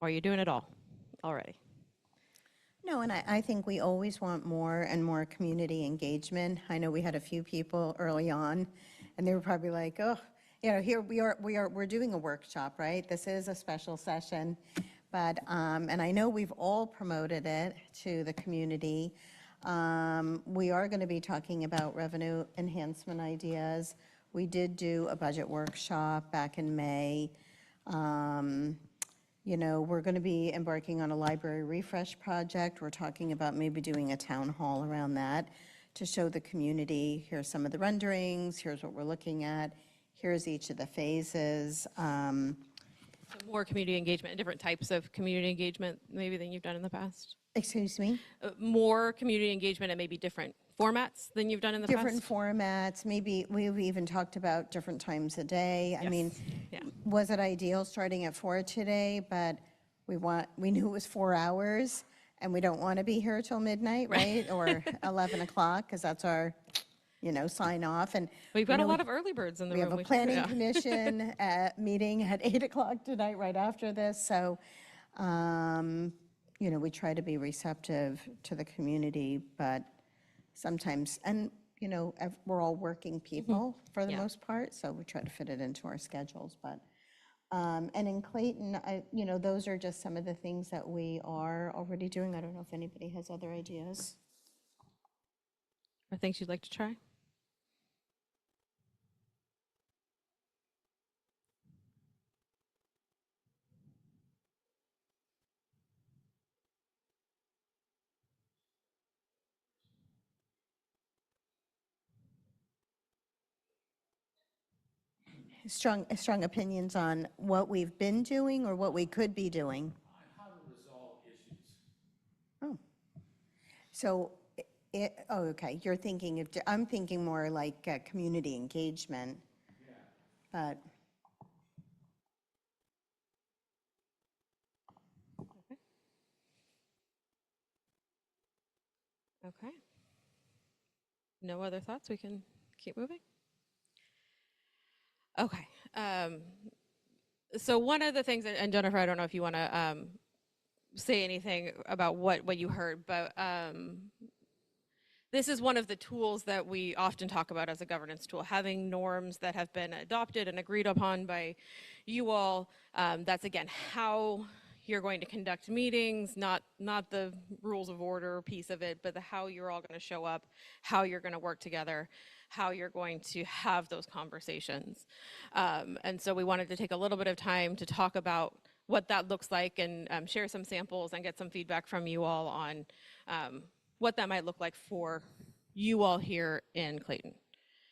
Or are you doing it all already? No, and I think we always want more and more community engagement. I know we had a few people early on, and they were probably like, oh, you know, here we're doing a workshop, right? This is a special session, but, and I know we've all promoted it to the community. We are going to be talking about revenue enhancement ideas. We did do a budget workshop back in May. You know, we're going to be embarking on a library refresh project. We're talking about maybe doing a town hall around that to show the community, here's some of the renderings, here's what we're looking at, here's each of the phases. So more community engagement and different types of community engagement maybe than you've done in the past? Excuse me? More community engagement and maybe different formats than you've done in the Different past? formats, maybe we've even talked about different times a day. I mean, Yeah. was it ideal starting at 4 today, but we knew it was 4 hours, and we don't want to be here till midnight, right? Or 11 o'clock, because that's our, you know, sign off. And We've got you a know, lot of early birds in the we room. have a should- planning yeah. commission meeting at 8 o'clock tonight, right after this. So, you know, we try to be receptive to the community, but sometimes, and, you know, we're all working people for the Yeah. most part, so we try to fit it into our schedules. But, and in Clayton, you know, those are just some of the things that we are already doing. I don't know if anybody has other ideas. Or things you'd like to try? strong opinions on what we've been doing or what we could be doing? How to resolve issues. Oh, so, oh, okay, you're thinking of, I'm thinking more like community engagement. But, Okay. No other thoughts? We can keep moving? Okay. So one of the things, and Jennifer, I don't know if you want to say anything about what you heard, but this is one of the tools that we often talk about as a governance tool, having norms that have been adopted and agreed upon by you all. That's, again, how you're going to conduct meetings, not the rules of order piece of it, but how you're all going to show up, how you're going to work together, how you're going to have those conversations. And so we wanted to take a little bit of time to talk about what that looks like and share some samples and get some feedback from you all on what that might look like for you all here in Clayton.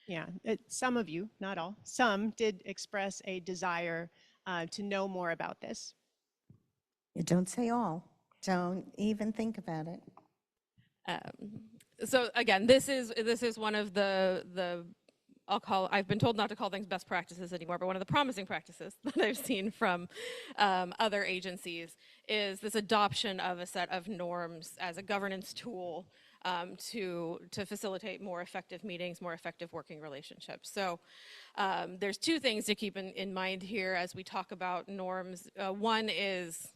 Yeah, some of you, not all, some did express a desire to know more about this. you don't say all. Don't even think about it. So again, this is one of the I've been told not to call things best practices anymore, but one of the promising practices that I've seen from other agencies is this adoption of a set of norms as a governance tool to facilitate more effective meetings, more effective working relationships. So there's two things to keep in mind here as we talk about norms. One is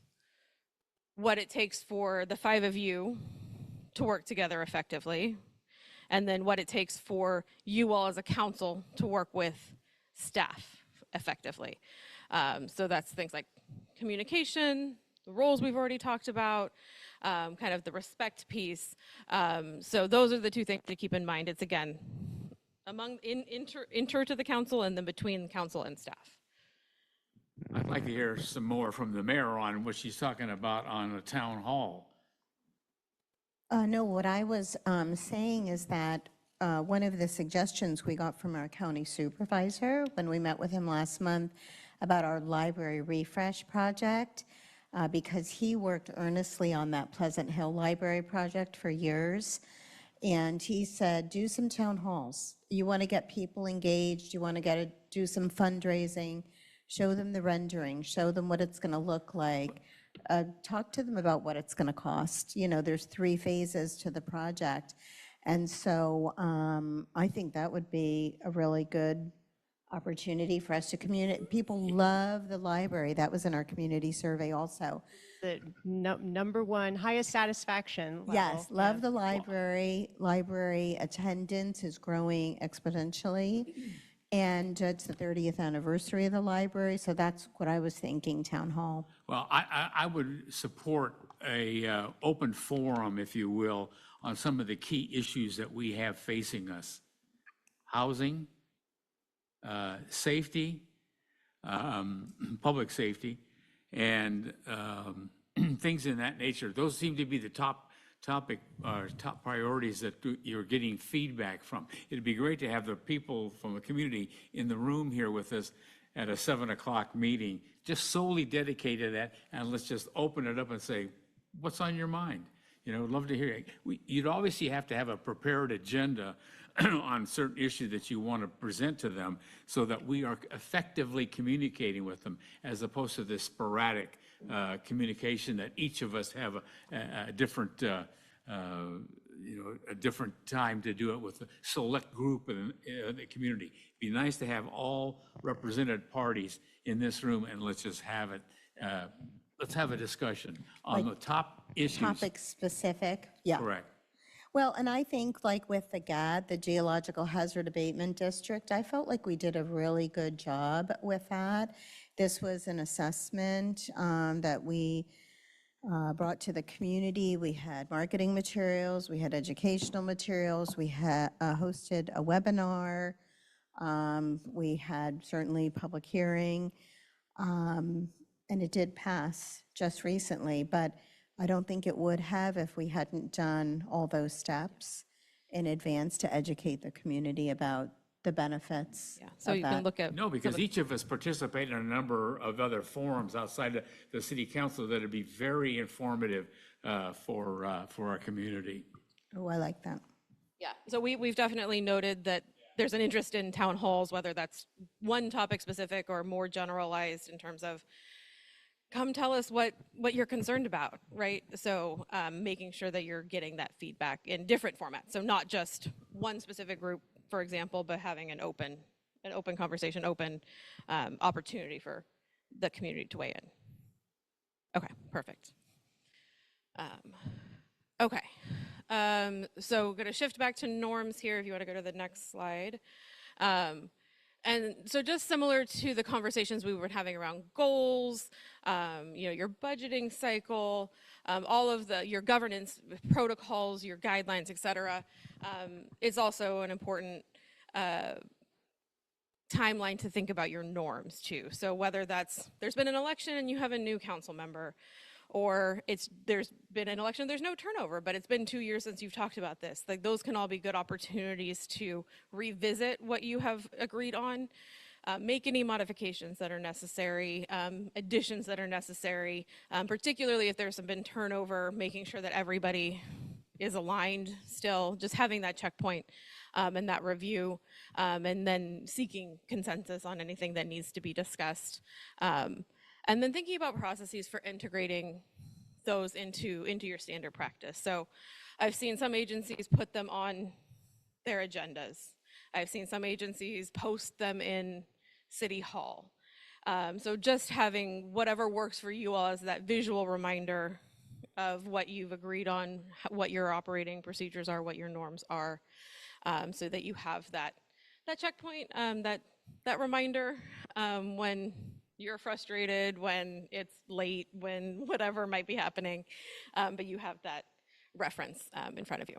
what it takes for the 5 of you to work together effectively, and then what it takes for you all as a council to work with staff effectively. So that's things like communication, the roles we've already talked about, kind of the respect piece. So those are the two things to keep in mind. It's, again, inter to the council and then between council and staff. I'd like to hear some more from the mayor on what she's talking about on the town hall. No, what I was saying is that one of the suggestions we got from our county supervisor when we met with him last month about our library refresh project, because he worked earnestly on that Pleasant Hill Library project for years, and he said, do some town halls. You want to get people engaged, you want to do some fundraising, show them the rendering, show them what it's going to look like. Talk to them about what it's going to cost. You know, there's 3 phases to the project. And so I think that would be a really good opportunity for us to communicate. People love the library. That was in our community survey also. The number one highest satisfaction level. Yes, love Yeah. the library. Library attendance is growing exponentially. And it's the 30th anniversary of the library, so that's what I was thinking, town hall. Well, I would support a open forum, if you will, on some of the key issues that we have facing us. Housing, safety, public safety, and things in that nature. Those seem to be the top priorities that you're getting feedback from. It'd be great to have the people from the community in the room here with us at a 7 o'clock meeting, just solely dedicated to that, and let's just open it up and say, what's on your mind? You know, I'd love to hear it. You'd obviously have to have a prepared agenda on certain issues that you want to present to them so that we are effectively communicating with them, as opposed to this sporadic communication that each of us have a different, a different time to do it with a select group in the community. It'd be nice to have all represented parties in this room, and let's just have it. Let's have a discussion on the top issues. Topic specific, yeah. Correct. Well, and I think like with the GAD, the Geological Hazard Abatement District, I felt like we did a really good job with that. This was an assessment that we brought to the community. We had marketing materials, we had educational materials, we had hosted a webinar, we had certainly public hearing, and it did pass just recently, but I don't think it would have if we hadn't done all those steps in advance to educate the community about the benefits Yeah, so of you can that. look at. No, because each of us participate in a number of other forums outside of the city council that'd be very informative for our community. Oh, I like that. Yeah, so we've definitely noted that there's an interest in town halls, whether that's one topic specific or more generalized in terms of, come tell us what you're concerned about, right? So making sure that you're getting that feedback in different formats. So not just one specific group, for example, but having an open conversation, open opportunity for the community to weigh in. Okay, perfect. Okay, so going to shift back to norms here. If you want to go to the next slide. And so just similar to the conversations we were having around goals, your budgeting cycle, all of your governance protocols, your guidelines, et cetera, is also an important timeline to think about your norms too. So whether there's been an election and you have a new council member, or there's been an election, there's no turnover, but it's been 2 years since you've talked about this. Like, those can all be good opportunities to revisit what you have agreed on, make any modifications that are necessary, additions that are necessary, particularly if there's been turnover, making sure that everybody is aligned still, just having that checkpoint and that review, and then seeking consensus on anything that needs to be discussed. And then thinking about processes for integrating those into your standard practice. So I've seen some agencies put them on their agendas. I've seen some agencies post them in City Hall. So just having whatever works for you all as that visual reminder of what you've agreed on, what your operating procedures are, what your norms are, so that you have that checkpoint, that reminder when you're frustrated, when it's late, when whatever might be happening, but you have that reference in front of you.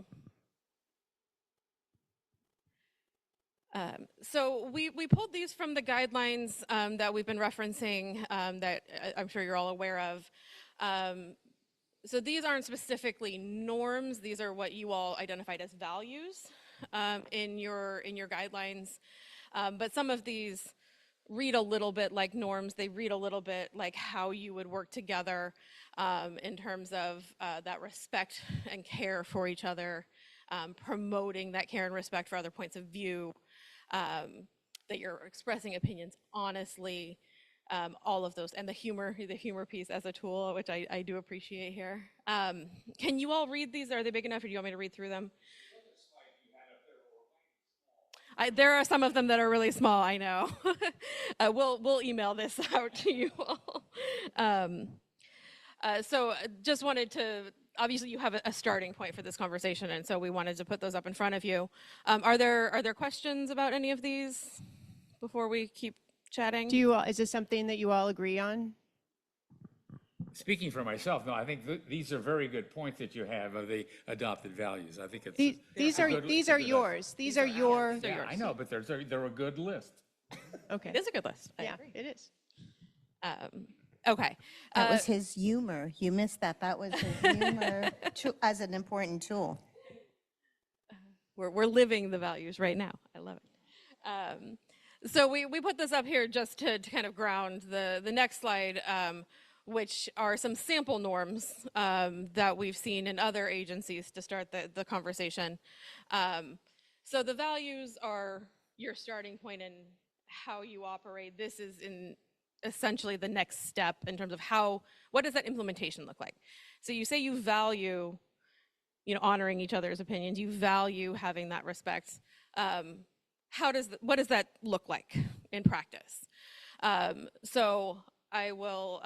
So we pulled these from the guidelines that we've been referencing that I'm sure you're all aware of. So these aren't specifically norms. These are what you all identified as values in your guidelines. But some of these read a little bit like norms. They read a little bit like how you would work together in terms of that respect and care for each other, promoting that care and respect for other points of view, that you're expressing opinions honestly, all of those, and the humor piece as a tool, which I do appreciate here. Can you all read these? Are they big enough, or do you want me to read through them? There are some of them that are really small, I know. We'll email this out to you all. So just wanted to, obviously you have a starting point for this conversation, and so we wanted to put those up in front of you. Are there questions about any of these before we keep chatting? Is this something that you all agree on? Speaking for myself, no, I think these are very good points that you have of the adopted values. I think it's These are yours. These are your. Yeah, I know, but they're a good list. Okay. It is a good list. I Yeah, agree. it is. Okay. That was his humor. You missed that. That was his humor as an important tool. We're living the values right now. I love it. So we put this up here just to kind of ground the next slide, which are some sample norms that we've seen in other agencies to start the conversation. So the values are your starting point in how you operate. This is essentially the next step in terms of what does that implementation look like? So you say you value, honoring each other's opinions, you value having that respect. What does that look like in practice? So I will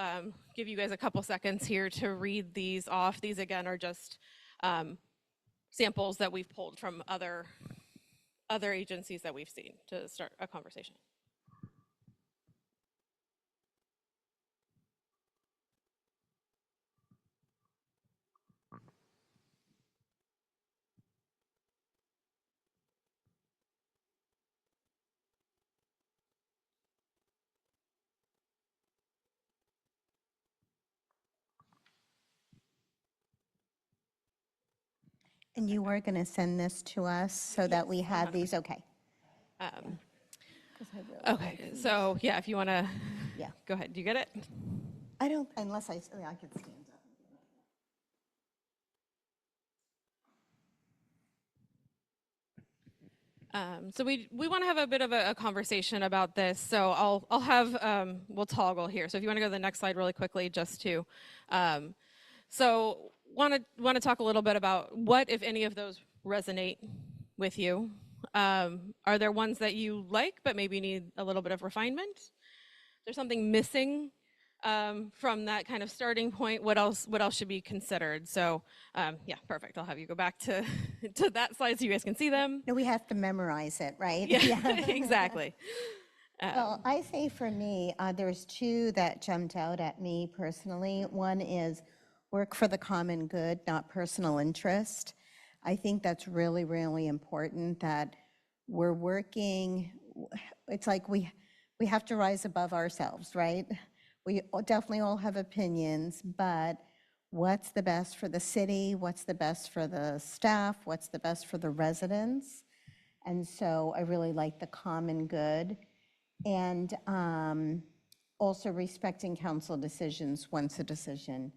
give you guys a couple seconds here to read these off. These again are just samples that we've pulled from other agencies that we've seen to start a conversation. And you were going to send this to us so that we had these? Okay. Okay, so yeah, if you want to, Yeah. go ahead. Do you get it? I don't, unless I could stand up. So we want to have a bit of a conversation about this. So I'll have we'll toggle here. So if you want to go to the next slide really quickly, just to so want to talk a little bit about what, if any, of those resonate with you. Are there ones that you like but maybe need a little bit of refinement? There's something missing from that kind of starting point. What else should be considered? So yeah, perfect. I'll have you go back to to that slide so you guys can see them. No, we have to memorize it, right? Yeah, exactly. Well, I say for me, there's two that jumped out at me personally. One is work for the common good, not personal interest. I think that's really, really important that we're working, it's like we have to rise above ourselves, right? We definitely all have opinions, but what's the best for the city? What's the best for the staff? What's the best for the residents? And so I really like the common good. And also respecting council decisions once a decision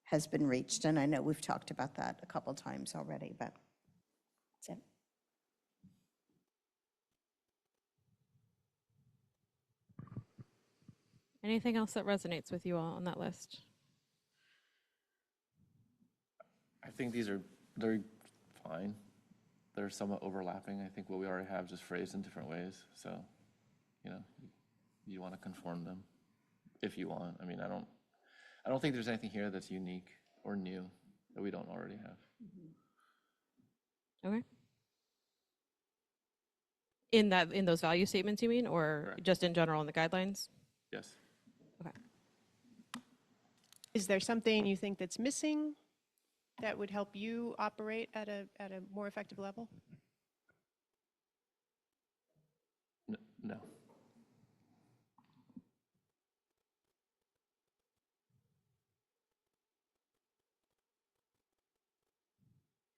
has been reached. And I know we've talked about that a couple times already, but that's it. Anything else that resonates with you all on that list? I think they're fine. They're somewhat overlapping. I think what we already have just phrased in different ways. So, you know, you want to conform them if you want. I mean, I don't think there's anything here that's unique or new that we don't already have. Okay. In those value statements, you mean, or Correct. just in general in the guidelines? Yes. Okay. Is there something you think that's missing that would help you operate at a more effective level? No.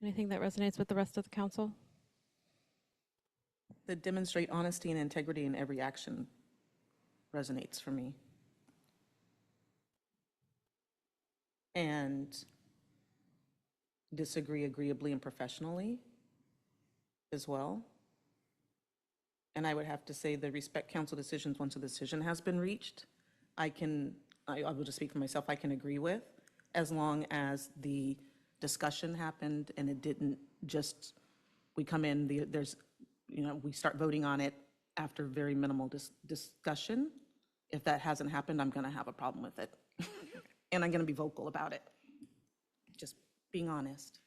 Anything that resonates with the rest of the council? The demonstrate honesty and integrity in every action resonates for me. And disagree agreeably and professionally as well. And I would have to say the respect council decisions once a decision has been reached. I will just speak for myself, I can agree with, as long as the discussion happened and it didn't just, we come in, we start voting on it after very minimal discussion. If that hasn't happened, I'm going to have a problem with it. And I'm going to be vocal about it. Just being honest.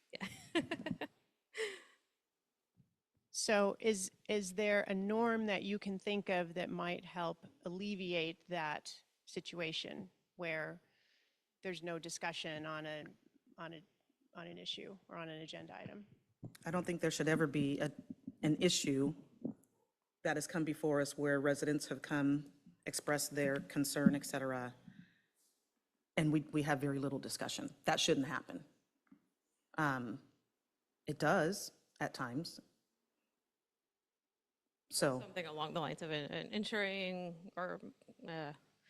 So is there a norm that you can think of that might help alleviate that situation where there's no discussion on an issue or on an agenda item? I don't think there should ever be an issue that has come before us where residents have come, expressed their concern, et cetera, and we have very little discussion. That shouldn't happen. It does at times. So Something along the lines of ensuring or.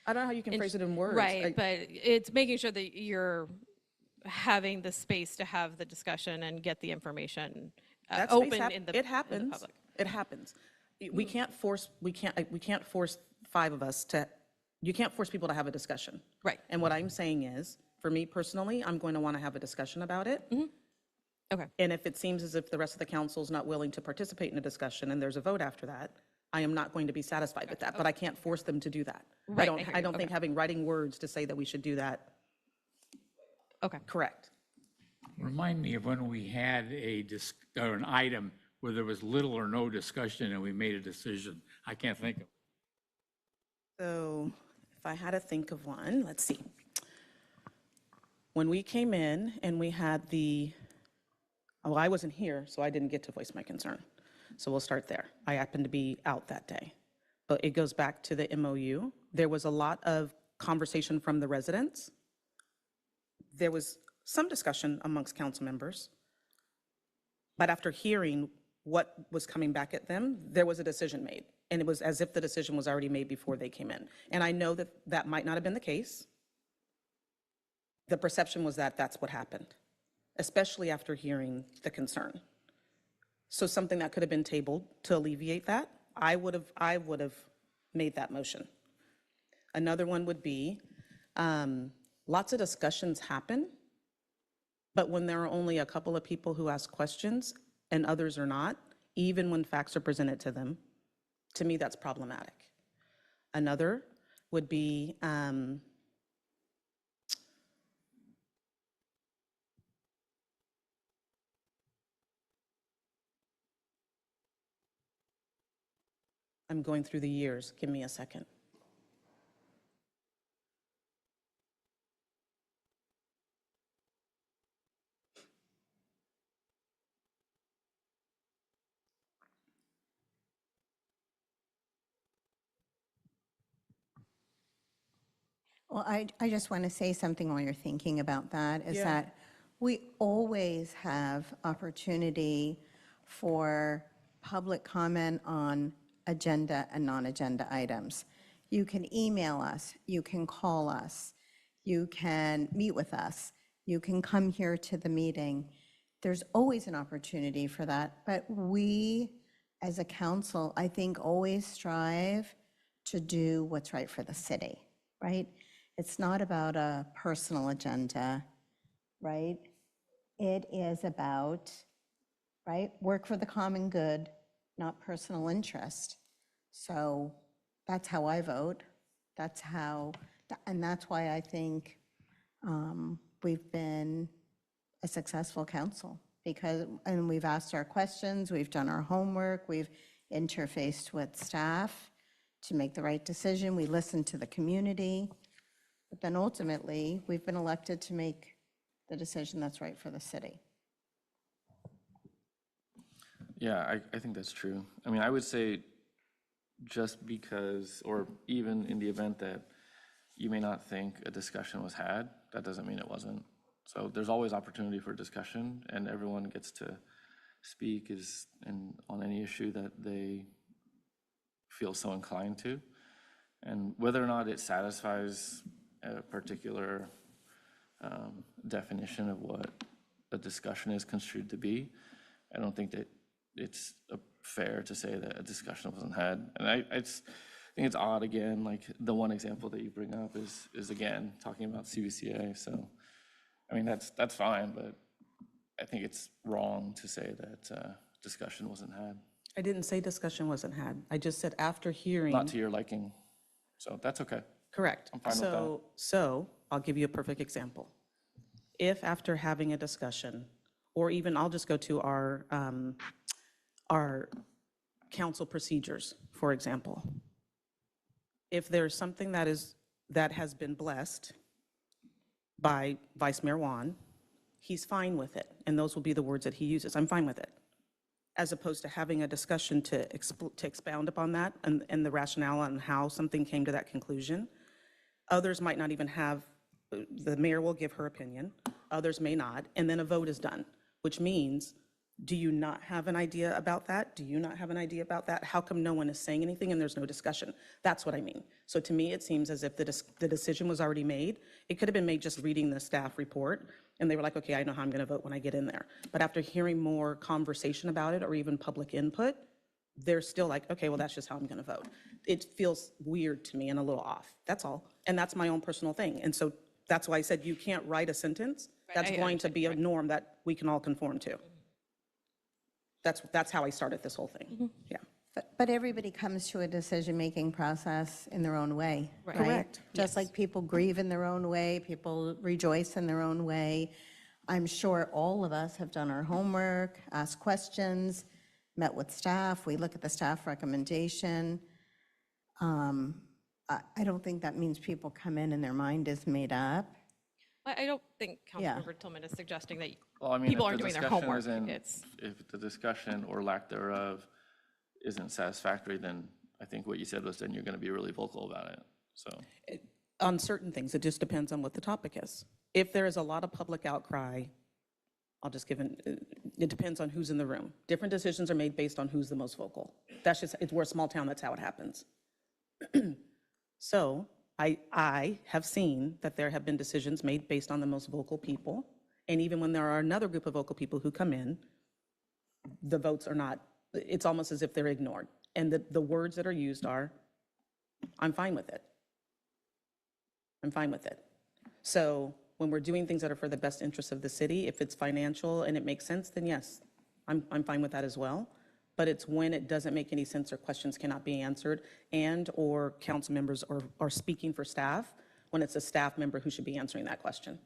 I don't know how you can phrase it in words. Right, but it's making sure that you're having the space to have the discussion and get the information That space open in the it happens. in the public. It happens. We can't force five of us to. You can't force people to have a discussion. Right. And what I'm saying is, for me personally, I'm going to want to have a discussion about it. Okay. And if it seems as if the rest of the council is not willing to participate in a discussion and there's a vote after that, I am not going to be satisfied with that. But I can't force them to do that. Right, I don't think having writing words to say that we should do that. Okay. Correct. Remind me of when we had or an item where there was little or no discussion and we made a decision. I can't think of. So if I had to think of one, let's see. When we came in and we had I wasn't here, so I didn't get to voice my concern. So we'll start there. I happened to be out that day. But it goes back to the MOU. There was a lot of conversation from the residents. There was some discussion amongst council members. But after hearing what was coming back at them, there was a decision made. And it was as if the decision was already made before they came in. And I know that that might not have been the case. The perception was that that's what happened, especially after hearing the concern. So something that could have been tabled to alleviate that, I would have made that motion. Another one would be, lots of discussions happen, but when there are only a couple of people who ask questions and others are not, even when facts are presented to them, to me, that's problematic. Another would be, I'm going through the years, give me a second. Well, I just want to say something while you're thinking about that, is Yeah. that we always have opportunity for public comment on agenda and non-agenda items. You can email us, you can call us, you can meet with us, you can come here to the meeting. There's always an opportunity for that, but we, as a council, I think always strive to do what's right for the city, right? It's not about a personal agenda, right? It is about, right, work for the common good, not personal interest. So that's how I vote. That's how, and that's why I think we've been a successful council, because, and we've asked our questions, we've done our homework, we've interfaced with staff to make the right decision, we listened to the community. But then ultimately, we've been elected to make the decision that's right for the city. Yeah, I think that's true. I mean, I would say just because, or even in the event that you may not think a discussion was had, that doesn't mean it wasn't. So there's always opportunity for discussion, and everyone gets to speak on any issue that they feel so inclined to. And whether or not it satisfies a particular definition of what a discussion is construed to be, I don't think that it's fair to say that a discussion wasn't had. And I think it's odd, again, like the one example that you bring up is again, talking about CVCA. So, I mean, that's fine, but I think it's wrong to say that discussion wasn't had. I didn't say discussion wasn't had. I just said after hearing. Not to your liking, so that's okay. Correct. I'm fine with that. So I'll give you a perfect example. If after having a discussion, or even I'll just go to our council procedures, for example. If there's something that has been blessed by Vice Mayor Juan, he's fine with it, and those will be the words that he uses. I'm fine with it. As opposed to having a discussion to expound upon that and the rationale on how something came to that conclusion. Others might not even have, the mayor will give her opinion, others may not, and then a vote is done, which means, do you not have an idea about that? Do you not have an idea about that? How come no one is saying anything and there's no discussion? That's what I mean. So to me, it seems as if the decision was already made. It could have been made just reading the staff report, and they were like, okay, I know how I'm going to vote when I get in there. But after hearing more conversation about it or even public input, they're still like, okay, well, that's just how I'm going to vote. It feels weird to me and a little off. That's all. And that's my own personal thing. And so that's why I said you can't write a sentence that's going to be a norm that we can all conform to. That's how I started this whole thing. Yeah. But everybody comes to a decision-making process in their own way, right? Correct. Just like people grieve in their own way, people rejoice in their own way. I'm sure all of us have done our homework, asked questions, met with staff, we look at the staff recommendation. I don't think that means people come in and their mind is made up. I don't think Yeah. Councilmember Tillman is suggesting that Well, I mean, people if aren't the doing their discussion homework. isn't- It's, If the discussion or lack thereof isn't satisfactory, then I think what you said was then you're going to be really vocal about it, so. On certain things, it just depends on what the topic is. If there is a lot of public outcry I'll just give it depends on who's in the room. Different decisions are made based on who's the most vocal. That's just, we're a small town, that's how it happens. So I have seen that there have been decisions made based on the most vocal people. And even when there are another group of vocal people who come in, the votes are not, it's almost as if they're ignored. And the words that are used are, I'm fine with it. I'm fine with it. So when we're doing things that are for the best interest of the city, if it's financial and it makes sense, then yes, I'm fine with that as well. But it's when it doesn't make any sense or questions cannot be answered and/or council members are speaking for staff, when it's a staff member who should be answering that question.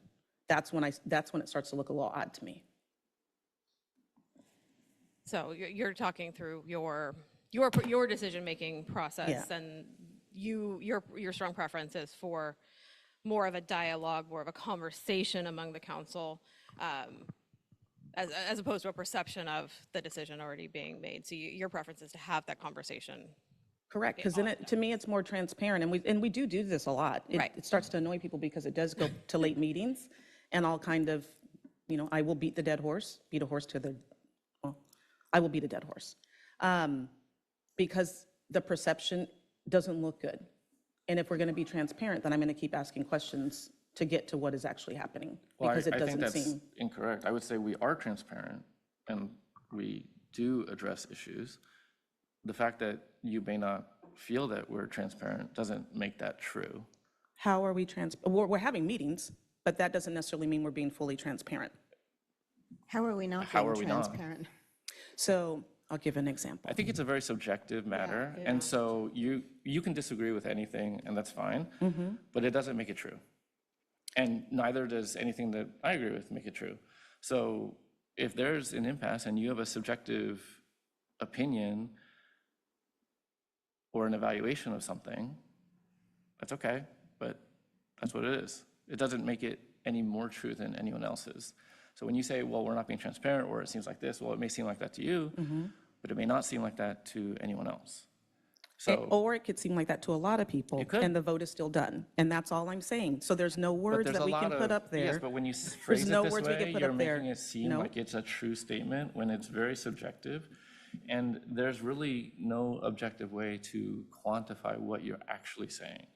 That's when it starts to look a little odd to me. So you're talking through your decision-making process, Yeah. and your strong preference is for more of a dialogue, more of a conversation among the council, as opposed to a perception of the decision already being made. So your preference is to have that conversation. Correct, because then to me, it's more transparent, and we do this a lot. Right. It starts to annoy people because it does go to late meetings, and I'll kind of, I will beat a horse to the, well, I will beat a dead horse. Because the perception doesn't look good. And if we're going to be transparent, then I'm going to keep asking questions to get to what is actually happening, because it I think doesn't that's seem. incorrect. I would say we are transparent and we do address issues. The fact that you may not feel that we're transparent doesn't make that true. How are we we're having meetings, but that doesn't necessarily mean we're being fully transparent. How are we not How being are we not? transparent? So I'll give an example. I think it's a very subjective matter, and so you can disagree with anything, and that's fine, but it doesn't make it true. And neither does anything that I agree with make it true. So if there's an impasse and you have a subjective opinion or an evaluation of something, that's okay, but that's what it is. It doesn't make it any more true than anyone else's. So when you say, well, we're not being transparent, or it seems like this, well, it may seem like that to you, but it may not seem like that to anyone else. So, Or it could seem like that to a lot of people, It could. and the vote is still done. And that's all I'm saying. So there's no but words there's that a we can lot put of, up there. yes, but when you phrase no it this words we way, can put you're up there. making it seem No. like it's a true statement when it's very subjective. And there's really no objective way to quantify what you're actually saying.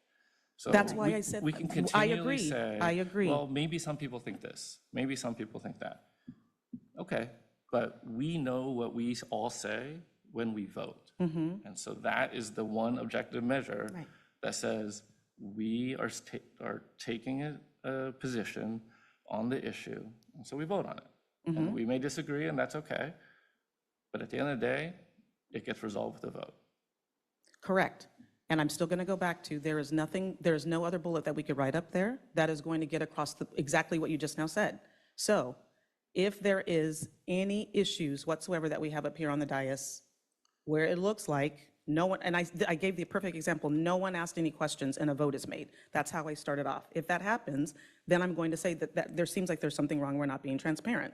So That's why I said- we can I continually agree. say, I agree. well, maybe some people think this, maybe some people think that. Okay, but we know what we all say when we vote. And so that is the one objective measure Right. that says we are taking a position on the issue, and so we vote on it. And we may disagree, and that's okay. But at the end of the day, it gets resolved with a vote. Correct. And I'm still going to go back to, there is no other bullet that we could write up there that is going to get across exactly what you just now said. So if there is any issues whatsoever that we have up here on the dais where it looks like no one, and I gave the perfect example, no one asked any questions and a vote is made. That's how I started off. If that happens, then I'm going to say that there seems like there's something wrong, we're not being transparent.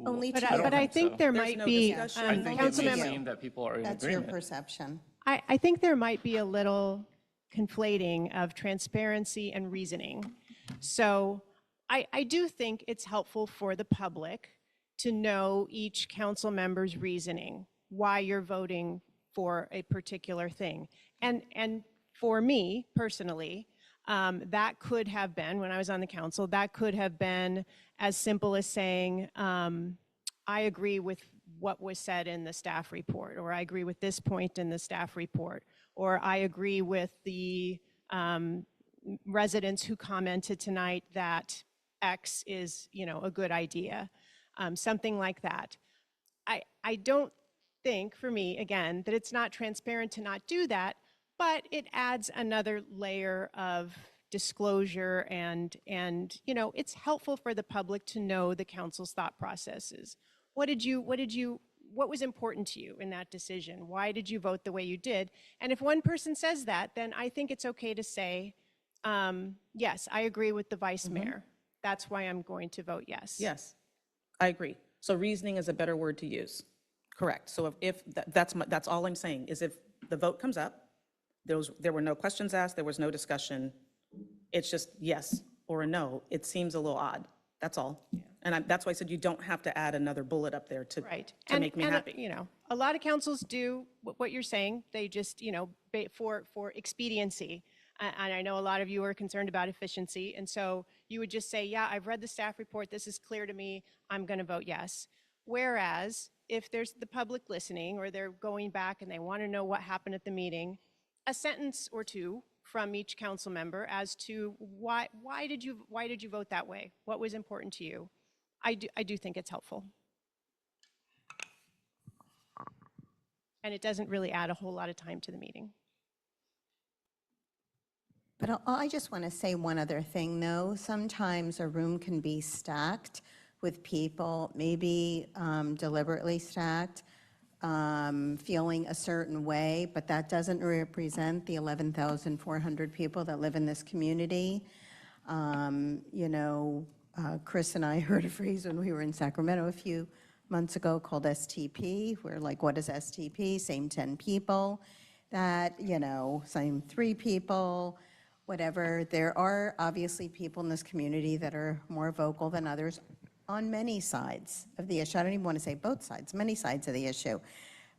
Only But to I, but I think think so. there There's might no be, discussion. I think it Council may member. seem that people are in That's your agreement. perception. I think there might be a little conflating of transparency and reasoning. So I do think it's helpful for the public to know each council member's reasoning, why you're voting for a particular thing. And for me personally, that could have been, when I was on the council, that could have been as simple as saying, I agree with what was said in the staff report, or I agree with this point in the staff report, or I agree with the residents who commented tonight that X is, a good idea, something like that. I don't think, for me, again, that it's not transparent to not do that, but it adds another layer of disclosure and it's helpful for the public to know the council's thought processes. What was important to you in that decision? Why did you vote the way you did? And if one person says that, then I think it's okay to say, yes, I agree with the vice mayor. That's why I'm going to vote yes. Yes, I agree. So reasoning is a better word to use. Correct. So that's all I'm saying, is if the vote comes up, there were no questions asked, there was no discussion, it's just yes or a no, it seems a little odd. That's all. And that's why I said you don't have to add another bullet up there to Right. to make me happy. You know, a lot of councils do what you're saying. They just, you know, for expediency. And I know a lot of you are concerned about efficiency. And so you would just say, yeah, I've read the staff report. This is clear to me. I'm going to vote yes. Whereas if there's the public listening or they're going back and they want to know what happened at the meeting, a sentence or two from each council member as to why did you vote that way? What was important to you? I do think it's helpful. And it doesn't really add a whole lot of time to the meeting. But I just want to say one other thing, though. Sometimes a room can be stacked with people, maybe deliberately stacked, feeling a certain way, but that doesn't represent the 11,400 people that live in this community. You know, Chris and I heard a phrase when we were in Sacramento a few months ago called STP. We're like, what is STP? Same 10 people. That, you know, same 3 people, whatever. There are obviously people in this community that are more vocal than others on many sides of the issue. I don't even want to say both sides, many sides of the issue.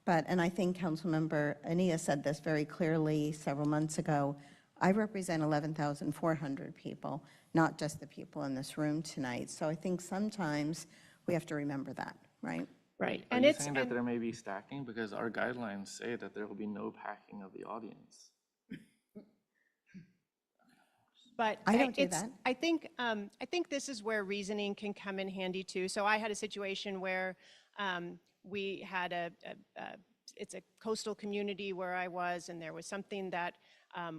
But, and I think Councilmember Ania said this very clearly several months ago, I represent 11,400 people, not just the people in this room tonight. So I think sometimes we have to remember that, right? Right. Are you saying that there may be stacking? Because our guidelines say that there will be no packing of the audience. But I don't do that. I think this is where reasoning can come in handy too. So I had a situation where we had it's a coastal community where I was, and there was something that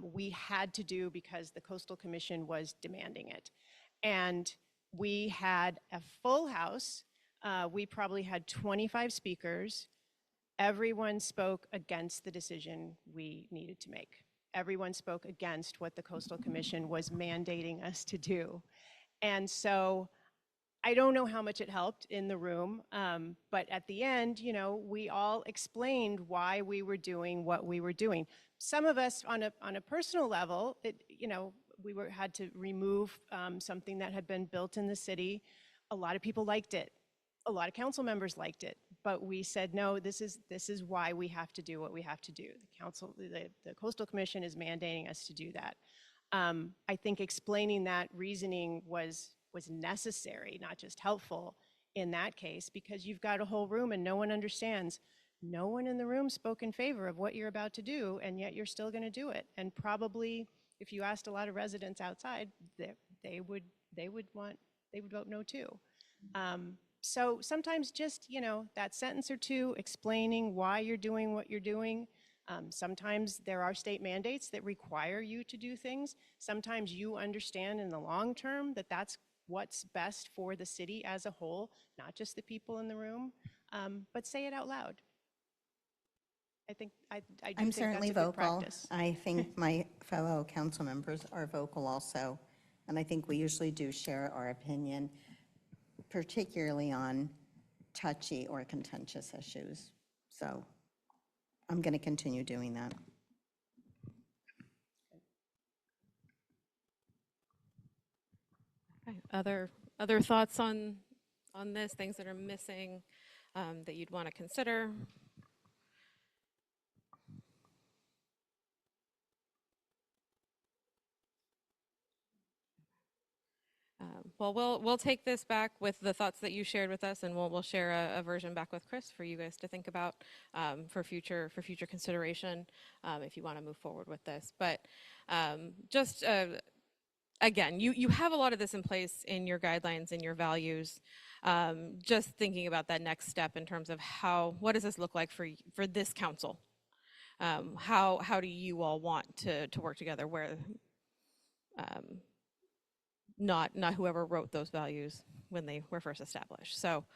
we had to do because the Coastal Commission was demanding it. And we had a full house. We probably had 25 speakers. Everyone spoke against the decision we needed to make. Everyone spoke against what the Coastal Commission was mandating us to do. And so I don't know how much it helped in the room, but at the end, you know, we all explained why we were doing what we were doing. Some of us on a personal level, you know, we had to remove something that had been built in the city. A lot of people liked it. A lot of council members liked it, but we said, no, this is why we have to do what we have to do. The Coastal Commission is mandating us to do that. I think explaining that reasoning was necessary, not just helpful in that case, because you've got a whole room and no one understands. No one in the room spoke in favor of what you're about to do, and yet you're still going to do it. And probably, if you asked a lot of residents outside, they would vote no too. So sometimes just, you know, that sentence or two explaining why you're doing what you're doing. Sometimes there are state mandates that require you to do things. Sometimes you understand in the long term that that's what's best for the city as a whole, not just the people in the room, but say it out loud. I think I'm certainly that's a good vocal. practice. I think my fellow council members are vocal also, and I think we usually do share our opinion, particularly on touchy or contentious issues. So I'm going to continue doing that. Okay. Other thoughts on this, things that are missing that you'd want to consider? Well, we'll take this back with the thoughts that you shared with us, and we'll share a version back with Chris for you guys to think about for future consideration if you want to move forward with this. But just again, you have a lot of this in place in your guidelines and your values. Just thinking about that next step in terms of what does this look like for this council? How do you all want to work together? Where not whoever wrote those values when they were first established. So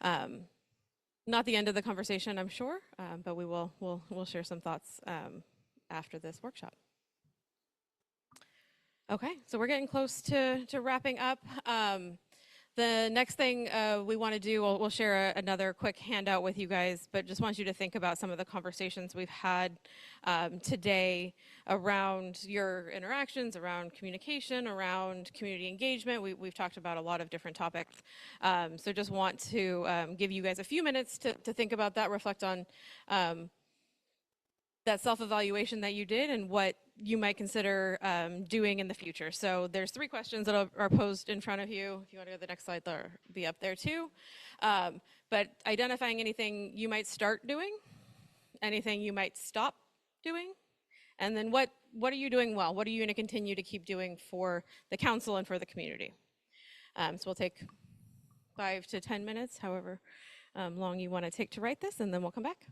not the end of the conversation, I'm sure, but we'll share some thoughts after this workshop. Okay, so we're getting close to wrapping up. The next thing we want to do, we'll share another quick handout with you guys, but just want you to think about some of the conversations we've had today around your interactions, around communication, around community engagement. We've talked about a lot of different topics. So just want to give you guys a few minutes to think about that, reflect on that self-evaluation that you did and what you might consider doing in the future. So there's 3 questions that are posed in front of you. If you want to go to the next slide, they'll be up there too. But identifying anything you might start doing, anything you might stop doing, and then what are you doing well? What are you going to continue to keep doing for the council and for the community? So we'll take 5 to 10 minutes, however long you want to take to write this, and then we'll come back.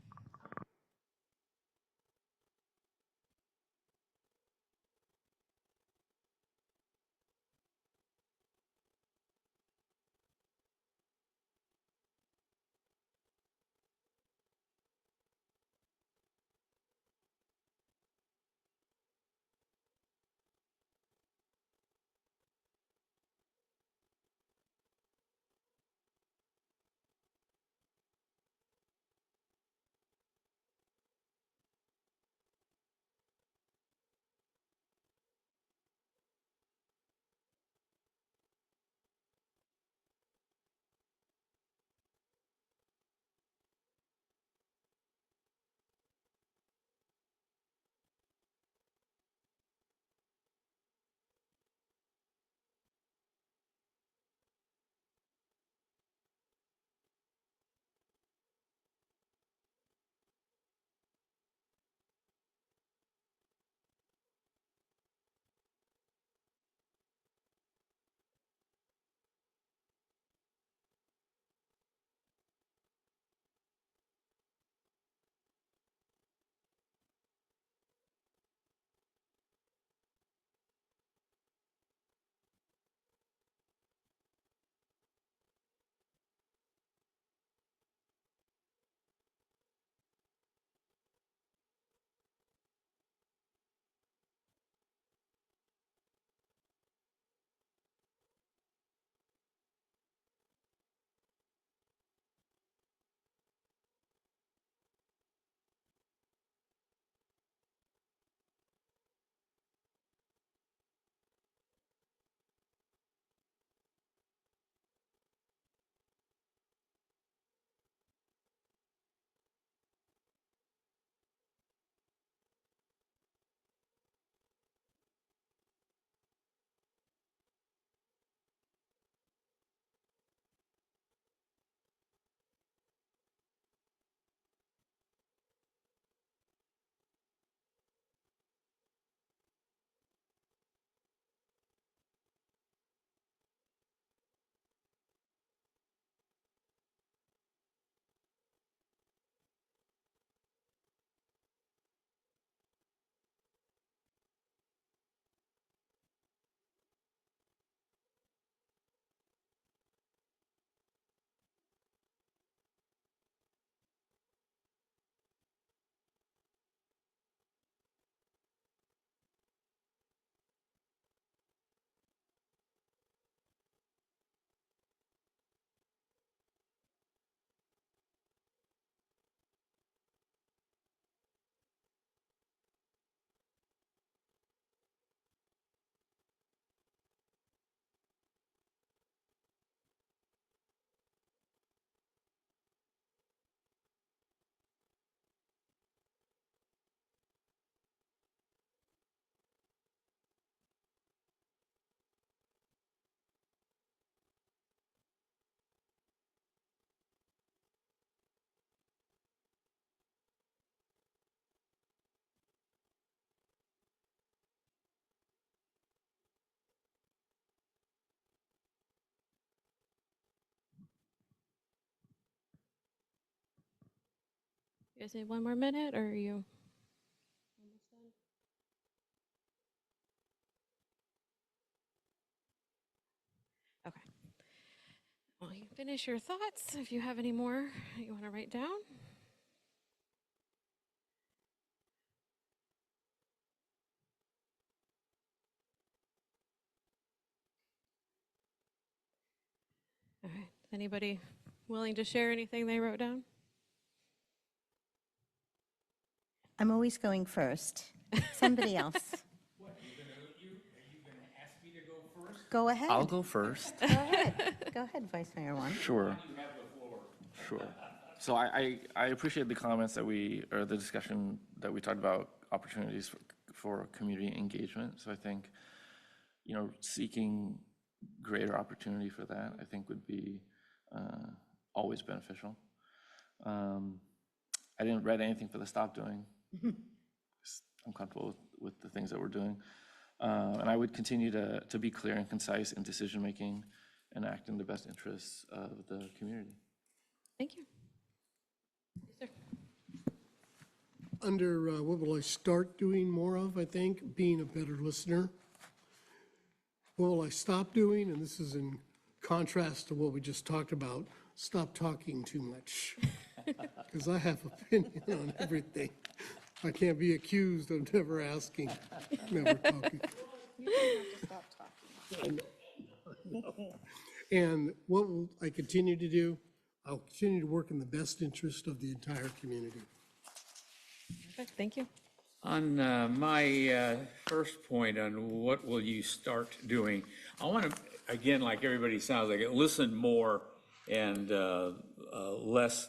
You guys need 1 more minute, or are you almost done? Okay. Well, you can finish your thoughts if you have any more you want to write down. All right. Anybody willing to share anything they wrote down? I'm always going first. Somebody else. What, are you going to ask me to go first? Go ahead. I'll go first. Go ahead. Go ahead, Vice Mayor Juan. Sure. Sure. So I appreciate the comments that or the discussion that we talked about opportunities for community engagement. So I think, seeking greater opportunity for that, I think would be always beneficial. I didn't read anything for the stop doing. I'm comfortable with the things that we're doing. And I would continue to be clear and concise in decision-making and act in the best interests of the community. Thank you. Yes, sir. Under what will I start doing more of, I think, being a better listener. What will I stop doing? And this is in contrast to what we just talked about, stop talking too much. Because I have opinion on everything. I can't be accused of never asking, never talking. And what will I continue to do? I'll continue to work in the best interest of the entire community. Perfect. Thank you. On my first point on what will you start doing, I want to, again, like everybody sounds like it, listen more and less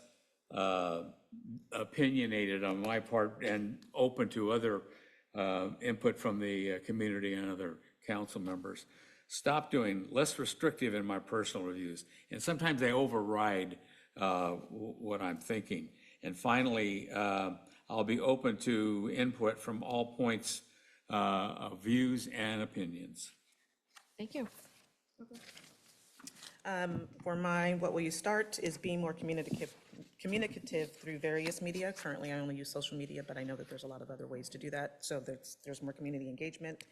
opinionated on my part and open to other input from the community and other council members. Stop doing less restrictive in my personal reviews. And sometimes they override what I'm thinking. And finally, I'll be open to input from all points of views and opinions. Thank you. For mine, what will you start is being more communicative through various media. Currently, I only use social media, but I know that there's a lot of other ways to do that. So there's more community engagement.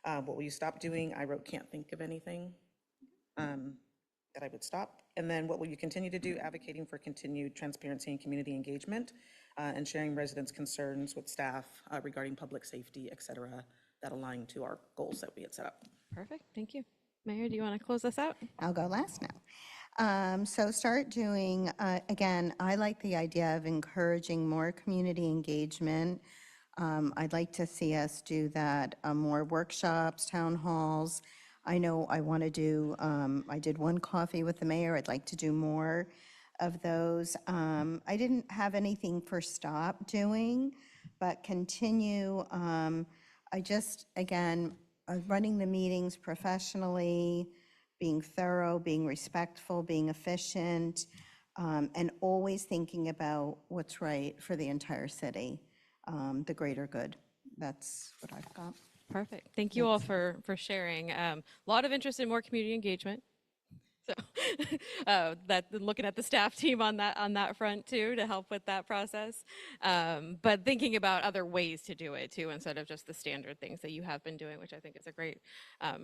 What will you stop doing? I wrote, can't think of anything that I would stop. And then what will you continue to do? Advocating for continued transparency and community engagement and sharing residents' concerns with staff regarding public safety, et cetera, that align to our goals that we had set up. Perfect. Thank you. Mayor, do you want to close us out? I'll go last now. So start doing, again, I like the idea of encouraging more community engagement. I'd like to see us do that, more workshops, town halls. I know I want to do, I did one coffee with the mayor. I'd like to do more of those. I didn't have anything for stop doing, but continue. I just, again, running the meetings professionally, being thorough, being respectful, being efficient, and always thinking about what's right for the entire city, the greater good. That's what I've got. Perfect. Thank you all for sharing. A lot of interest in more community engagement. So that looking at the staff team on that front too to help with that process, but thinking about other ways to do it too instead of just the standard things that you have been doing, which I think is a great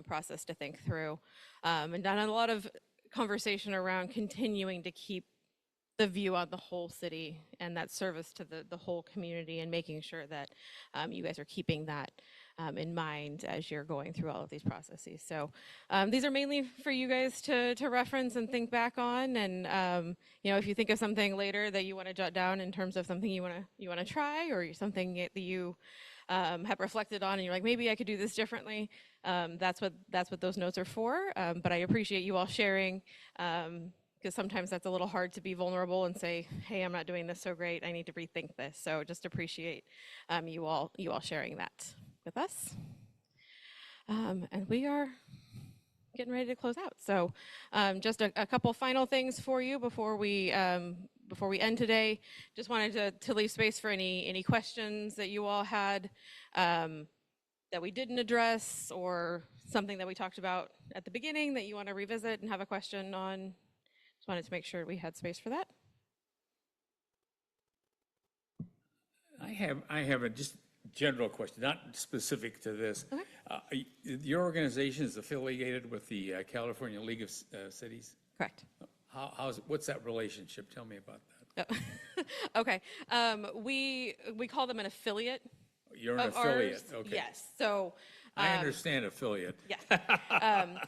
process to think through. And done a lot of conversation around continuing to keep the view on the whole city and that service to the whole community and making sure that you guys are keeping that in mind as you're going through all of these processes. So these are mainly for you guys to reference and think back on. And if you think of something later that you want to jot down in terms of something you want to try or something that you have reflected on and you're like, maybe I could do this differently. That's what those notes are for. But I appreciate you all sharing. Because sometimes that's a little hard to be vulnerable and say, hey, I'm not doing this so great. I need to rethink this. So just appreciate you all sharing that with us. And we are getting ready to close out. So just a couple final things for you before we end today. Just wanted to leave space for any questions that you all had that we didn't address or something that we talked about at the beginning that you want to revisit and have a question on. Just wanted to make sure we had space for that. I have a just general question, not specific to this. Okay. Your organization is affiliated with the California League of Cities? Correct. What's that relationship? Tell me about that. Oh. Okay. We call them an affiliate. You're an of affiliate, ours. okay. Yes. So I understand affiliate. yes.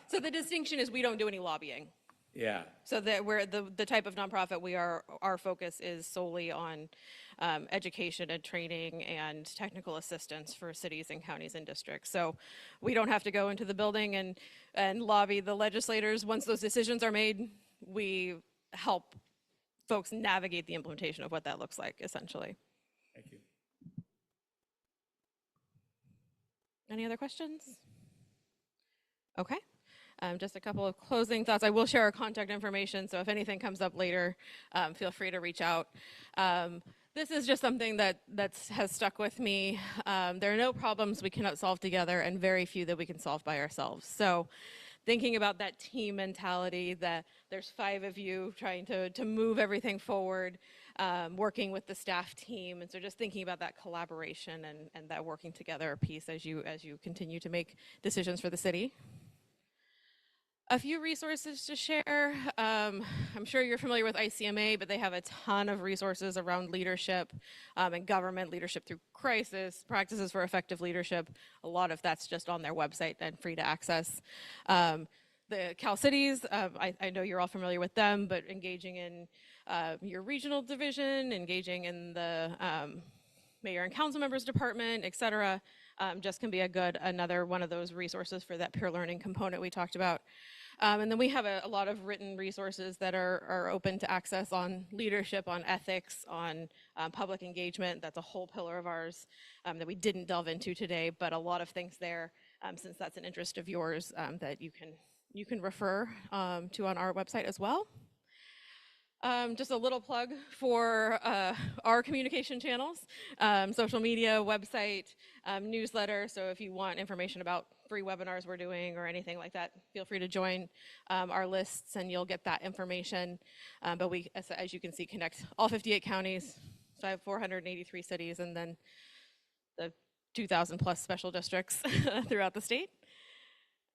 So the distinction is we don't do any lobbying. Yeah. So that we're the type of nonprofit we are, our focus is solely on education and training and technical assistance for cities and counties and districts. So we don't have to go into the building and lobby the legislators. Once those decisions are made, we help folks navigate the implementation of what that looks like, essentially. Thank you. Any other questions? Okay. Just a couple of closing thoughts. I will share our contact information, so if anything comes up later, feel free to reach out. This is just something that has stuck with me. There are no problems we cannot solve together, and very few that we can solve by ourselves. So thinking about that team mentality, that there's 5 of you trying to move everything forward, working with the staff team, and so just thinking about that collaboration and that working together piece as you continue to make decisions for the city. A few resources to share. I'm sure you're familiar with ICMA, but they have a ton of resources around leadership and government, leadership through crisis, practices for effective leadership. A lot of that's just on their website and free to access. The Cal Cities, I know you're all familiar with them, but engaging in your regional division, engaging in the mayor and council members department, et cetera, just can be another one of those resources for that peer learning component we talked about. And then we have a lot of written resources that are open to access on leadership, on ethics, on public engagement. That's a whole pillar of ours that we didn't delve into today, but a lot of things there, since that's an interest of yours, that you can refer to on our website as well. Just a little plug for our communication channels, social media, website, newsletter. So if you want information about free webinars we're doing or anything like that, feel free to join our lists and you'll get that information. But we, as you can see, connect all 58 counties, so I have 483 cities, and then the 2,000 plus special districts throughout the state.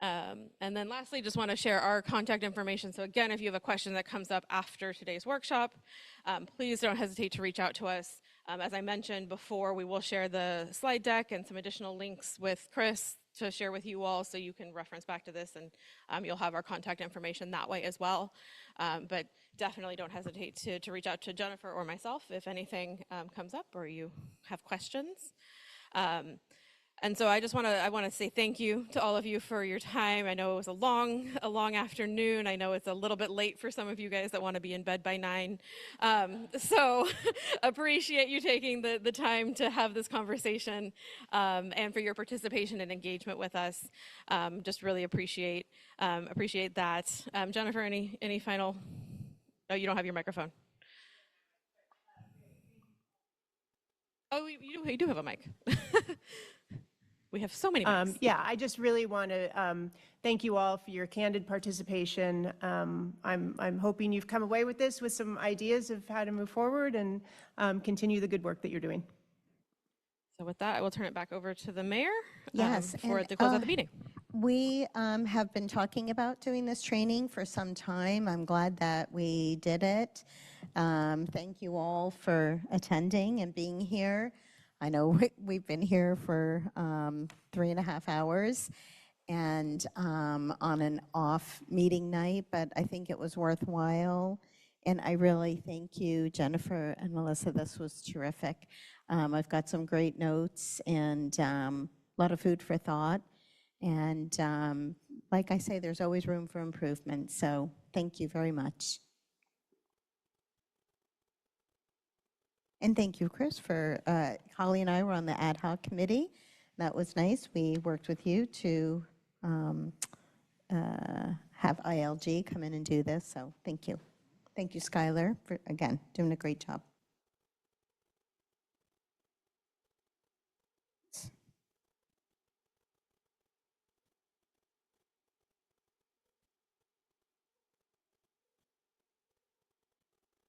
And then lastly, just want to share our contact information. So again, if you have a question that comes up after today's workshop, please don't hesitate to reach out to us. As I mentioned before, we will share the slide deck and some additional links with Chris to share with you all so you can reference back to this, and you'll have our contact information that way as well. But definitely don't hesitate to reach out to Jennifer or myself if anything comes up or you have questions. And so I want to say thank you to all of you for your time. I know it was a long afternoon. I know it's a little bit late for some of you guys that want to be in bed by 9. So appreciate you taking the time to have this conversation and for your participation and engagement with us. Just really appreciate that. Jennifer, any final? Oh, you don't have your microphone. Oh, you do have a mic. We have so many mics. Yeah, I just really want to thank you all for your candid participation. I'm hoping you've come away with this with some ideas of how to move forward and continue the good work that you're doing. So with that, I will turn it back over to the mayor Yes, for and, to close out the meeting. We have been talking about doing this training for some time. I'm glad that we did it. Thank you all for attending and being here. I know we've been here for 3.5 hours and on an off meeting night, but I think it was worthwhile. And I really thank you, Jennifer and Melissa. This was terrific. I've got some great notes and a lot of food for thought. And like I say, there's always room for improvement. So thank you very much. And thank you, Chris, for Holly and I were on the ad hoc committee. That was nice. We worked with you to have ILG come in and do this. So thank you. Thank you, Skylar, for, again, doing a great job.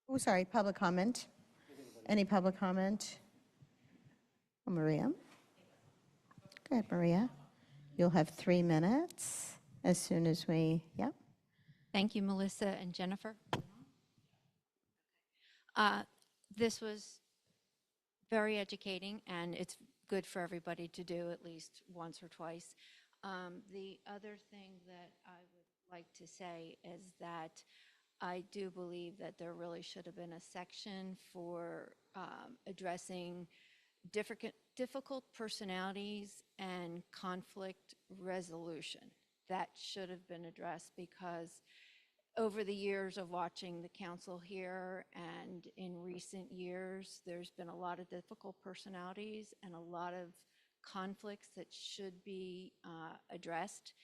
Oh, sorry, public comment. Any public comment? Oh, Maria? Good, Maria. You'll have 3 minutes as soon as we, yep. Thank you, Melissa and Jennifer. This was very educating, and it's good for everybody to do at least once or twice. The other thing that I would like to say is that I do believe that there really should have been a section for addressing difficult personalities and conflict resolution. That should have been addressed because over the years of watching the council here and in recent years, there's been a lot of difficult personalities and a lot of conflicts that should be addressed.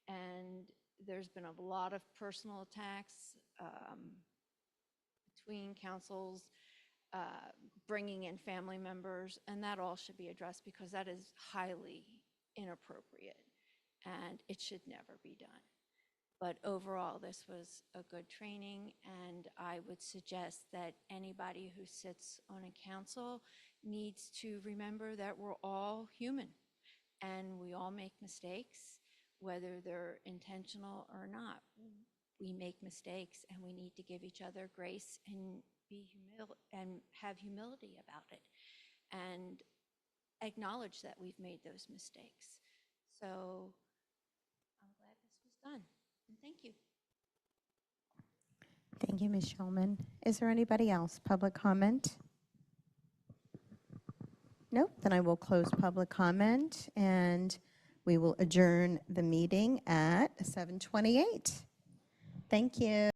And there's been a lot of personal attacks between councils, bringing in family members, and that all should be addressed because that is highly inappropriate and it should never be done. But overall, this was a good training, and I would suggest that anybody who sits on a council needs to remember that we're all human and we all make mistakes, whether they're intentional or not. We make mistakes and we need to give each other grace and have humility about it and acknowledge that we've made those mistakes. So I'm glad this was done. And thank you. Thank you, Ms. Shulman. Is there anybody else? Public comment? Nope, then I will close public comment and we will adjourn the meeting at 7:28. Thank you.